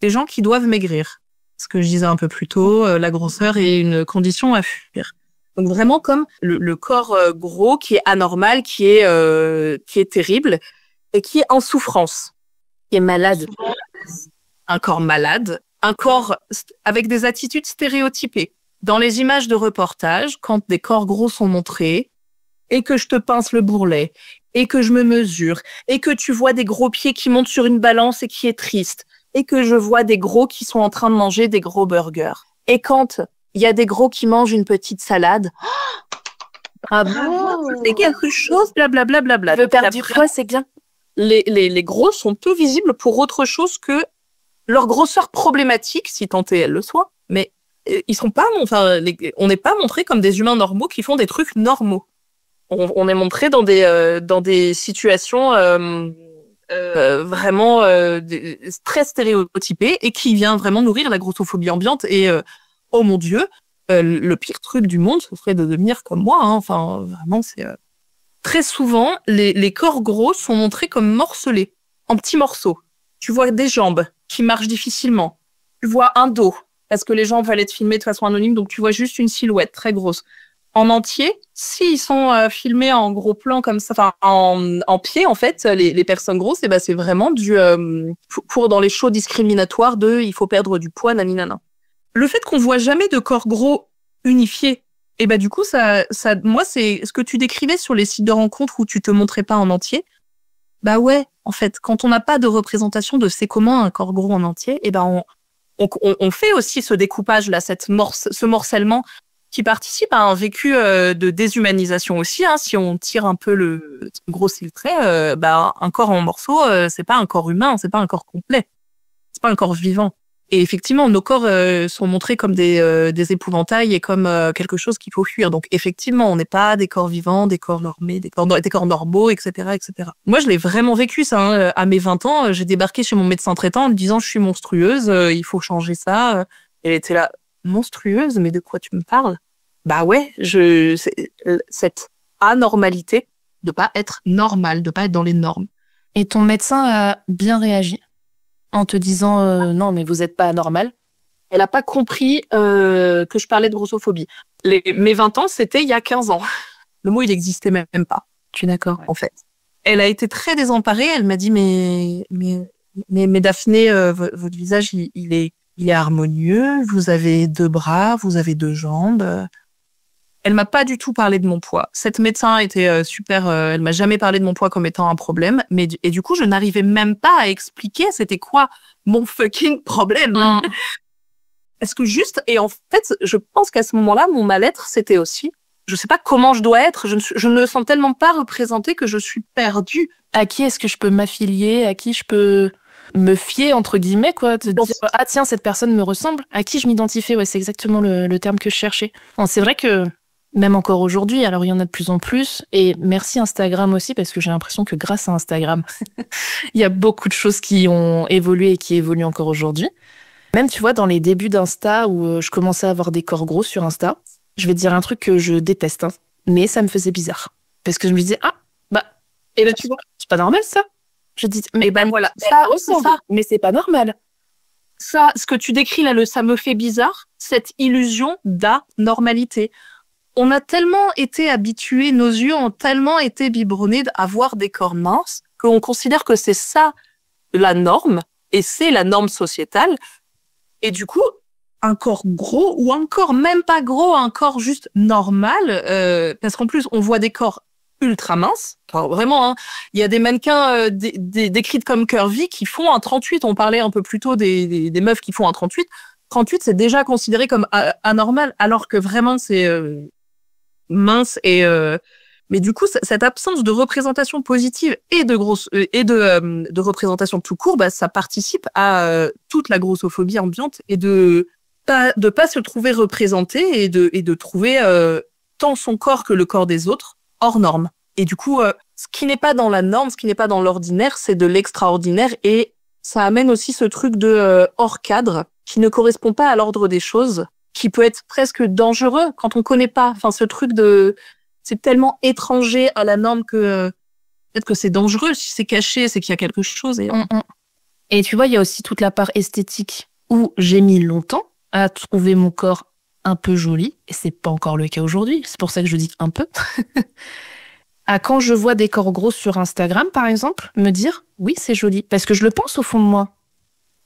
B: des gens qui doivent maigrir. Ce que je disais un peu plus tôt, la grosseur est une condition à fuir. Donc vraiment comme le corps gros qui est anormal, qui est terrible et qui est en souffrance,
A: qui est malade.
B: Un corps malade, un corps avec des attitudes stéréotypées. Dans les images de reportage, quand des corps gros sont montrés et que je te pince le bourrelet et que je me mesure et que tu vois des gros pieds qui montent sur une balance et qui est triste et que je vois des gros qui sont en train de manger des gros burgers. Et quand il y a des gros qui mangent une petite salade.
A: Bravo,
B: c'est quelque chose, blablabla.
A: Je veux perdre du poids, c'est bien.
B: Les gros sont peu visibles pour autre chose que leur grosseur problématique, si tant est elle le soit. Mais ils sont pas, on n'est pas montrés comme des humains normaux qui font des trucs normaux. On est montré dans des situations vraiment très stéréotypées et qui vient vraiment nourrir la grossophobie ambiante. Et oh mon Dieu, le pire truc du monde, ce serait de devenir comme moi. Vraiment, c'est très souvent les corps gros sont montrés comme morcelés, en petits morceaux. Tu vois des jambes qui marchent difficilement. Tu vois un dos, parce que les gens veulent être filmés de façon anonyme, donc tu vois juste une silhouette très grosse. En entier, s'ils sont filmés en gros plan comme ça, en pied, en fait, les personnes grosses, c'est vraiment pour dans les shows discriminatoires il faut perdre du poids, naninana. Le fait qu'on voit jamais de corps gros unifiés, du coup, moi, c'est ce que tu décrivais sur les sites de rencontres où tu te montrais pas en entier. Ouais, en fait, quand on n'a pas de représentation de c'est comment un corps gros en entier, on fait aussi ce découpage-là, ce morcellement qui participe à un vécu de déshumanisation aussi. Si on tire un peu grossit le trait, un corps en morceaux, c'est pas un corps humain, c'est pas un corps complet, c'est pas un corps vivant. Et effectivement, nos corps sont montrés comme des épouvantails et comme quelque chose qu'il faut fuir. Donc effectivement, on n'est pas des corps vivants, des corps normés, des corps normaux, etc., etc. Moi, je l'ai vraiment vécu ça. À mes 20 ans, j'ai débarqué chez mon médecin traitant en me disant « je suis monstrueuse, il faut changer ça ». Elle était là « monstrueuse, mais de quoi tu me parles ?» Ouais, cette anormalité de pas être normal, de pas être dans les normes.
A: Et ton médecin a bien réagi en te disant non, mais vous n'êtes pas anormal.
B: Elle n'a pas compris que je parlais de grossophobie. Mes 20 ans, c'était il y a 15 ans. Le mot, il n'existait même pas.
A: Je suis d'accord.
B: En fait. Elle a été très désemparée. Elle m'a dit, mais Mais Daphné, votre visage, il est harmonieux. Vous avez 2 bras, vous avez 2 jambes. Elle m'a pas du tout parlé de mon poids. Cette médecin était super. Elle m'a jamais parlé de mon poids comme étant un problème. Et du coup, je n'arrivais même pas à expliquer c'était quoi mon fucking problème. Est-ce que juste, et en fait, je pense qu'à ce moment-là, mon mal-être, c'était aussi, je sais pas comment je dois être, je ne me sens tellement pas représentée que je suis perdue.
A: À qui est-ce que je peux m'affilier? À qui je peux me fier, entre guillemets, quoi? Te dire, ah tiens, cette personne me ressemble. À qui je m'identifie? Ouais, c'est exactement le terme que je cherchais. Bon, c'est vrai que, même encore aujourd'hui, alors il y en a de plus en plus, et merci Instagram aussi, parce que j'ai l'impression que grâce à Instagram, il y a beaucoup de choses qui ont évolué et qui évoluent encore aujourd'hui. Même, tu vois, dans les débuts d'Insta, où je commençais à avoir des corps gros sur Insta, je vais te dire un truc que je déteste, hein, mais ça me faisait bizarre. Parce que je me disais, ah, bah,
B: Et là, tu vois,
A: c'est pas normal ça. Je dis, mais
B: ben voilà,
A: ça
B: c'est
A: ressemble,
B: ça.
A: mais c'est pas normal.
B: Ça, ce que tu décris là, ça me fait bizarre, cette illusion d'anormalité. On a tellement été habitués, nos yeux ont tellement été biberonnés à voir des corps minces qu'on considère que c'est ça la norme, et c'est la norme sociétale. Et du coup, un corps gros, ou un corps même pas gros, un corps juste normal, parce qu'en plus, on voit des corps ultra minces. Enfin, vraiment, hein, il y a des mannequins décrites comme curvy qui font un 38. On parlait un peu plus tôt des meufs qui font un 38. 38, c'est déjà considéré comme anormal, alors que vraiment, c'est mince. Mais du coup, cette absence de représentation positive et de représentation tout court, bah, ça participe à toute la grossophobie ambiante et de pas se trouver représenté et de trouver tant son corps que le corps des autres hors norme. Et du coup, ce qui n'est pas dans la norme, ce qui n'est pas dans l'ordinaire, c'est de l'extraordinaire, et ça amène aussi ce truc de hors cadre qui ne correspond pas à l'ordre des choses, qui peut être presque dangereux quand on connaît pas. Enfin, ce truc c'est tellement étranger à la norme que peut-être que c'est dangereux. Si c'est caché, c'est qu'il y a quelque chose.
A: Et tu vois, il y a aussi toute la part esthétique où j'ai mis longtemps à trouver mon corps un peu joli, et c'est pas encore le cas aujourd'hui. C'est pour ça que je dis un peu. À quand je vois des corps gros sur Instagram, par exemple, me dire oui, c'est joli, parce que je le pense au fond de moi.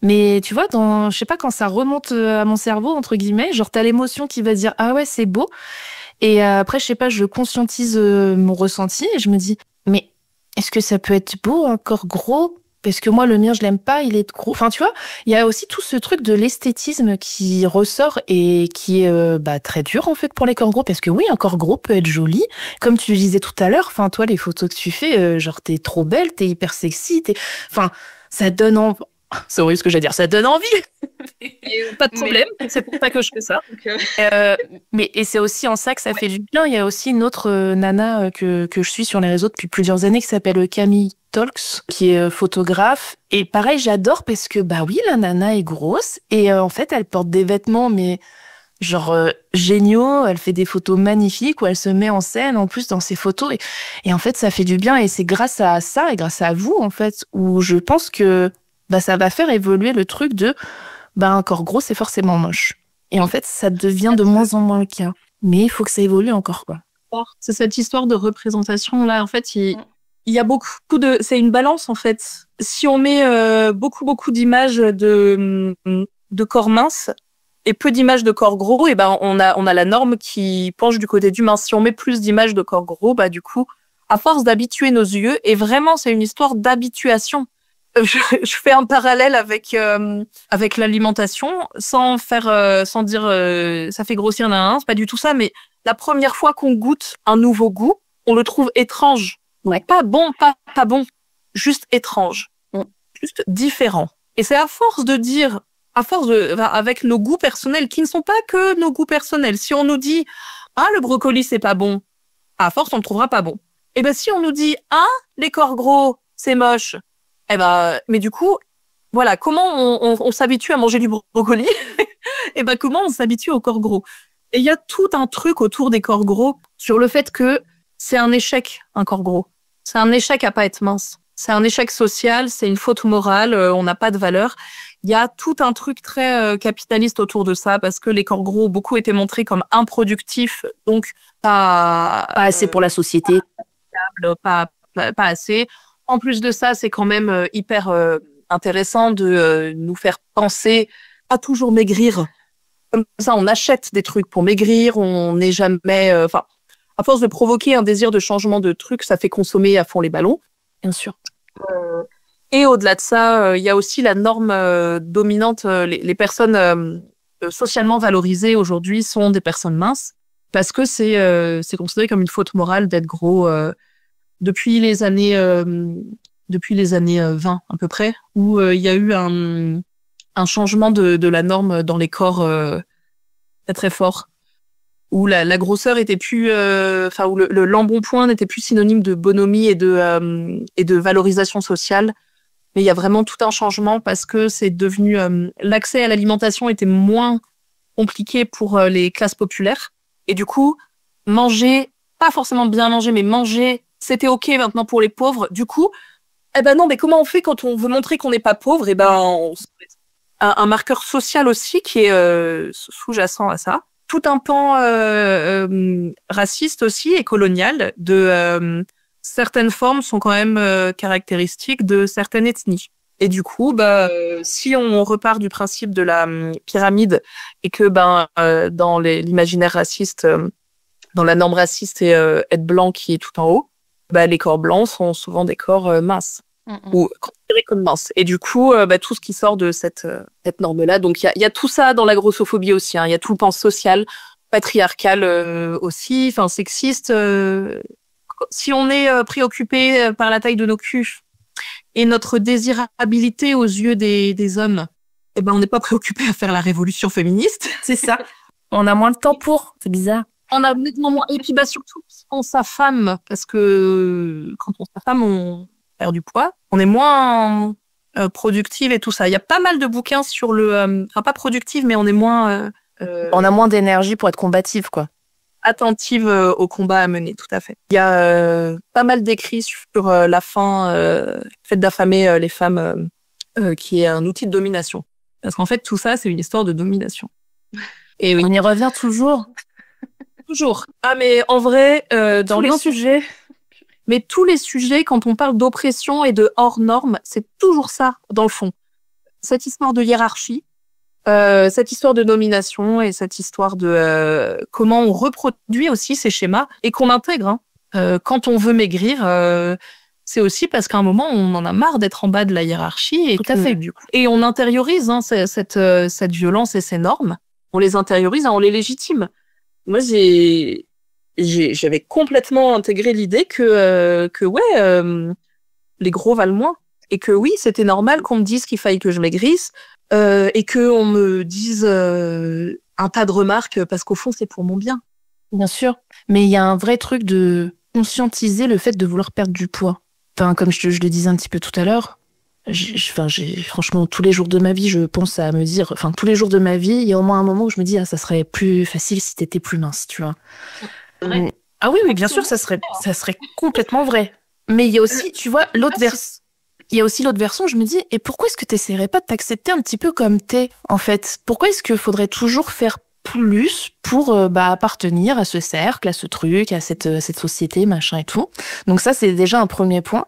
A: Mais tu vois, je sais pas, quand ça remonte à mon cerveau, entre guillemets, genre t'as l'émotion qui va dire ah ouais, c'est beau. Et après, je sais pas, je conscientise mon ressenti et je me dis, mais est-ce que ça peut être beau, un corps gros? Parce que moi, le mien, je l'aime pas, il est gros. Enfin, tu vois, il y a aussi tout ce truc de l'esthétisme qui ressort et qui est très dur, en fait, pour les corps gros. Parce que oui, un corps gros peut être joli. Comme tu disais tout à l'heure, enfin, toi, les photos que tu fais, genre, t'es trop belle, t'es hyper sexy, enfin, ça donne envie. C'est horrible ce que j'ai à dire, ça donne envie.
B: Pas de problème, c'est pour ça que je fais ça.
A: Et c'est aussi en ça que ça fait du bien. Il y a aussi une autre nana que je suis sur les réseaux depuis plusieurs années qui s'appelle Camille Talks, qui est photographe. Et pareil, j'adore parce que, bah oui, la nana est grosse et en fait, elle porte des vêtements, mais genre géniaux. Elle fait des photos magnifiques où elle se met en scène en plus dans ses photos. Et en fait, ça fait du bien. Et c'est grâce à ça et grâce à vous, en fait, où je pense que ça va faire évoluer le truc de un corps gros, c'est forcément moche. Et en fait, ça devient de moins en moins le cas. Mais il faut que ça évolue encore, quoi.
B: C'est cette histoire de représentation là. En fait, il y a beaucoup c'est une balance en fait. Si on met beaucoup d'images de corps minces et peu d'images de corps gros, et ben on a la norme qui penche du côté du mince. Si on met plus d'images de corps gros, bah du coup, à force d'habituer nos yeux, et vraiment c'est une histoire d'habituation. Je fais un parallèle avec l'alimentation sans dire ça fait grossir c'est pas du tout ça, mais la première fois qu'on goûte un nouveau goût, on le trouve étrange.
A: Ouais.
B: Pas bon, pas bon, juste étrange, juste différent. Et c'est à force avec nos goûts personnels qui ne sont pas que nos goûts personnels. Si on nous dit ah le brocoli c'est pas bon, à force on le trouvera pas bon. Et ben si on nous dit ah les corps gros c'est moche, mais du coup, voilà, comment on s'habitue à manger du brocoli? Et comment on s'habitue au corps gros? Et il y a tout un truc autour des corps gros sur le fait que c'est un échec, un corps gros. C'est un échec à pas être mince. C'est un échec social, c'est une faute morale, on n'a pas de valeur. Il y a tout un truc très capitaliste autour de ça parce que les corps gros ont beaucoup été montrés comme improductifs, donc pas
A: assez pour la société.
B: Pas assez. En plus de ça, c'est quand même hyper intéressant de nous faire penser à toujours maigrir. Comme ça, on achète des trucs pour maigrir, on n'est jamais... à force de provoquer un désir de changement de trucs, ça fait consommer à fond les ballons.
A: Bien sûr.
B: Et au-delà de ça, il y a aussi la norme dominante. Les personnes socialement valorisées aujourd'hui sont des personnes minces parce que c'est considéré comme une faute morale d'être gros depuis les années 20 à peu près, où il y a eu un changement de la norme dans les corps très très fort, où la grosseur était plus, où l'embonpoint n'était plus synonyme de bonhomie et de valorisation sociale. Mais il y a vraiment tout un changement parce que c'est devenu l'accès à l'alimentation était moins compliqué pour les classes populaires. Et du coup, manger, pas forcément bien manger, mais manger, c'était OK maintenant pour les pauvres. Du coup, non, mais comment on fait quand on veut montrer qu'on n'est pas pauvre? Un marqueur social aussi qui est sous-jacent à ça. Tout un pan raciste aussi et colonial de certaines formes sont quand même caractéristiques de certaines ethnies. Et du coup, si on repart du principe de la pyramide et que dans l'imaginaire raciste, dans la norme raciste, c'est être blanc qui est tout en haut, les corps blancs sont souvent des corps minces ou considérés comme minces. Et du coup, tout ce qui sort de cette norme-là, donc il y a tout ça dans la grossophobie aussi. Il y a tout le pan social, patriarcal aussi, enfin sexiste. Si on est préoccupé par la taille de nos culs et notre désirabilité aux yeux des hommes, on n'est pas préoccupé à faire la révolution féministe.
A: C'est ça. On a moins de temps pour. C'est bizarre.
B: On a nettement moins. Et puis surtout, on sa femme, parce que quand on sa femme, on perd du poids. On est moins productive et tout ça. Il y a pas mal de bouquins sur le... pas productive, mais on est moins...
A: on a moins d'énergie pour être combative, quoi.
B: Attentive au combat à mener, tout à fait. Il y a pas mal d'écrits sur la fin, le fait d'affamer les femmes, qui est un outil de domination. Parce qu'en fait, tout ça, c'est une histoire de domination.
A: Et oui. On y revient toujours.
B: Toujours. Ah, mais en vrai, dans les sujets... Mais tous les sujets, quand on parle d'oppression et de hors normes, c'est toujours ça, dans le fond. Cette histoire de hiérarchie, cette histoire de domination et cette histoire de comment on reproduit aussi ces schémas et qu'on intègre. Quand on veut maigrir, c'est aussi parce qu'à un moment, on en a marre d'être en bas de la hiérarchie. Et
A: tout à fait.
B: Et on intériorise cette violence et ces normes. On les intériorise, on les légitime. Moi, j'avais complètement intégré l'idée que les gros valent moins. Et que oui, c'était normal qu'on me dise qu'il fallait que je maigrisse et qu'on me dise un tas de remarques parce qu'au fond, c'est pour mon bien.
A: Bien sûr. Mais il y a un vrai truc de conscientiser le fait de vouloir perdre du poids. Enfin, comme je le disais un petit peu tout à l'heure, franchement, tous les jours de ma vie, je pense à me dire... Enfin, tous les jours de ma vie, il y a au moins un moment où je me dis ça serait plus facile si t'étais plus mince, tu vois. Ah oui, bien sûr, ça serait complètement vrai. Mais il y a aussi, tu vois, l'autre version, je me dis, et pourquoi est-ce que tu n'essaierais pas de t'accepter un petit peu comme t'es, en fait? Pourquoi est-ce qu'il faudrait toujours faire plus pour appartenir à ce cercle, à ce truc, à cette société, machin et tout? Donc ça, c'est déjà un premier point.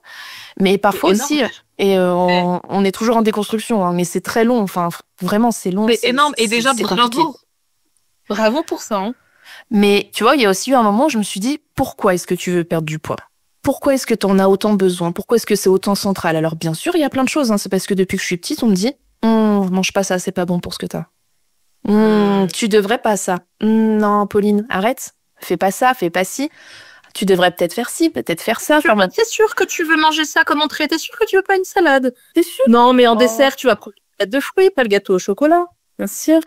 A: Mais parfois aussi, on est toujours en déconstruction, hein, mais c'est très long, enfin, vraiment, c'est long.
B: C'est énorme, et déjà, bravo pour ça, hein.
A: Mais tu vois, il y a aussi eu un moment où je me suis dit, pourquoi est-ce que tu veux perdre du poids? Pourquoi est-ce que tu en as autant besoin? Pourquoi est-ce que c'est autant central? Alors bien sûr, il y a plein de choses. Hein. C'est parce que depuis que je suis petite, on me dit mange pas ça, c'est pas bon pour ce que t'as. Tu devrais pas ça. Non, Pauline, arrête. Fais pas ça, fais pas ci. Tu devrais peut-être faire ci, peut-être faire ça.
B: T'es sûr que tu veux manger ça comme entrée? T'es sûr que tu veux pas une salade? T'es sûr? Non, mais en dessert, tu vas prendre une salade de fruits, pas le gâteau au chocolat. Bien sûr.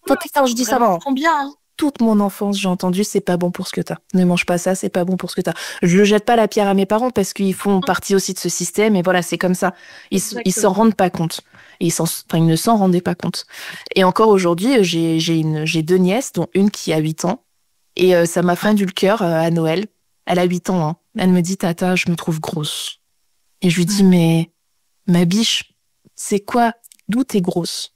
A: Je dis ça va.
B: Bien, hein.
A: Toute mon enfance, j'ai entendu c'est pas bon pour ce que t'as. Ne mange pas ça, c'est pas bon pour ce que t'as. Je ne jette pas la pierre à mes parents parce qu'ils font partie aussi de ce système et voilà, c'est comme ça. Ils s'en rendent pas compte. Ils ne s'en rendaient pas compte. Et encore aujourd'hui, j'ai 2 nièces, dont une qui a 8 ans. Et ça m'a fendu le cœur à Noël. Elle a 8 ans. Hein. Elle me dit, Tata, je me trouve grosse. Et je lui dis, mais ma biche, c'est quoi? D'où t'es grosse?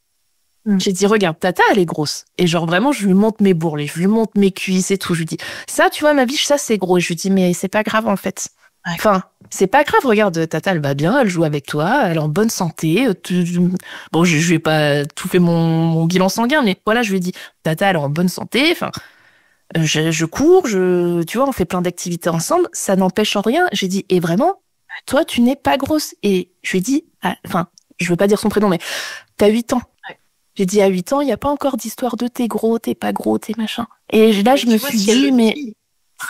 A: J'ai dit, regarde, Tata, elle est grosse. Et genre, vraiment, je lui montre mes bourrelets, je lui montre mes cuisses et tout. Je lui dis, ça, tu vois, ma biche, ça, c'est gros. Et je lui dis, mais c'est pas grave, en fait. Enfin, c'est pas grave, regarde, Tata, elle va bien, elle joue avec toi, elle est en bonne santé. Bon, je vais pas tout faire mon bilan sanguin, mais voilà, je lui ai dit, Tata, elle est en bonne santé, enfin, je cours, tu vois, on fait plein d'activités ensemble, ça n'empêche en rien. J'ai dit, et vraiment, toi, tu n'es pas grosse. Et je lui ai dit, enfin, je veux pas dire son prénom, mais t'as 8 ans.
B: Ouais.
A: J'ai dit, à 8 ans, il n'y a pas encore d'histoire de t'es gros, t'es pas gros, t'es machin. Et là, je me suis dit, mais...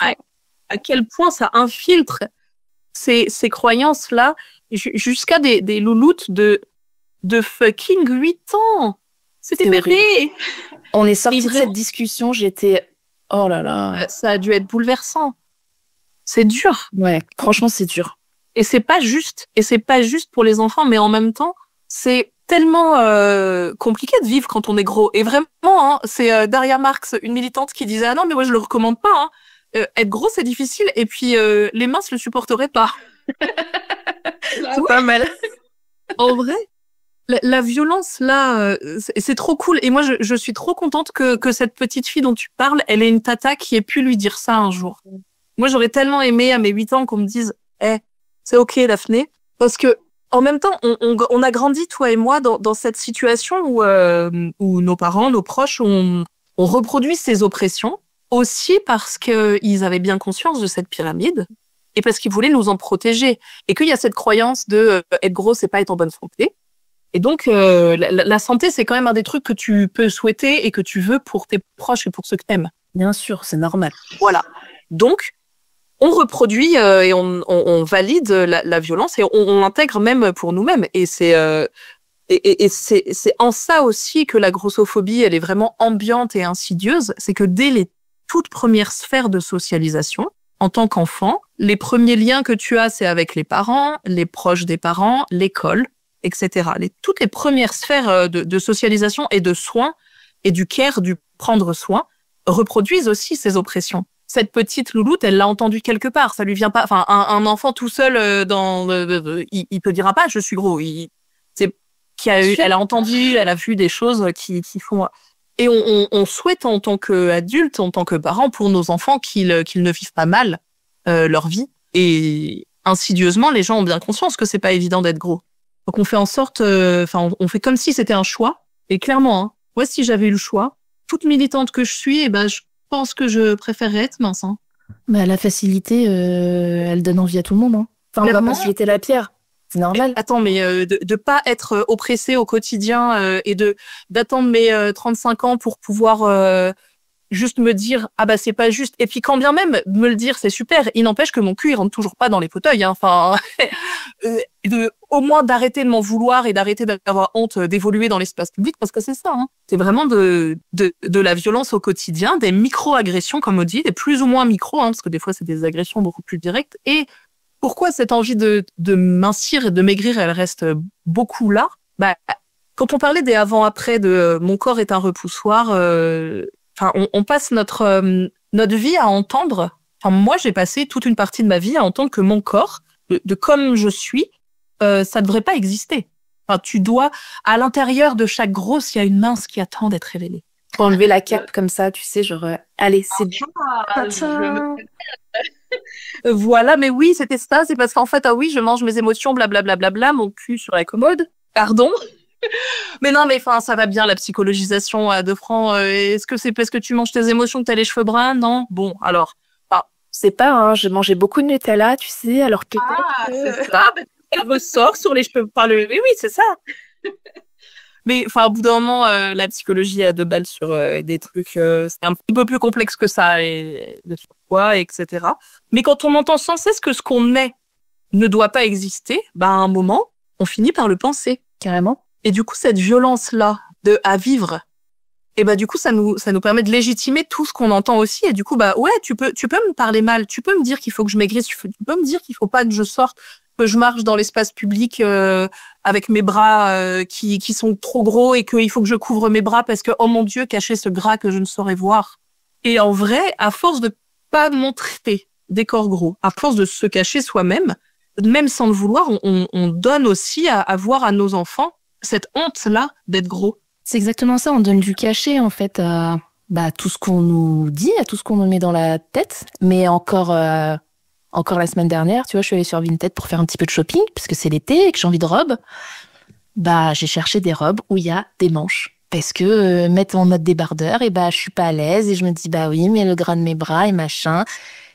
B: Ouais. À quel point ça infiltre ces croyances-là jusqu'à des louloutes de fucking 8 ans. C'était bébé.
A: On est sorti de cette discussion, j'étais... Oh là là.
B: Ça a dû être bouleversant. C'est dur.
A: Ouais, franchement, c'est dur.
B: Et c'est pas juste. Et c'est pas juste pour les enfants, mais en même temps, c'est tellement compliqué de vivre quand on est gros. Et vraiment, hein, c'est Daria Marx, une militante, qui disait « Ah non, mais moi, je le recommande pas. Hein. Être gros, c'est difficile. Et puis, les minces le supporteraient pas. »
A: C'est pas mal.
B: En vrai, la violence, là, c'est trop cool. Et moi, je suis trop contente que cette petite fille dont tu parles, elle ait une tata qui ait pu lui dire ça un jour. Moi, j'aurais tellement aimé à mes 8 ans qu'on me dise « c'est ok, Daphné ». Parce que, en même temps, on a grandi, toi et moi, dans cette situation où nos parents, nos proches ont reproduit ces oppressions, aussi parce qu'ils avaient bien conscience de cette pyramide et parce qu'ils voulaient nous en protéger. Et qu'il y a cette croyance de être gros, c'est pas être en bonne santé. Et donc, la santé, c'est quand même un des trucs que tu peux souhaiter et que tu veux pour tes proches et pour ceux que t'aimes.
A: Bien sûr, c'est normal.
B: Voilà. Donc, on reproduit et on valide la violence et on l'intègre même pour nous-mêmes. Et c'est en ça aussi que la grossophobie, elle est vraiment ambiante et insidieuse. C'est que dès les toutes premières sphères de socialisation, en tant qu'enfant, les premiers liens que tu as, c'est avec les parents, les proches des parents, l'école, etc. Toutes les premières sphères de socialisation et de soins et du care, du prendre soin, reproduisent aussi ces oppressions. Cette petite louloute, elle l'a entendu quelque part. Ça lui vient pas. Enfin, un enfant tout seul il te dira pas je suis gros. Elle a entendu, elle a vu des choses qui font. Et on souhaite en tant qu'adulte, en tant que parents, pour nos enfants qu'ils ne vivent pas mal leur vie. Et insidieusement, les gens ont bien conscience que c'est pas évident d'être gros. Donc on fait en sorte, on fait comme si c'était un choix. Et clairement, hein, moi si j'avais eu le choix, toute militante que je suis, je pense que je préférerais être mince. Hein.
A: Bah, la facilité, elle donne envie à tout le monde. Hein. Enfin, on va pas se jeter la pierre. C'est normal.
B: Attends, mais de pas être oppressée au quotidien et d'attendre mes 35 ans pour pouvoir juste me dire ah bah c'est pas juste. Et puis quand bien même me le dire c'est super. Il n'empêche que mon cul il rentre toujours pas dans les fauteuils. Hein. Enfin, au moins d'arrêter de m'en vouloir et d'arrêter d'avoir honte d'évoluer dans l'espace public parce que c'est ça. Hein. C'est vraiment de la violence au quotidien, des micro-agressions comme on dit, des plus ou moins micro, hein, parce que des fois c'est des agressions beaucoup plus directes. Et pourquoi cette envie de mincir et de maigrir, elle reste beaucoup là? Quand on parlait des avant-après de mon corps est un repoussoir, on passe notre vie à entendre. Enfin, moi, j'ai passé toute une partie de ma vie à entendre que mon corps, de comme je suis, ça devrait pas exister. Enfin, tu dois, à l'intérieur de chaque grosse, il y a une mince qui attend d'être révélée.
A: Pour enlever la cape comme ça, tu sais, genre, allez, c'est bien.
B: Voilà, mais oui, c'était ça. C'est parce qu'en fait, ah oui, je mange mes émotions, blablabla, mon cul sur la commode. Pardon. Mais non, mais enfin, ça va bien, la psychologisation à 2 francs. Est-ce que c'est parce que tu manges tes émotions que t'as les cheveux bruns? Non. Bon, alors.
A: C'est pas, hein, j'ai mangé beaucoup de Nutella, tu sais, alors peut-être
B: c'est ça. Elle ressort sur les cheveux. Mais oui, c'est ça. Mais enfin, au bout d'un moment, la psychologie a 2 balles sur des trucs. C'est un petit peu plus complexe que ça, et de surpoids, etc. Mais quand on entend sans cesse que ce qu'on est ne doit pas exister, à un moment, on finit par le penser.
A: Carrément.
B: Et du coup, cette violence-là à vivre, et du coup, ça nous permet de légitimer tout ce qu'on entend aussi. Et du coup, ouais, tu peux me parler mal, tu peux me dire qu'il faut que je maigrisse, tu peux me dire qu'il faut pas que je sorte, que je marche dans l'espace public avec mes bras qui sont trop gros et qu'il faut que je couvre mes bras parce que, oh mon Dieu, cacher ce gras que je ne saurais voir. Et en vrai, à force de pas montrer des corps gros, à force de se cacher soi-même, même sans le vouloir, on donne aussi à voir à nos enfants cette honte-là d'être gros.
A: C'est exactement ça, on donne du cachet en fait à tout ce qu'on nous dit, à tout ce qu'on nous met dans la tête, mais encore Encore la semaine dernière, tu vois, je suis allée sur Vinted pour faire un petit peu de shopping, puisque c'est l'été et que j'ai envie de robes. Bah, j'ai cherché des robes où il y a des manches. Parce que mettre en mode débardeur, et bah, je suis pas à l'aise et je me dis, bah oui, mais le gras de mes bras et machin.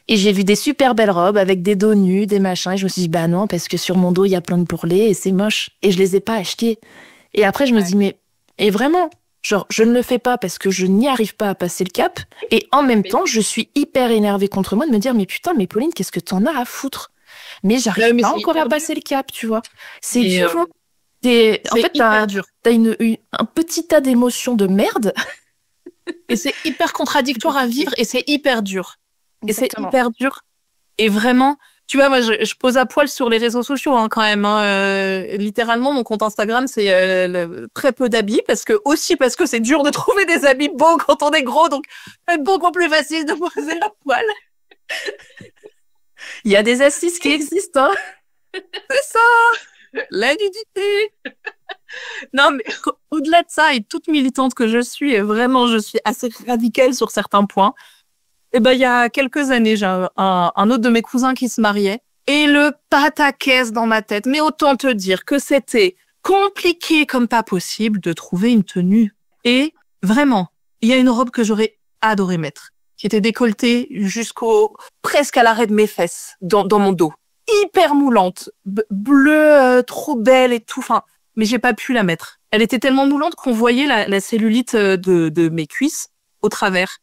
A: Et j'ai vu des super belles robes avec des dos nus, des machins. Et je me suis dit, bah non, parce que sur mon dos, il y a plein de bourrelets et c'est moche. Et je les ai pas achetés. Et après, je me dis, mais, et vraiment, genre, je ne le fais pas parce que je n'y arrive pas à passer le cap. Et en même temps, je suis hyper énervée contre moi de me dire, mais putain, mais Pauline, qu'est-ce que t'en as à foutre? Mais j'arrive pas encore à passer le cap, tu vois. C'est dur. En fait, t'as un petit tas d'émotions de merde.
B: Et c'est hyper contradictoire à vivre et c'est hyper dur.
A: Exactement.
B: Et c'est hyper dur. Et vraiment, tu vois, moi, je pose à poil sur les réseaux sociaux quand même. Littéralement, mon compte Instagram, c'est très peu d'habits parce que c'est dur de trouver des habits beaux quand on est gros. Donc, c'est beaucoup plus facile de poser à poil.
A: Il y a des assises qui existent, hein.
B: C'est ça, la nudité. Non, mais au-delà de ça, et toute militante que je suis, et vraiment, je suis assez radicale sur certains points. Et ben, il y a quelques années, j'ai un autre de mes cousins qui se mariait, et le pataquès dans ma tête. Mais autant te dire que c'était compliqué comme pas possible de trouver une tenue. Et vraiment, il y a une robe que j'aurais adoré mettre, qui était décolletée presque à l'arrêt de mes fesses, dans mon dos. Hyper moulante, bleue, trop belle et tout. Enfin, mais j'ai pas pu la mettre. Elle était tellement moulante qu'on voyait la cellulite de mes cuisses au travers.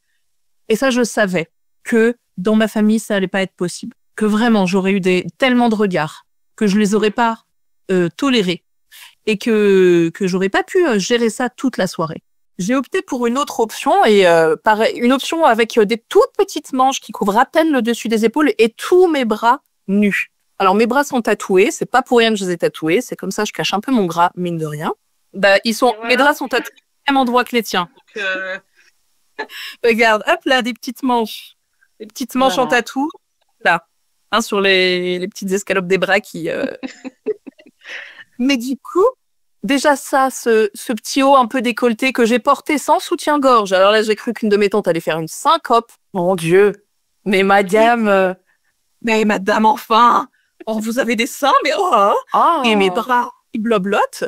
B: Et ça, je savais que dans ma famille, ça allait pas être possible. Que vraiment, j'aurais eu tellement de regards que je les aurais pas tolérés et que j'aurais pas pu gérer ça toute la soirée. J'ai opté pour une autre option et une option avec des toutes petites manches qui couvrent à peine le dessus des épaules et tous mes bras nus. Alors, mes bras sont tatoués. C'est pas pour rien que je les ai tatoués. C'est comme ça, je cache un peu mon gras, mine de rien. Bah, mes draps sont tatoués au même endroit que les tiens. Donc, regarde, hop là, des petites manches. Des petites manches en tatou. Là. Sur les petites escalopes des bras qui... Mais du coup, déjà ça, ce petit haut un peu décolleté que j'ai porté sans soutien-gorge. Alors là, j'ai cru qu'une de mes tantes allait faire une syncope.
A: Mon Dieu. Mais madame...
B: Mais madame, enfin! Oh, vous avez des seins, mais oh! Et mes bras, ils bloblotent.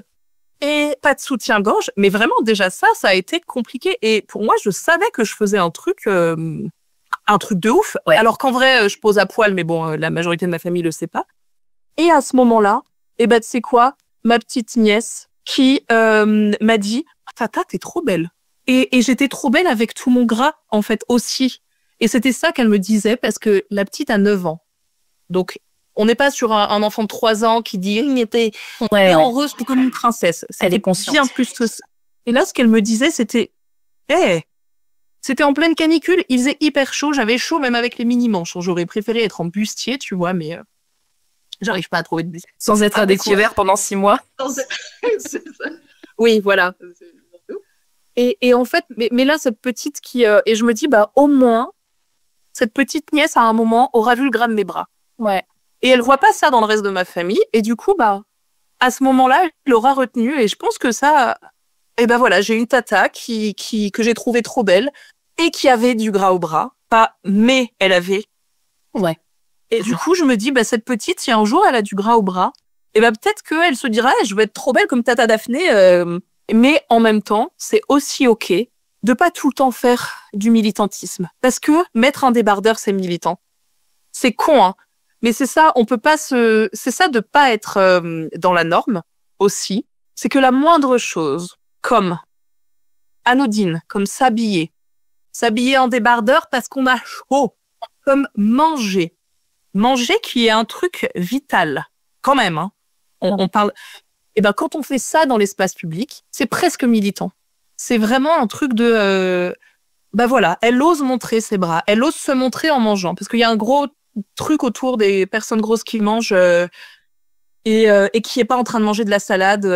B: Et pas de soutien-gorge. Mais vraiment, déjà ça a été compliqué. Et pour moi, je savais que je faisais un truc de ouf. Ouais. Alors qu'en vrai, je pose à poil, mais bon, la majorité de ma famille le sait pas. Et à ce moment-là, tu sais quoi? Ma petite nièce qui m'a dit « Tata, t'es trop belle. » Et j'étais trop belle avec tout mon gras, en fait, aussi. Et c'était ça qu'elle me disait, parce que la petite a 9 ans. Donc, on n'est pas sur un enfant de 3 ans qui dit « Il était heureuse comme une princesse. »
A: Elle est consciente.
B: Bien plus que ça. Et là, ce qu'elle me disait, c'était « Hey, c'était en pleine canicule, il faisait hyper chaud, j'avais chaud même avec les mini-manches. J'aurais préféré être en bustier, tu vois, mais j'arrive pas à trouver de bustier.
A: Sans être à découvert pendant 6 mois.
B: Oui, voilà. Et en fait, mais là, cette petite et je me dis, bah, au moins, cette petite nièce, à un moment, aura vu le gras de mes bras.
A: Ouais.
B: Et elle voit pas ça dans le reste de ma famille. Et du coup, bah, à ce moment-là, elle l'aura retenu. Et je pense que ça, et ben voilà, j'ai une tata que j'ai trouvée trop belle et qui avait du gras au bras. Pas, mais elle avait.
A: Ouais.
B: Et du coup, je me dis, bah, cette petite, si un jour elle a du gras au bras, et ben peut-être qu'elle se dira, je vais être trop belle comme Tata Daphné. Mais en même temps, c'est aussi OK de pas tout le temps faire du militantisme. Parce que mettre un débardeur, c'est militant. C'est con, hein. Mais c'est ça, on peut pas c'est ça de pas être dans la norme aussi. C'est que la moindre chose, comme anodine, comme s'habiller en débardeur parce qu'on a chaud, comme manger qui est un truc vital, quand même, hein. On parle... Et ben, quand on fait ça dans l'espace public, c'est presque militant. C'est vraiment un truc de... voilà, elle ose montrer ses bras. Elle ose se montrer en mangeant. Parce qu'il y a un gros truc autour des personnes grosses qui mangent et qui est pas en train de manger de la salade.
A: Tout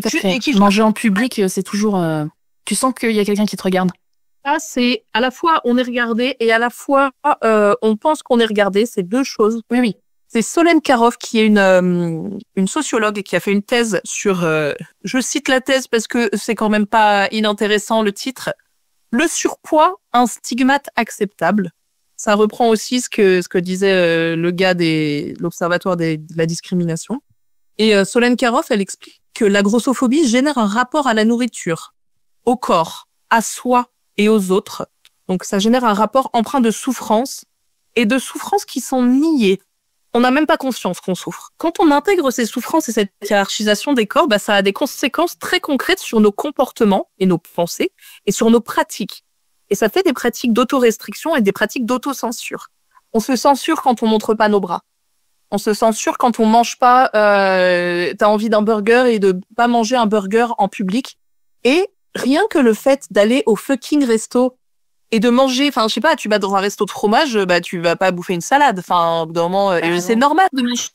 A: à fait. Manger en public, c'est toujours... tu sens qu'il y a quelqu'un qui te regarde.
B: Ça, c'est à la fois on est regardé et à la fois on pense qu'on est regardé. C'est deux choses.
A: Oui, oui.
B: C'est Solène Karoff qui est une sociologue et qui a fait une thèse sur, je cite la thèse parce que c'est quand même pas inintéressant le titre, « Le surpoids, un stigmate acceptable ». Ça reprend aussi ce que disait le gars de l'Observatoire de la discrimination. Et Solène Karoff, elle explique que la grossophobie génère un rapport à la nourriture, au corps, à soi et aux autres. Donc ça génère un rapport empreint de souffrance et de souffrances qui sont niées. On n'a même pas conscience qu'on souffre. Quand on intègre ces souffrances et cette hiérarchisation des corps, ça a des conséquences très concrètes sur nos comportements et nos pensées et sur nos pratiques. Et ça fait des pratiques d'autorestriction et des pratiques d'autocensure. On se censure quand on montre pas nos bras. On se censure quand on mange pas, t'as envie d'un burger et de pas manger un burger en public. Et rien que le fait d'aller au fucking resto et de manger, je sais pas, tu vas dans un resto de fromage, tu vas pas bouffer une salade. Au bout d'un moment, c'est normal de manger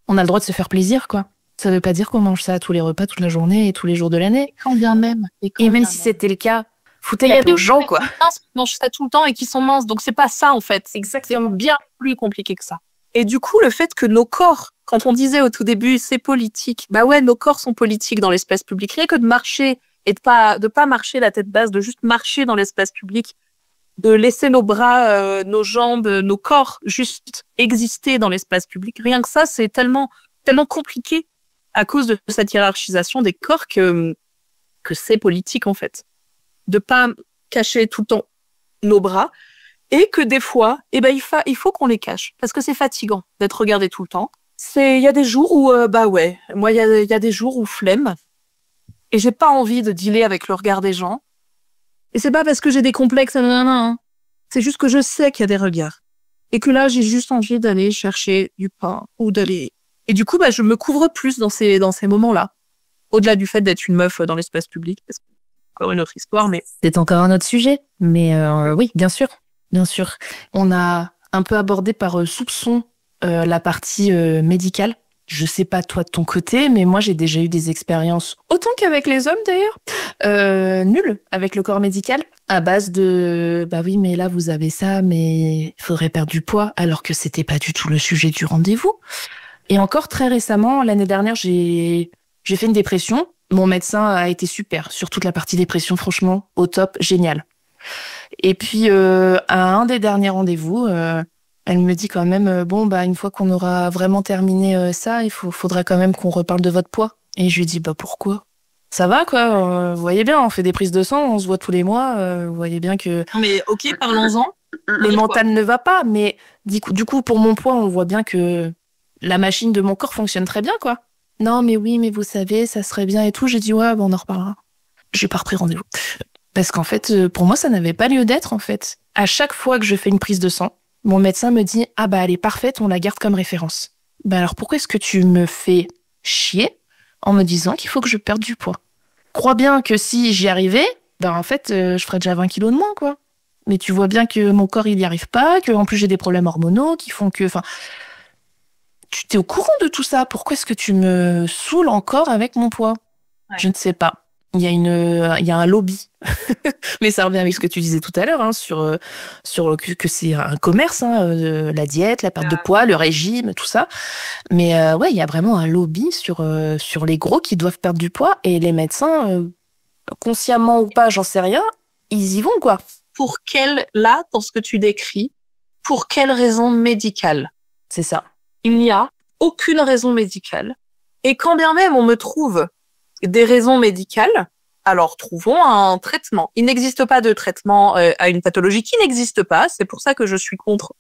A: On a le droit de se faire plaisir, quoi. Ça veut pas dire qu'on mange ça à tous les repas, toute la journée et tous les jours de l'année.
B: Quand bien même.
A: Et même si c'était le cas, foutez la paix aux gens, quoi.
B: Qui mangent ça tout le temps et qui sont minces. Donc c'est pas ça, en fait. C'est exactement bien plus compliqué que ça. Et du coup, le fait que nos corps, quand on disait au tout début, c'est politique. Nos corps sont politiques dans l'espace public. Rien que de marcher et de pas marcher la tête basse, de juste marcher dans l'espace public, de laisser nos bras, nos jambes, nos corps juste exister dans l'espace public. Rien que ça, c'est tellement compliqué à cause de cette hiérarchisation des corps que c'est politique, en fait. De pas cacher tout le temps nos bras. Et que des fois, il faut qu'on les cache. Parce que c'est fatigant d'être regardé tout le temps. Il y a des jours où, moi, il y a des jours où flemme. Et j'ai pas envie de dealer avec le regard des gens. Et c'est pas parce que j'ai des complexes, hein. C'est juste que je sais qu'il y a des regards. Et que là, j'ai juste envie d'aller chercher du pain ou d'aller... Et du coup, je me couvre plus dans ces moments-là. Au-delà du fait d'être une meuf dans l'espace public. C'est encore une autre histoire, mais...
A: C'est encore un autre sujet. Mais oui, bien sûr. Bien sûr. On a un peu abordé par soupçon la partie médicale. Je sais pas toi de ton côté, mais moi j'ai déjà eu des expériences, autant qu'avec les hommes d'ailleurs, nulles avec le corps médical, à base de oui mais là vous avez ça, mais il faudrait perdre du poids, alors que c'était pas du tout le sujet du rendez-vous. Et encore très récemment, l'année dernière, j'ai fait une dépression. Mon médecin a été super sur toute la partie dépression, franchement, au top, génial. Et puis, à un des derniers rendez-vous, elle me dit quand même, une fois qu'on aura vraiment terminé ça, il faudrait quand même qu'on reparle de votre poids. Et je lui dis, pourquoi ? Ça va, quoi. Vous voyez bien, on fait des prises de sang, on se voit tous les mois. Vous voyez bien que...
B: Mais ok, parlons-en.
A: Le mental ne va pas, mais du coup, pour mon poids, on voit bien que la machine de mon corps fonctionne très bien, quoi. Non, mais oui, mais vous savez, ça serait bien et tout. J'ai dit, ouais, on en reparlera. J'ai pas repris rendez-vous. Parce qu'en fait, pour moi, ça n'avait pas lieu d'être, en fait. À chaque fois que je fais une prise de sang, mon médecin me dit « Ah elle est parfaite, on la garde comme référence. » Alors pourquoi est-ce que tu me fais chier en me disant qu'il faut que je perde du poids ? Crois bien que si j'y arrivais, en fait, je ferais déjà 20 kilos de moins, quoi. Mais tu vois bien que mon corps, il n'y arrive pas, qu'en plus j'ai des problèmes hormonaux qui font que... Tu t'es au courant de tout ça. Pourquoi est-ce que tu me saoules encore avec mon poids ? Ouais. Je ne sais pas. Il y a un lobby. Mais ça revient avec ce que tu disais tout à l'heure, sur que c'est un commerce, la diète, la perte de poids, le régime, tout ça. Mais il y a vraiment un lobby sur les gros qui doivent perdre du poids, et les médecins, consciemment ou pas, j'en sais rien, ils y vont, quoi.
B: Là, dans ce que tu décris, pour quelle raison médicale ?
A: C'est ça.
B: Il n'y a aucune raison médicale. Et quand bien même on me trouve des raisons médicales, alors trouvons un traitement. Il n'existe pas de traitement à une pathologie qui n'existe pas. C'est pour ça que je suis contre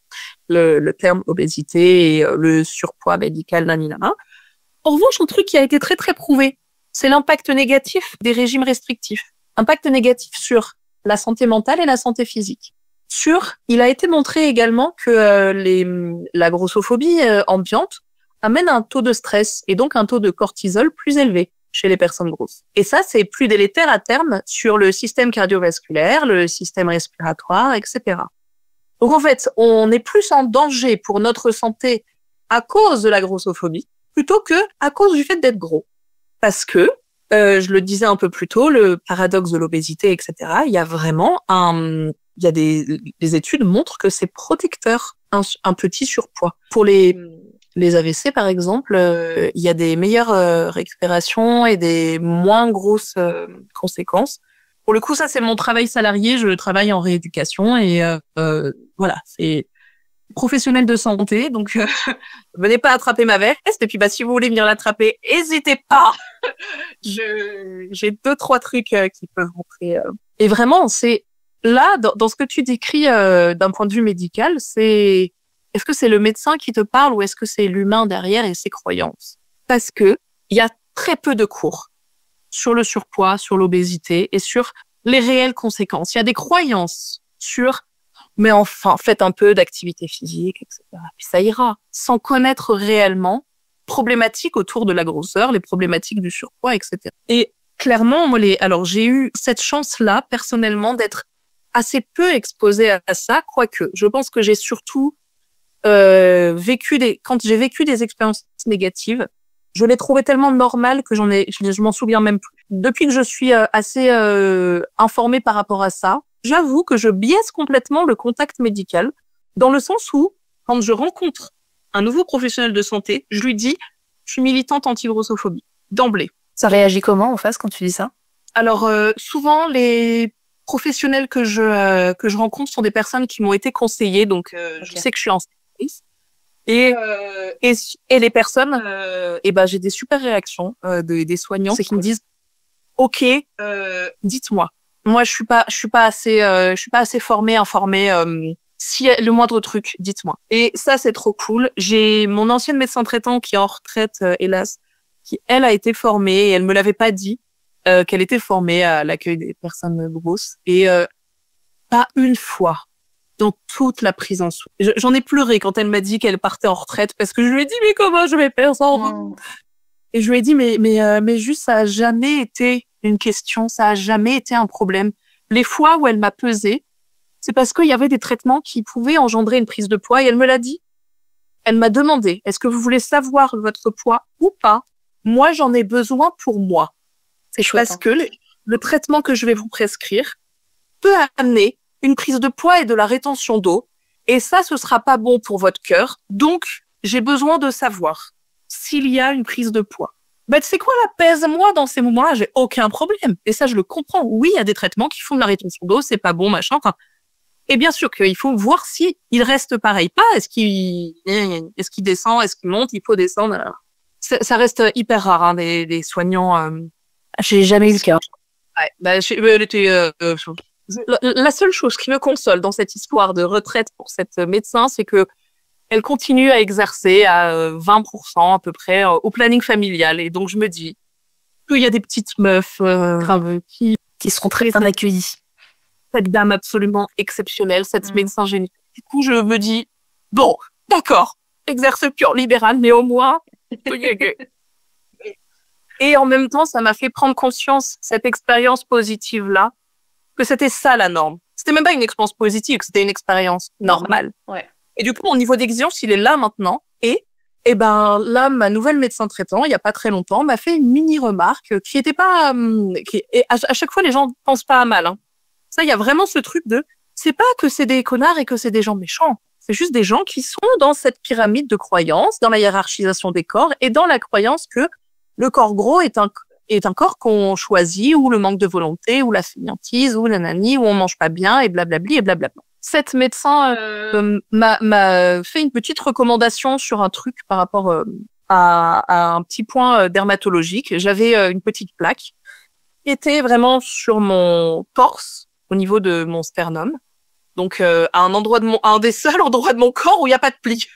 B: le terme obésité et le surpoids médical, nanana. En revanche, un truc qui a été très très prouvé, c'est l'impact négatif des régimes restrictifs. Impact négatif sur la santé mentale et la santé physique. Il a été montré également que la grossophobie ambiante amène un taux de stress et donc un taux de cortisol plus élevé chez les personnes grosses. Et ça, c'est plus délétère à terme sur le système cardiovasculaire, le système respiratoire, etc. Donc en fait, on est plus en danger pour notre santé à cause de la grossophobie plutôt que à cause du fait d'être gros. Parce que, je le disais un peu plus tôt, le paradoxe de l'obésité, etc., il y a vraiment des études montrent que c'est protecteur, un petit surpoids. Pour les AVC, par exemple, il y a des meilleures récupérations et des moins grosses conséquences Pour le coup, ça, c'est mon travail salarié. Je travaille en rééducation et voilà, c'est professionnel de santé. Donc, venez pas attraper ma veste. Et puis, si vous voulez venir l'attraper, n'hésitez pas. J'ai 2-3 trucs qui peuvent rentrer. Et vraiment, c'est là, dans ce que tu décris d'un point de vue médical, est-ce que c'est le médecin qui te parle ou est-ce que c'est l'humain derrière et ses croyances? Parce que il y a très peu de cours sur le surpoids, sur l'obésité et sur les réelles conséquences. Il y a des croyances sur mais enfin, faites un peu d'activité physique, etc. Puis ça ira, sans connaître réellement problématiques autour de la grosseur, les problématiques du surpoids, etc. Et clairement, alors j'ai eu cette chance-là, personnellement, d'être assez peu exposée à ça, quoique je pense que j'ai surtout quand j'ai vécu des expériences négatives, je l'ai trouvé tellement normal que je m'en souviens même plus. Depuis que je suis assez informée par rapport à ça, j'avoue que je biaise complètement le contact médical, dans le sens où, quand je rencontre un nouveau professionnel de santé, je lui dis, je suis militante anti-grossophobie, d'emblée.
A: Ça réagit comment en face quand tu dis ça?
B: Alors, souvent, les professionnels que je rencontre sont des personnes qui m'ont été conseillées, donc je sais que je suis en service. Et les personnes, j'ai des super réactions des soignants qui me disent, OK, dites-moi. Moi, je suis pas assez formée, informée. Si le moindre truc, dites-moi. Et ça, c'est trop cool. J'ai mon ancienne médecin traitant qui est en retraite, hélas, qui elle a été formée et elle me l'avait pas dit qu'elle était formée à l'accueil des personnes grosses et pas une fois dans toute la prise en soin. J'en ai pleuré quand elle m'a dit qu'elle partait en retraite parce que je lui ai dit mais comment je vais faire ça Et je lui ai dit mais juste ça a jamais été une question, ça a jamais été un problème. Les fois où elle m'a pesé, c'est parce qu'il y avait des traitements qui pouvaient engendrer une prise de poids et elle me l'a dit. Elle m'a demandé, est-ce que vous voulez savoir votre poids ou pas? Moi, j'en ai besoin pour moi.
A: C'est chouette.
B: Parce que le traitement que je vais vous prescrire peut amener une prise de poids et de la rétention d'eau. Et ça, ce sera pas bon pour votre cœur. Donc, j'ai besoin de savoir s'il y a une prise de poids. Tu sais quoi, la pèse-moi dans ces moments-là, j'ai aucun problème. Et ça, je le comprends. Oui, il y a des traitements qui font de la rétention d'eau, c'est pas bon, machin. Enfin, et bien sûr qu'il faut voir si il reste pareil. Pas est-ce qu'il descend, est-ce qu'il monte, il faut descendre. Alors, ça reste hyper rare, hein, des soignants.
A: J'ai jamais eu le cas.
B: Ouais, la seule chose qui me console dans cette histoire de retraite pour cette médecin, c'est que elle continue à exercer à 20% à peu près au planning familial. Et donc, je me dis qu'il y a des petites meufs
A: qui seront très bien accueillies.
B: Cette dame absolument exceptionnelle, cette médecin géniale. Du coup, je me dis, bon, d'accord, exerce plus en libéral, mais au moins... Et en même temps, ça m'a fait prendre conscience, cette expérience positive-là, que c'était ça la norme. C'était même pas une expérience positive, c'était une expérience normale.
A: Ouais.
B: Et du coup, mon niveau d'exigence, il est là maintenant. Et là, ma nouvelle médecin traitant, il y a pas très longtemps, m'a fait une mini remarque qui était pas, et à chaque fois, les gens pensent pas à mal, hein. Ça, il y a vraiment ce truc c'est pas que c'est des connards et que c'est des gens méchants. C'est juste des gens qui sont dans cette pyramide de croyances, dans la hiérarchisation des corps et dans la croyance que le corps gros est un corps qu'on choisit, ou le manque de volonté, ou la fainéantise, ou la nanani, ou on mange pas bien, et blablabli, et blablabla. Cette médecin m'a fait une petite recommandation sur un truc par rapport à un petit point dermatologique. J'avais une petite plaque qui était vraiment sur mon torse, au niveau de mon sternum. Donc, à un des seuls endroits de mon corps où il n'y a pas de plis.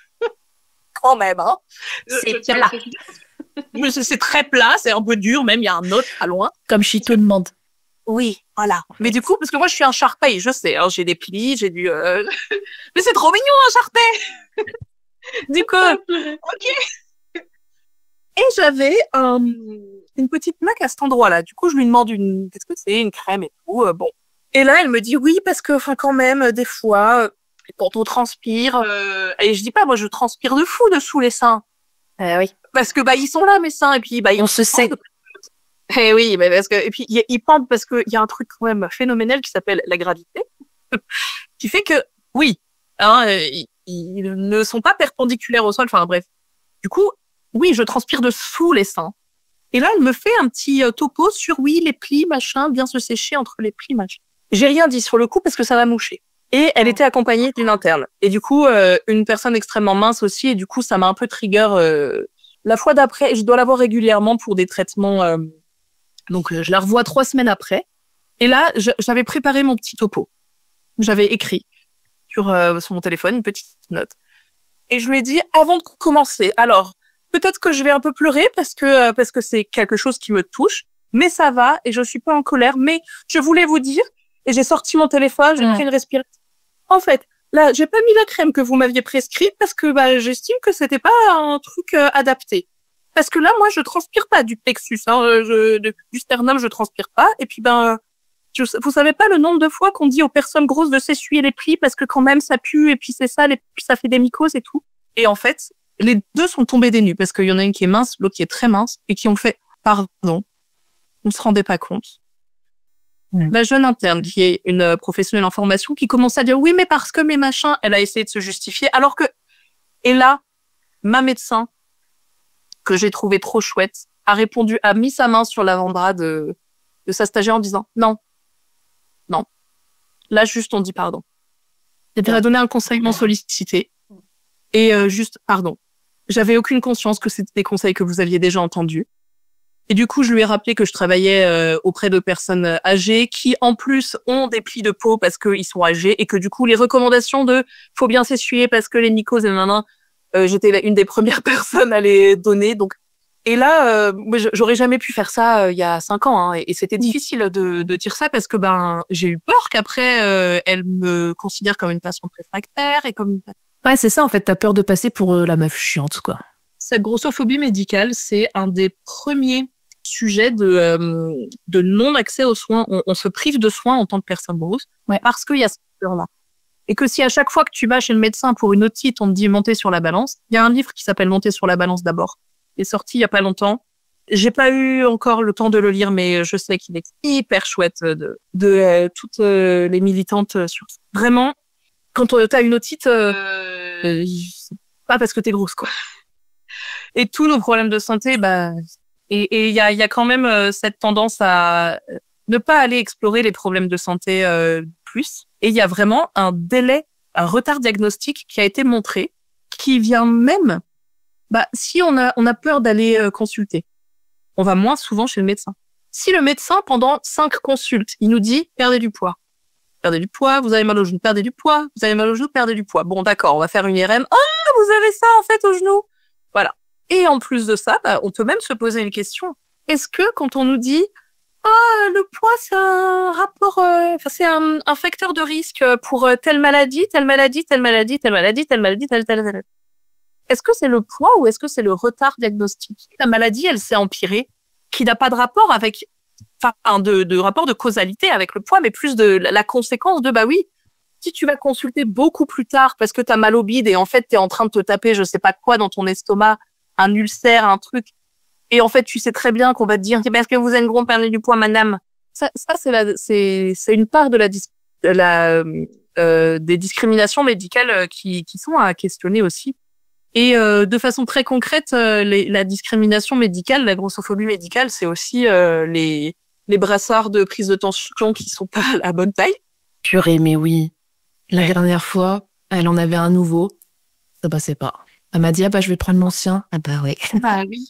B: Quand même, hein.
A: C'est plat.
B: C'est très plat, c'est un peu dur, même, il y a un autre à loin.
A: Comme je te demande.
B: Oui, voilà. Mais du coup, parce que moi, je suis un Shar-Pei, je sais, hein, j'ai des plis, j'ai du... Mais c'est trop mignon, un Shar-Pei. Du coup, ok. Et j'avais une petite plaque à cet endroit-là. Du coup, je lui demande qu'est-ce que c'est, une crème et tout. Bon. Et là, elle me dit oui, parce que, quand même, des fois, quand on transpire, et je dis pas, moi, je transpire de fou dessous les seins.
A: Oui.
B: Parce que, ils sont là, mes seins, et puis,
A: on se sait.
B: Eh oui, mais et puis, ils pendent parce qu'il y a un truc quand même phénoménal qui s'appelle la gravité, qui fait que, oui, hein, ils ne sont pas perpendiculaires au sol, enfin, bref. Du coup, oui, je transpire dessous les seins. Et là, elle me fait un petit topo sur oui, les plis, machin, bien se sécher entre les plis, machin. J'ai rien dit sur le coup parce que ça m'a mouché. Et elle était accompagnée d'une interne. Et du coup, une personne extrêmement mince aussi. Et du coup, ça m'a un peu trigger. La fois d'après, je dois la voir régulièrement pour des traitements. Donc, je la revois 3 semaines après. Et là, j'avais préparé mon petit topo. J'avais écrit sur mon téléphone une petite note. Et je lui ai dit, avant de commencer, alors, peut-être que je vais un peu pleurer parce que c'est quelque chose qui me touche, mais ça va et je suis pas en colère. Mais je voulais vous dire, et j'ai sorti mon téléphone, j'ai pris une respiration. En fait, là, j'ai pas mis la crème que vous m'aviez prescrite parce que j'estime que c'était pas un truc adapté. Parce que là, moi, je transpire pas du plexus, du sternum, je transpire pas. Et puis vous savez pas le nombre de fois qu'on dit aux personnes grosses de s'essuyer les plis parce que quand même ça pue et puis c'est ça, puis ça fait des mycoses et tout. Et en fait, les deux sont tombés des nues parce qu'il y en a une qui est mince, l'autre qui est très mince et qui ont fait pardon. On se rendait pas compte. La jeune interne, qui est une professionnelle en formation, qui commence à dire oui, mais parce que mes machins, elle a essayé de se justifier, alors que, et là, ma médecin, que j'ai trouvé trop chouette, a mis sa main sur l'avant-bras de sa stagiaire en disant non. Là, juste, on dit pardon. Elle a donné un conseil non sollicité. Et juste, pardon. J'avais aucune conscience que c'était des conseils que vous aviez déjà entendus. Et du coup, je lui ai rappelé que je travaillais auprès de personnes âgées qui, en plus, ont des plis de peau parce qu'ils sont âgés et que du coup, les recommandations de faut bien s'essuyer parce que les mycoses et j'étais une des premières personnes à les donner. Donc, et là, moi, j'aurais jamais pu faire ça il y a 5 ans, hein, et c'était difficile de dire ça parce que j'ai eu peur qu'après elle me considère comme une patiente réfractaire et comme.
A: Ouais, c'est ça en fait. T'as peur de passer pour la meuf chiante, quoi.
B: Cette grossophobie médicale, c'est un des premiers sujets de non-accès aux soins. On se prive de soins en tant que personne grosse parce qu'il y a cette peur-là. Et que si à chaque fois que tu vas chez le médecin pour une otite, on te dit monter sur la balance, il y a un livre qui s'appelle Monter sur la balance d'abord, qui est sorti il y a pas longtemps. J'ai pas eu encore le temps de le lire, mais je sais qu'il est hyper chouette de toutes les militantes sur ça. Vraiment, quand t'as une otite, c'est pas parce que t'es grosse, quoi. Et tous nos problèmes de santé, et il y a quand même cette tendance à ne pas aller explorer les problèmes de santé plus. Et il y a vraiment un retard diagnostique qui a été montré, qui vient même, si on a peur d'aller consulter, on va moins souvent chez le médecin. Si le médecin, pendant 5 consultes, il nous dit perdez du poids, vous avez mal au genou, perdez du poids, vous avez mal au genou, perdez du poids. Bon, d'accord, on va faire une IRM. Ah, vous avez ça en fait au genou. Voilà. Et en plus de ça, on peut même se poser une question. Est-ce que quand on nous dit le poids, c'est un rapport, c'est un facteur de risque pour telle maladie, est-ce que c'est le poids ou est-ce que c'est le retard diagnostique? La maladie, elle s'est empirée, qui n'a pas de rapport avec, de rapport de causalité avec le poids, mais plus de la conséquence de, oui, si tu vas consulter beaucoup plus tard parce que t'as mal au bide et en fait t'es en train de te taper je sais pas quoi dans ton estomac, un ulcère, un truc, et en fait tu sais très bien qu'on va te dire c'est parce que vous avez une grande perte du poids, madame. Ça c'est une part de des discriminations médicales qui sont à questionner aussi. Et de façon très concrète, la discrimination médicale, la grossophobie médicale, c'est aussi les brassards de prise de tension qui sont pas à la bonne taille.
A: Purée, mais oui. La dernière fois, elle en avait un nouveau. Ça passait pas. Elle m'a dit, je vais prendre l'ancien. Oui.
B: Oui.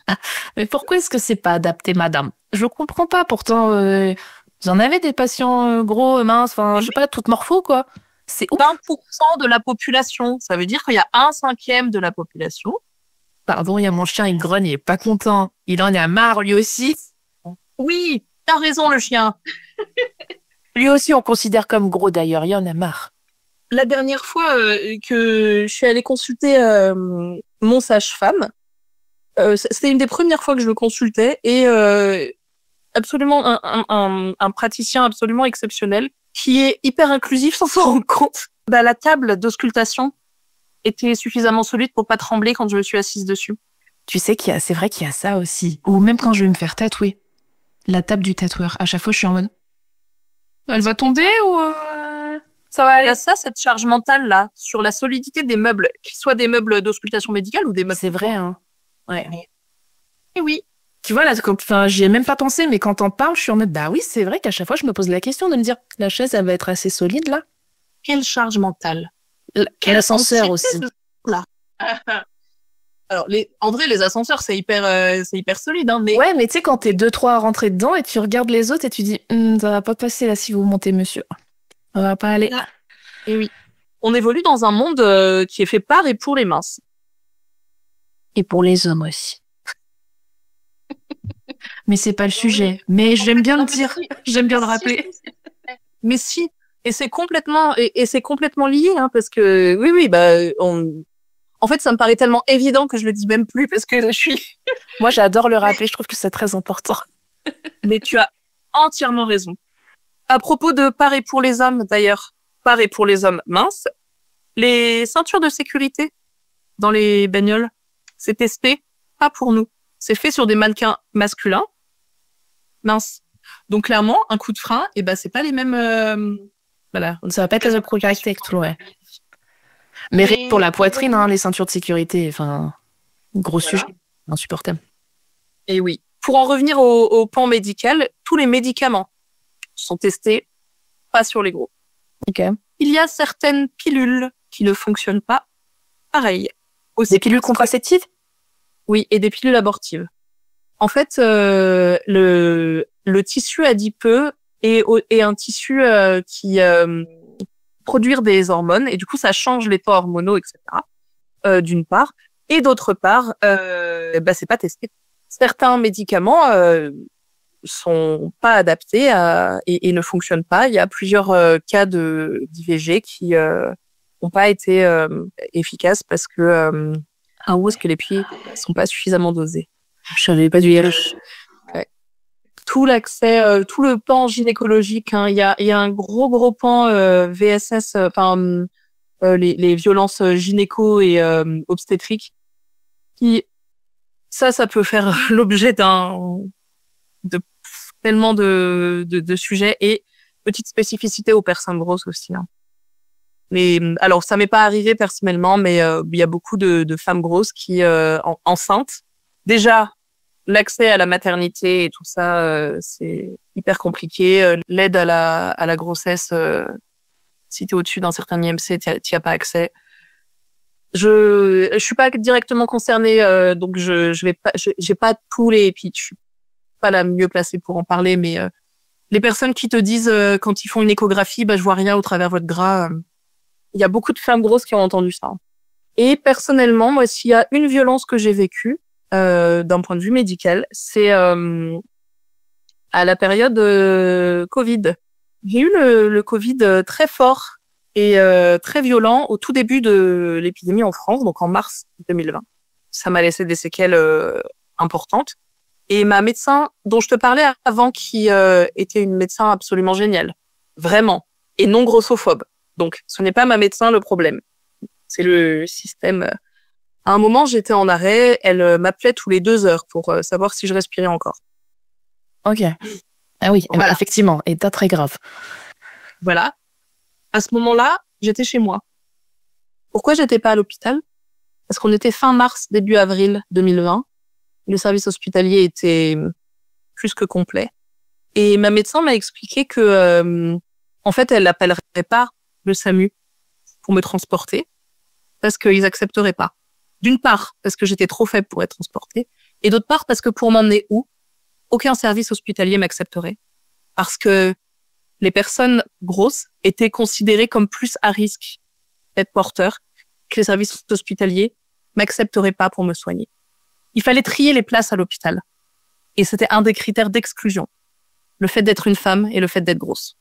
A: Mais pourquoi est-ce que c'est pas adapté, madame? Je comprends pas. Pourtant, vous en avez des patients gros, minces, je sais pas, toutes morpho, quoi. C'est
B: 20% de la population. Ça veut dire qu'il y a 1/5 de la population.
A: Pardon, il y a mon chien, il grogne, il est pas content. Il en a marre, lui aussi.
B: Oui, t'as raison, le chien.
A: Lui aussi, on considère comme gros, d'ailleurs. Il en a marre.
B: La dernière fois que je suis allée consulter mon sage-femme, c'était une des premières fois que je le consultais et absolument un praticien absolument exceptionnel qui est hyper inclusif sans s'en rendre compte. La table d'auscultation était suffisamment solide pour pas trembler quand je me suis assise dessus.
A: Tu sais c'est vrai qu'il y a ça aussi. Ou même quand je vais me faire tatouer, la table du tatoueur. À chaque fois, je suis en mode, elle va tomber ou ça va aller?
B: Il y a ça, cette charge mentale là sur la solidité des meubles, qu'ils soient des meubles d'auscultation médicale ou des meubles.
A: C'est vrai, hein.
B: Ouais. Et oui.
A: Tu vois, là, j'y ai même pas pensé, mais quand t'en parles, je suis en mode, bah oui, c'est vrai qu'à chaque fois, je me pose la question de me dire, la chaise, elle va être assez solide, là.
B: Quelle charge mentale.
A: L'ascenseur aussi.
B: Là. Alors, en vrai, les ascenseurs, c'est hyper solide, hein, mais...
A: Ouais, mais tu sais, quand t'es 2-3 à rentrer dedans et tu regardes les autres et tu dis, ça va pas passer là si vous montez, monsieur. Ça va pas aller.
B: Ah. Et oui. On évolue dans un monde qui est fait par et pour les minces.
A: Et pour les hommes aussi. Mais c'est pas le sujet. Mais j'aime bien le dire. J'aime bien le rappeler.
B: Mais si. Et c'est complètement lié, hein, parce que, oui, bah, en fait, ça me paraît tellement évident que je le dis même plus parce que je suis...
A: Moi, j'adore le rappeler. Je trouve que c'est très important.
B: Mais tu as entièrement raison. À propos de par et pour les hommes, d'ailleurs, par et pour les hommes minces, les ceintures de sécurité dans les bagnoles, c'est testé, pas pour nous. C'est fait sur des mannequins masculins, minces. Donc clairement, un coup de frein, et ben c'est pas les mêmes. Voilà.
A: Ça va pas être les mêmes caractéristiques, ouais. Mais pour la poitrine, hein, les ceintures de sécurité, enfin, gros sujet, insupportable.
B: Et oui. Pour en revenir au pan médical, tous les médicaments sont testés, pas sur les gros.
A: Ok.
B: Il y a certaines pilules qui ne fonctionnent pas pareil.
A: Aussi, des pilules contraceptives?
B: Oui, et des pilules abortives. En fait, le tissu adipeux est un tissu qui produit des hormones, et du coup, ça change les taux hormonaux, etc. D'une part. Et d'autre part, c'est pas testé. Certains médicaments sont pas adaptés et ne fonctionnent pas. Il y a plusieurs cas d'IVG qui n'ont pas été efficaces parce que les pieds sont pas suffisamment dosés.
A: Je savais pas du IRH.
B: Ouais. Tout l'accès, tout le pan gynécologique, hein, il y a un gros pan VSS, les violences gynéco et obstétriques, qui ça peut faire l'objet de tellement de sujets, et petite spécificité aux personnes grosses aussi. Hein. Mais alors ça m'est pas arrivé personnellement, mais il y a beaucoup de femmes grosses qui enceintes. Déjà, l'accès à la maternité et tout ça, c'est hyper compliqué. L'aide à la grossesse, si t'es au-dessus d'un certain IMC, t'y as pas accès. Je suis pas directement concernée, donc je vais pas, j'ai pas tous les, puis je suis pas la mieux placée pour en parler, mais les personnes qui te disent quand ils font une échographie, je vois rien au travers de votre gras. Il y a beaucoup de femmes grosses qui ont entendu ça. Et personnellement, moi, s'il y a une violence que j'ai vécue, d'un point de vue médical, c'est à la période Covid. J'ai eu le Covid très fort et très violent au tout début de l'épidémie en France, donc en mars 2020. Ça m'a laissé des séquelles importantes. Et ma médecin, dont je te parlais avant, qui était une médecin absolument géniale, vraiment, et non grossophobe. Donc, ce n'est pas ma médecin le problème. C'est le système. À un moment, j'étais en arrêt. Elle m'appelait tous les 2 heures pour savoir si je respirais encore.
A: Ok. Ah oui, voilà. Effectivement, état très grave.
B: Voilà. À ce moment-là, j'étais chez moi. Pourquoi j'étais pas à l'hôpital? Parce qu'on était fin mars, début avril 2020. Le service hospitalier était plus que complet. Et ma médecin m'a expliqué que, en fait, elle n'appellerait pas le SAMU pour me transporter parce qu'ils accepteraient pas. D'une part, parce que j'étais trop faible pour être transportée, et d'autre part, parce que pour m'emmener où, aucun service hospitalier m'accepterait. Parce que les personnes grosses étaient considérées comme plus à risque d'être porteurs, que les services hospitaliers m'accepteraient pas pour me soigner. Il fallait trier les places à l'hôpital. Et c'était un des critères d'exclusion. Le fait d'être une femme et le fait d'être grosse.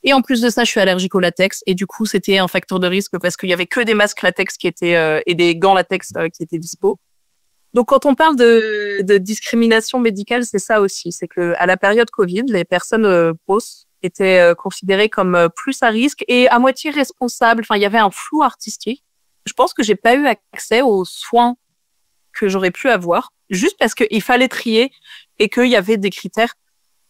B: Et en plus de ça, je suis allergique au latex, et du coup, c'était un facteur de risque parce qu'il y avait que des masques latex qui étaient et des gants latex qui étaient dispo. Donc, quand on parle de discrimination médicale, c'est ça aussi, c'est que à la période Covid, les personnes grosses étaient considérées comme plus à risque et à moitié responsables. Enfin, il y avait un flou artistique. Je pense que j'ai pas eu accès aux soins que j'aurais pu avoir, juste parce qu'il fallait trier et qu'il y avait des critères.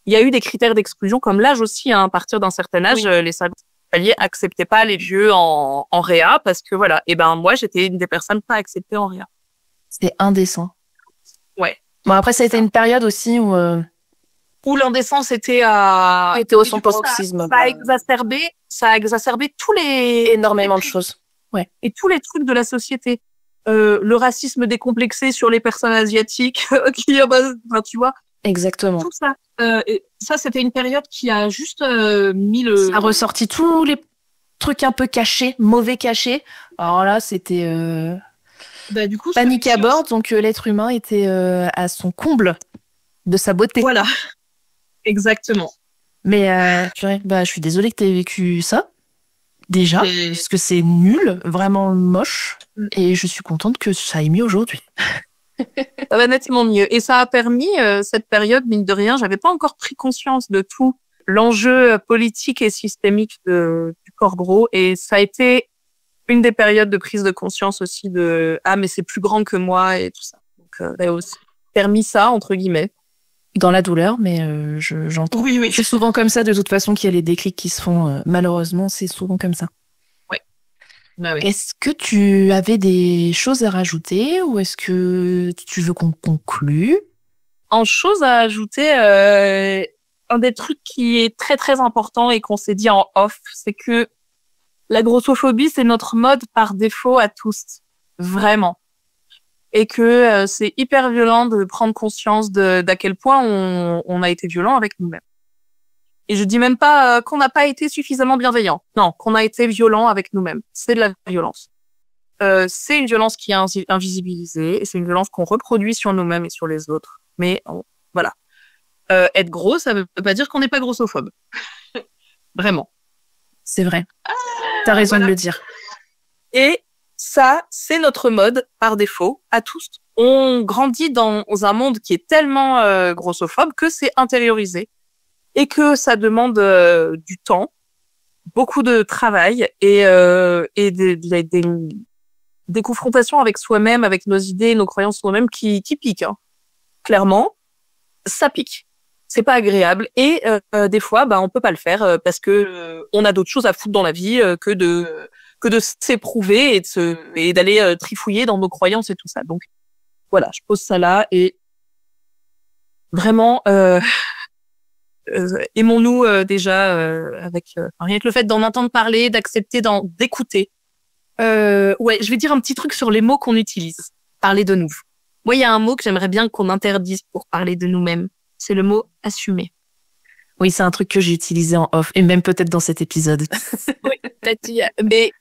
B: Il y a eu des critères d'exclusion, comme l'âge aussi, hein. À partir d'un certain âge, les services hospitaliers acceptaient pas les vieux en réa, parce que voilà. Et moi, j'étais une des personnes pas acceptées en réa.
A: C'est indécent.
B: Ouais.
A: Bon, après, ça a été une période aussi où
B: où l'indécence était
A: au
B: et
A: son
B: du coup,
A: paroxysme.
B: ça a exacerbé
A: Énormément de choses. Ouais.
B: et tous les trucs de la société. Le racisme décomplexé sur les personnes asiatiques, enfin, tu vois,
A: Exactement.
B: tout ça. Et ça, c'était une période qui a juste mis
A: Ça a ressorti tous les trucs un peu cachés, mauvais cachés. Alors là, c'était
B: du coup,
A: panique à bord. Donc l'être humain était à son comble de sa beauté.
B: Voilà, exactement.
A: Mais purée, je suis désolée que tu aies vécu ça. Déjà, parce que c'est nul, vraiment moche. Et je suis contente que ça aille mieux aujourd'hui.
B: Ça va nettement mieux. Et ça a permis, cette période, mine de rien, j'avais pas encore pris conscience de tout l'enjeu politique et systémique du corps gros. Et ça a été une des périodes de prise de conscience aussi de « Ah, mais c'est plus grand que moi » et tout ça. Donc, ça a aussi permis ça, entre guillemets.
A: Dans la douleur, mais j'entends.
B: Oui.
A: C'est souvent comme ça, de toute façon, qu'il y a les déclics qui se font. Malheureusement, c'est souvent comme ça.
B: Oui. Bah oui.
A: Est-ce que tu avais des choses à rajouter ou est-ce que tu veux qu'on conclue?
B: En chose à ajouter, un des trucs qui est très très important et qu'on s'est dit en off, c'est que la grossophobie, c'est notre mode par défaut à tous. Vraiment. Et que c'est hyper violent de prendre conscience d'à quel point on a été violent avec nous-mêmes. Et je dis même pas qu'on n'a pas été suffisamment bienveillant. Non, qu'on a été violent avec nous-mêmes. C'est de la violence. C'est une violence qui est invisibilisée et c'est une violence qu'on reproduit sur nous-mêmes et sur les autres. Mais voilà. Être gros, ça veut pas dire qu'on n'est pas grossophobe. Vraiment.
A: C'est vrai. T'as raison de le dire.
B: Et ça, c'est notre mode par défaut à tous. On grandit dans un monde qui est tellement grossophobe que c'est intériorisé et que ça demande du temps, beaucoup de travail et des confrontations avec soi-même, avec nos idées, nos croyances sur nous-mêmes qui piquent. Hein. Clairement, ça pique. C'est pas agréable et des fois, on peut pas le faire parce que on a d'autres choses à foutre dans la vie que de s'éprouver et d'aller trifouiller dans nos croyances et tout ça. Donc voilà, je pose ça là et vraiment aimons-nous déjà avec rien que le fait d'en entendre parler, d'accepter, d'écouter. Ouais, je vais dire un petit truc sur les mots qu'on utilise. Parler de nous. Moi, il y a un mot que j'aimerais bien qu'on interdise pour parler de nous-mêmes. C'est le mot assumer.
A: Oui, c'est un truc que j'ai utilisé en off et même peut-être dans cet épisode.
B: Oui, peut-être.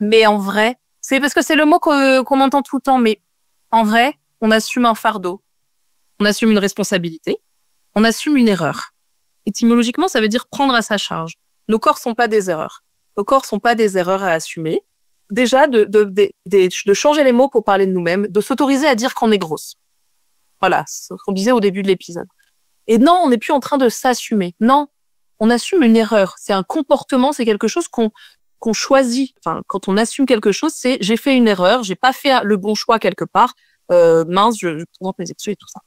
B: Mais en vrai, c'est parce que c'est le mot qu'on entend tout le temps. Mais en vrai, on assume un fardeau. On assume une responsabilité. On assume une erreur. Étymologiquement, ça veut dire prendre à sa charge. Nos corps sont pas des erreurs. Nos corps sont pas des erreurs à assumer. Déjà, de changer les mots pour parler de nous-mêmes, de s'autoriser à dire qu'on est grosse. Voilà, ce qu'on disait au début de l'épisode. Et non, on n'est plus en train de s'assumer. Non, on assume une erreur. C'est un comportement, c'est quelque chose qu'on choisit. Enfin, quand on assume quelque chose, c'est j'ai fait une erreur, j'ai pas fait le bon choix quelque part. Mince, je présente mes excuses et tout ça.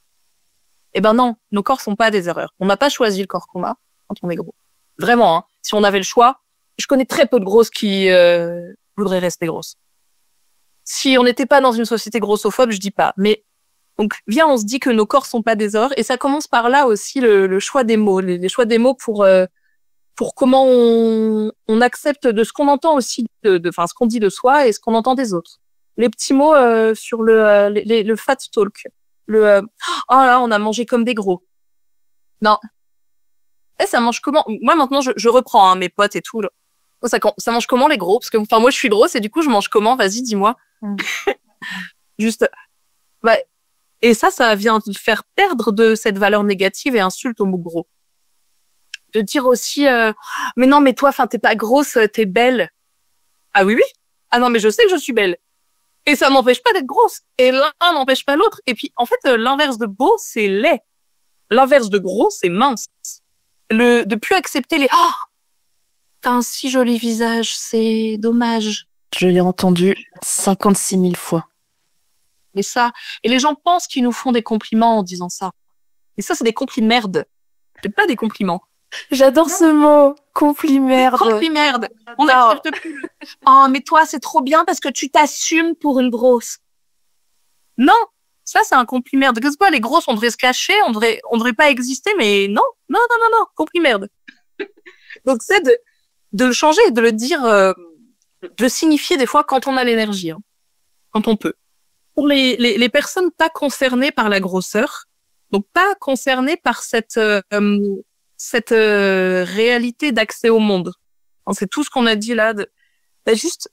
B: Eh ben non, nos corps sont pas des erreurs. On n'a pas choisi le corps qu'on a quand on est gros. Vraiment, hein. Si on avait le choix, je connais très peu de grosses qui voudraient rester grosses. Si on n'était pas dans une société grossophobe, je dis pas. Mais donc, viens, on se dit que nos corps sont pas des erreurs. Et ça commence par là aussi le choix des mots. Les choix des mots pour comment on accepte de ce qu'on entend aussi, enfin, ce qu'on dit de soi et ce qu'on entend des autres. Les petits mots sur le fat talk. Oh là, on a mangé comme des gros. Non. Ça mange comment? Moi, maintenant, je reprends, hein, mes potes et tout. Là. Ça mange comment, les gros? Parce que, enfin, moi, je suis grosse et du coup, je mange comment? Vas-y, dis-moi. Juste, et ça vient de faire perdre de cette valeur négative et insulte au mot gros. De dire aussi, mais non, mais toi, enfin, t'es pas grosse, t'es belle. Ah oui? Ah non, mais je sais que je suis belle. Et ça m'empêche pas d'être grosse. Et l'un n'empêche pas l'autre. Et puis, en fait, l'inverse de beau, c'est laid. L'inverse de gros, c'est mince. De plus accepter les, t'as un si joli visage, c'est dommage.
A: Je l'ai entendu 56 000 fois.
B: Et les gens pensent qu'ils nous font des compliments en disant ça. Et ça, c'est des compliments-merde. C'est pas des compliments.
A: J'adore ce mot, complimerde.
B: Complimerde. On n'accepte plus. Oh, mais toi, c'est trop bien parce que tu t'assumes pour une grosse. Non, Ça, c'est un complimerde. Qu'est-ce que les grosses, on devrait se cacher, on devrait pas exister, mais non, complimerde. Donc, c'est de le changer, de le dire, de le signifier des fois quand on a l'énergie, hein, quand on peut. Pour les personnes pas concernées par la grosseur, donc pas concernées par cette réalité d'accès au monde. C'est tout ce qu'on a dit là. Juste.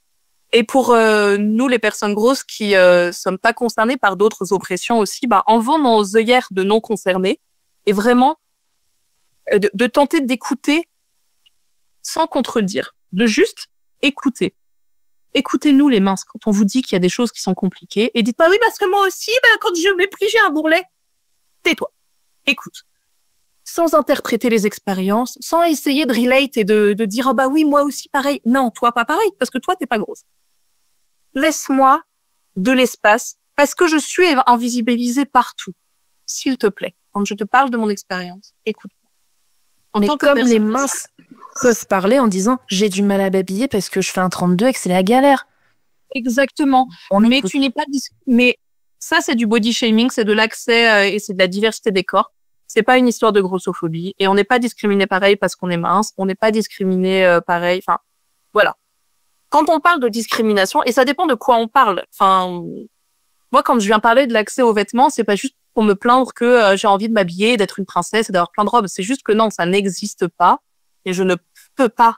B: Et pour nous, les personnes grosses qui sommes pas concernées par d'autres oppressions aussi, enlevons nos œillères de non concernés et vraiment de tenter d'écouter sans contredire, de juste écouter. Écoutez-nous les minces quand on vous dit qu'il y a des choses qui sont compliquées et dites pas oui parce que moi aussi, quand je m'ai pris j'ai un bourrelet. Tais-toi, écoute. Sans interpréter les expériences, sans essayer de relate et de dire oh oui moi aussi pareil. Non, toi pas pareil parce que toi t'es pas grosse. Laisse-moi de l'espace parce que je suis invisibilisée partout. S'il te plaît, quand je te parle de mon expérience, écoute.
A: Mais comme les minces peuvent parler en disant j'ai du mal à m'habiller parce que je fais un 32 et que c'est la galère.
B: Exactement. Mais tu n'es pas mais ça c'est du body shaming, c'est de l'accès et c'est de la diversité des corps. C'est pas une histoire de grossophobie et on n'est pas discriminé pareil parce qu'on est mince, on n'est pas discriminé pareil. Enfin, voilà. Quand on parle de discrimination, et ça dépend de quoi on parle. Enfin, moi, quand je viens parler de l'accès aux vêtements, c'est pas juste pour me plaindre que j'ai envie de m'habiller, d'être une princesse et d'avoir plein de robes. C'est juste que non, ça n'existe pas et je ne peux pas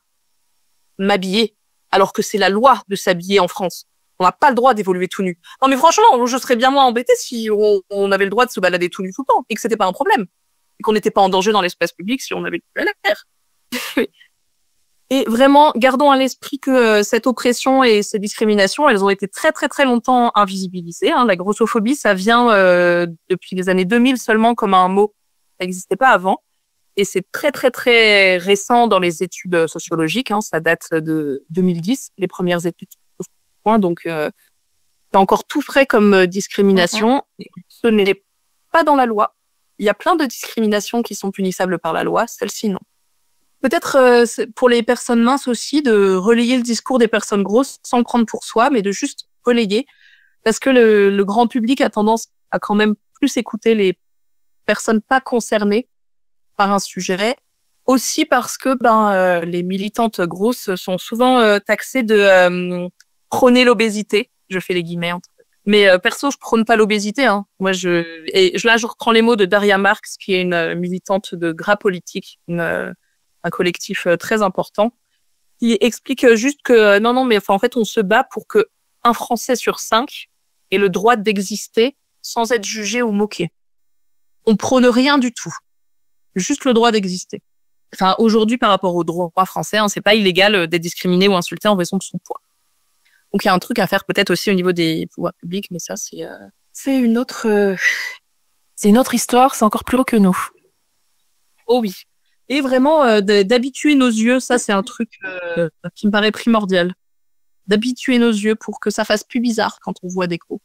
B: m'habiller alors que c'est la loi de s'habiller en France. On n'a pas le droit d'évoluer tout nu. Non, mais franchement, je serais bien moins embêtée si on avait le droit de se balader tout nu tout le temps et que c'était pas un problème. Et qu'on n'était pas en danger dans l'espace public si on avait le l'air. Et vraiment, gardons à l'esprit que cette oppression et ces discriminations, elles ont été très, très, très longtemps invisibilisées. Hein. La grossophobie, ça vient depuis les années 2000 seulement comme un mot. Ça n'existait pas avant. Et c'est très, très, très récent dans les études sociologiques. Hein. Ça date de 2010, les premières études. Donc, c'est encore tout frais comme discrimination. Ce n'est pas dans la loi. Il y a plein de discriminations qui sont punissables par la loi. Celle-ci, non. Peut-être pour les personnes minces aussi, de relayer le discours des personnes grosses sans le prendre pour soi, mais de juste relayer. Parce que le grand public a tendance à quand même plus écouter les personnes pas concernées par un sujet. Aussi parce que les militantes grosses sont souvent taxées de prôner l'obésité. Je fais les guillemets. Mais perso, je prône pas l'obésité. Hein. Moi, là, je reprends les mots de Daria Marx, qui est une militante de Gras Politique, un collectif très important, qui explique juste que non, mais en fait, on se bat pour que un Français sur 5 ait le droit d'exister sans être jugé ou moqué. On prône rien du tout, juste le droit d'exister. Enfin, aujourd'hui, par rapport au droit français, c'est pas illégal d'être discriminé ou insulté en raison de son poids. Donc, il y a un truc à faire peut-être aussi au niveau des pouvoirs publics, mais ça, c'est une autre...
A: C'est une autre histoire, c'est encore plus haut que nous.
B: Oh oui. Et vraiment, d'habituer nos yeux, ça, c'est un truc qui me paraît primordial. D'habituer nos yeux pour que ça fasse plus bizarre quand on voit des gros.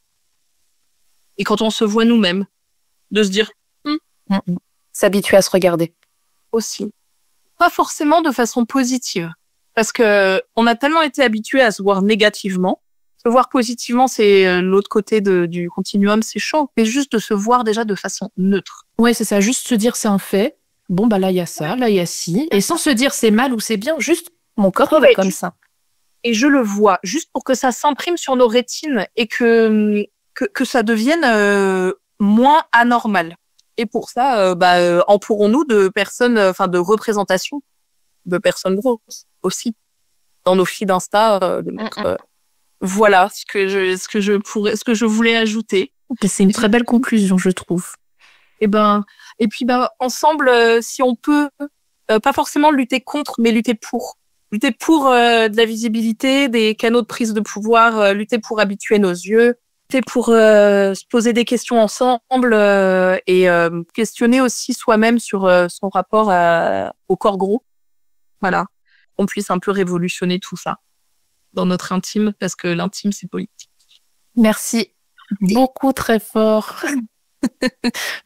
B: Et quand on se voit nous-mêmes. De se dire...
A: S'habituer à se regarder.
B: Aussi. Pas forcément de façon positive. Parce que on a tellement été habitués à se voir négativement. Se voir positivement, c'est l'autre côté du continuum, c'est chaud. Mais juste de se voir déjà de façon neutre.
A: Ouais, c'est ça. Juste se dire c'est un fait. Bon, là, il y a ça, là, il y a ci. Et sans se dire c'est mal ou c'est bien, juste mon corps il est comme ça.
B: Et je le vois, juste pour que ça s'imprime sur nos rétines et que ça devienne moins anormal. Et pour ça, entourons-nous de personnes, de représentation de personnes grosses aussi. Dans nos feeds d'Insta, voilà ce que je voulais ajouter.
A: C'est une très belle conclusion, je trouve.
B: Et puis ensemble, si on peut, pas forcément lutter contre, mais lutter pour de la visibilité, des canaux de prise de pouvoir, lutter pour habituer nos yeux, lutter pour se poser des questions ensemble et questionner aussi soi-même sur son rapport au corps gros. Voilà, on puisse un peu révolutionner tout ça dans notre intime, parce que l'intime, c'est politique.
A: Merci beaucoup, très fort.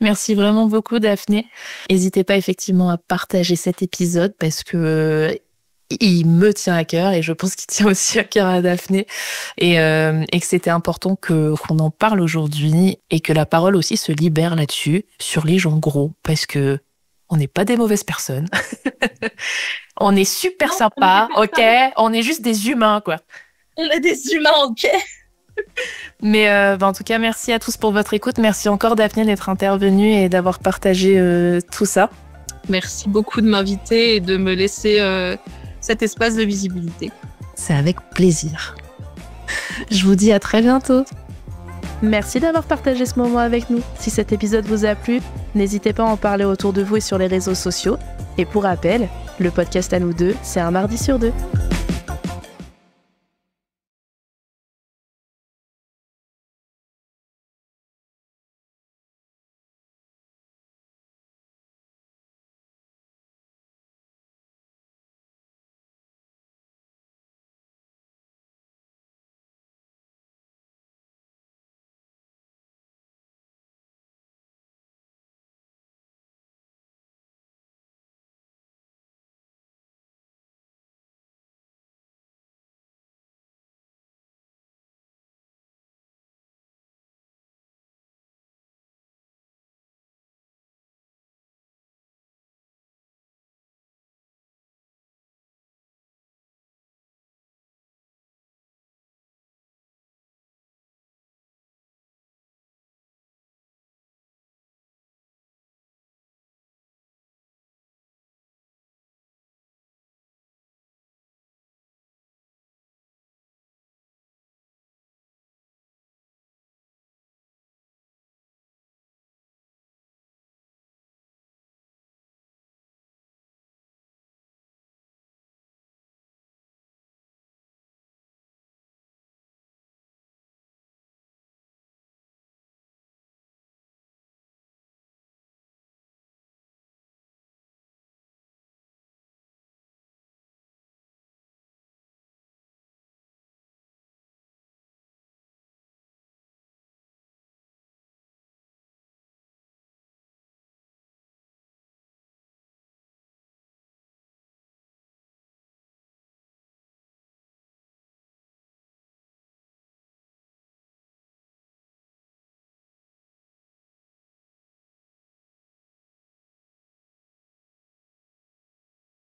A: Merci vraiment beaucoup, Daphné. N'hésitez pas effectivement à partager cet épisode parce que il me tient à cœur et je pense qu'il tient aussi à cœur à Daphné et que c'était important qu'on en parle aujourd'hui et que la parole aussi se libère là-dessus, sur les gens gros, parce que on n'est pas des mauvaises personnes. On est super sympa, ok? On est juste des humains, quoi.
B: On est des humains, ok?
A: Mais en tout cas, merci à tous pour votre écoute. Merci encore Daphné d'être intervenue et d'avoir partagé tout ça.
B: Merci beaucoup de m'inviter et de me laisser cet espace de visibilité.
A: C'est avec plaisir. Je vous dis à très bientôt. Merci d'avoir partagé ce moment avec nous. Si cet épisode vous a plu, n'hésitez pas à en parler autour de vous et sur les réseaux sociaux. Et pour rappel, le podcast à nous deux, c'est un mardi sur 2.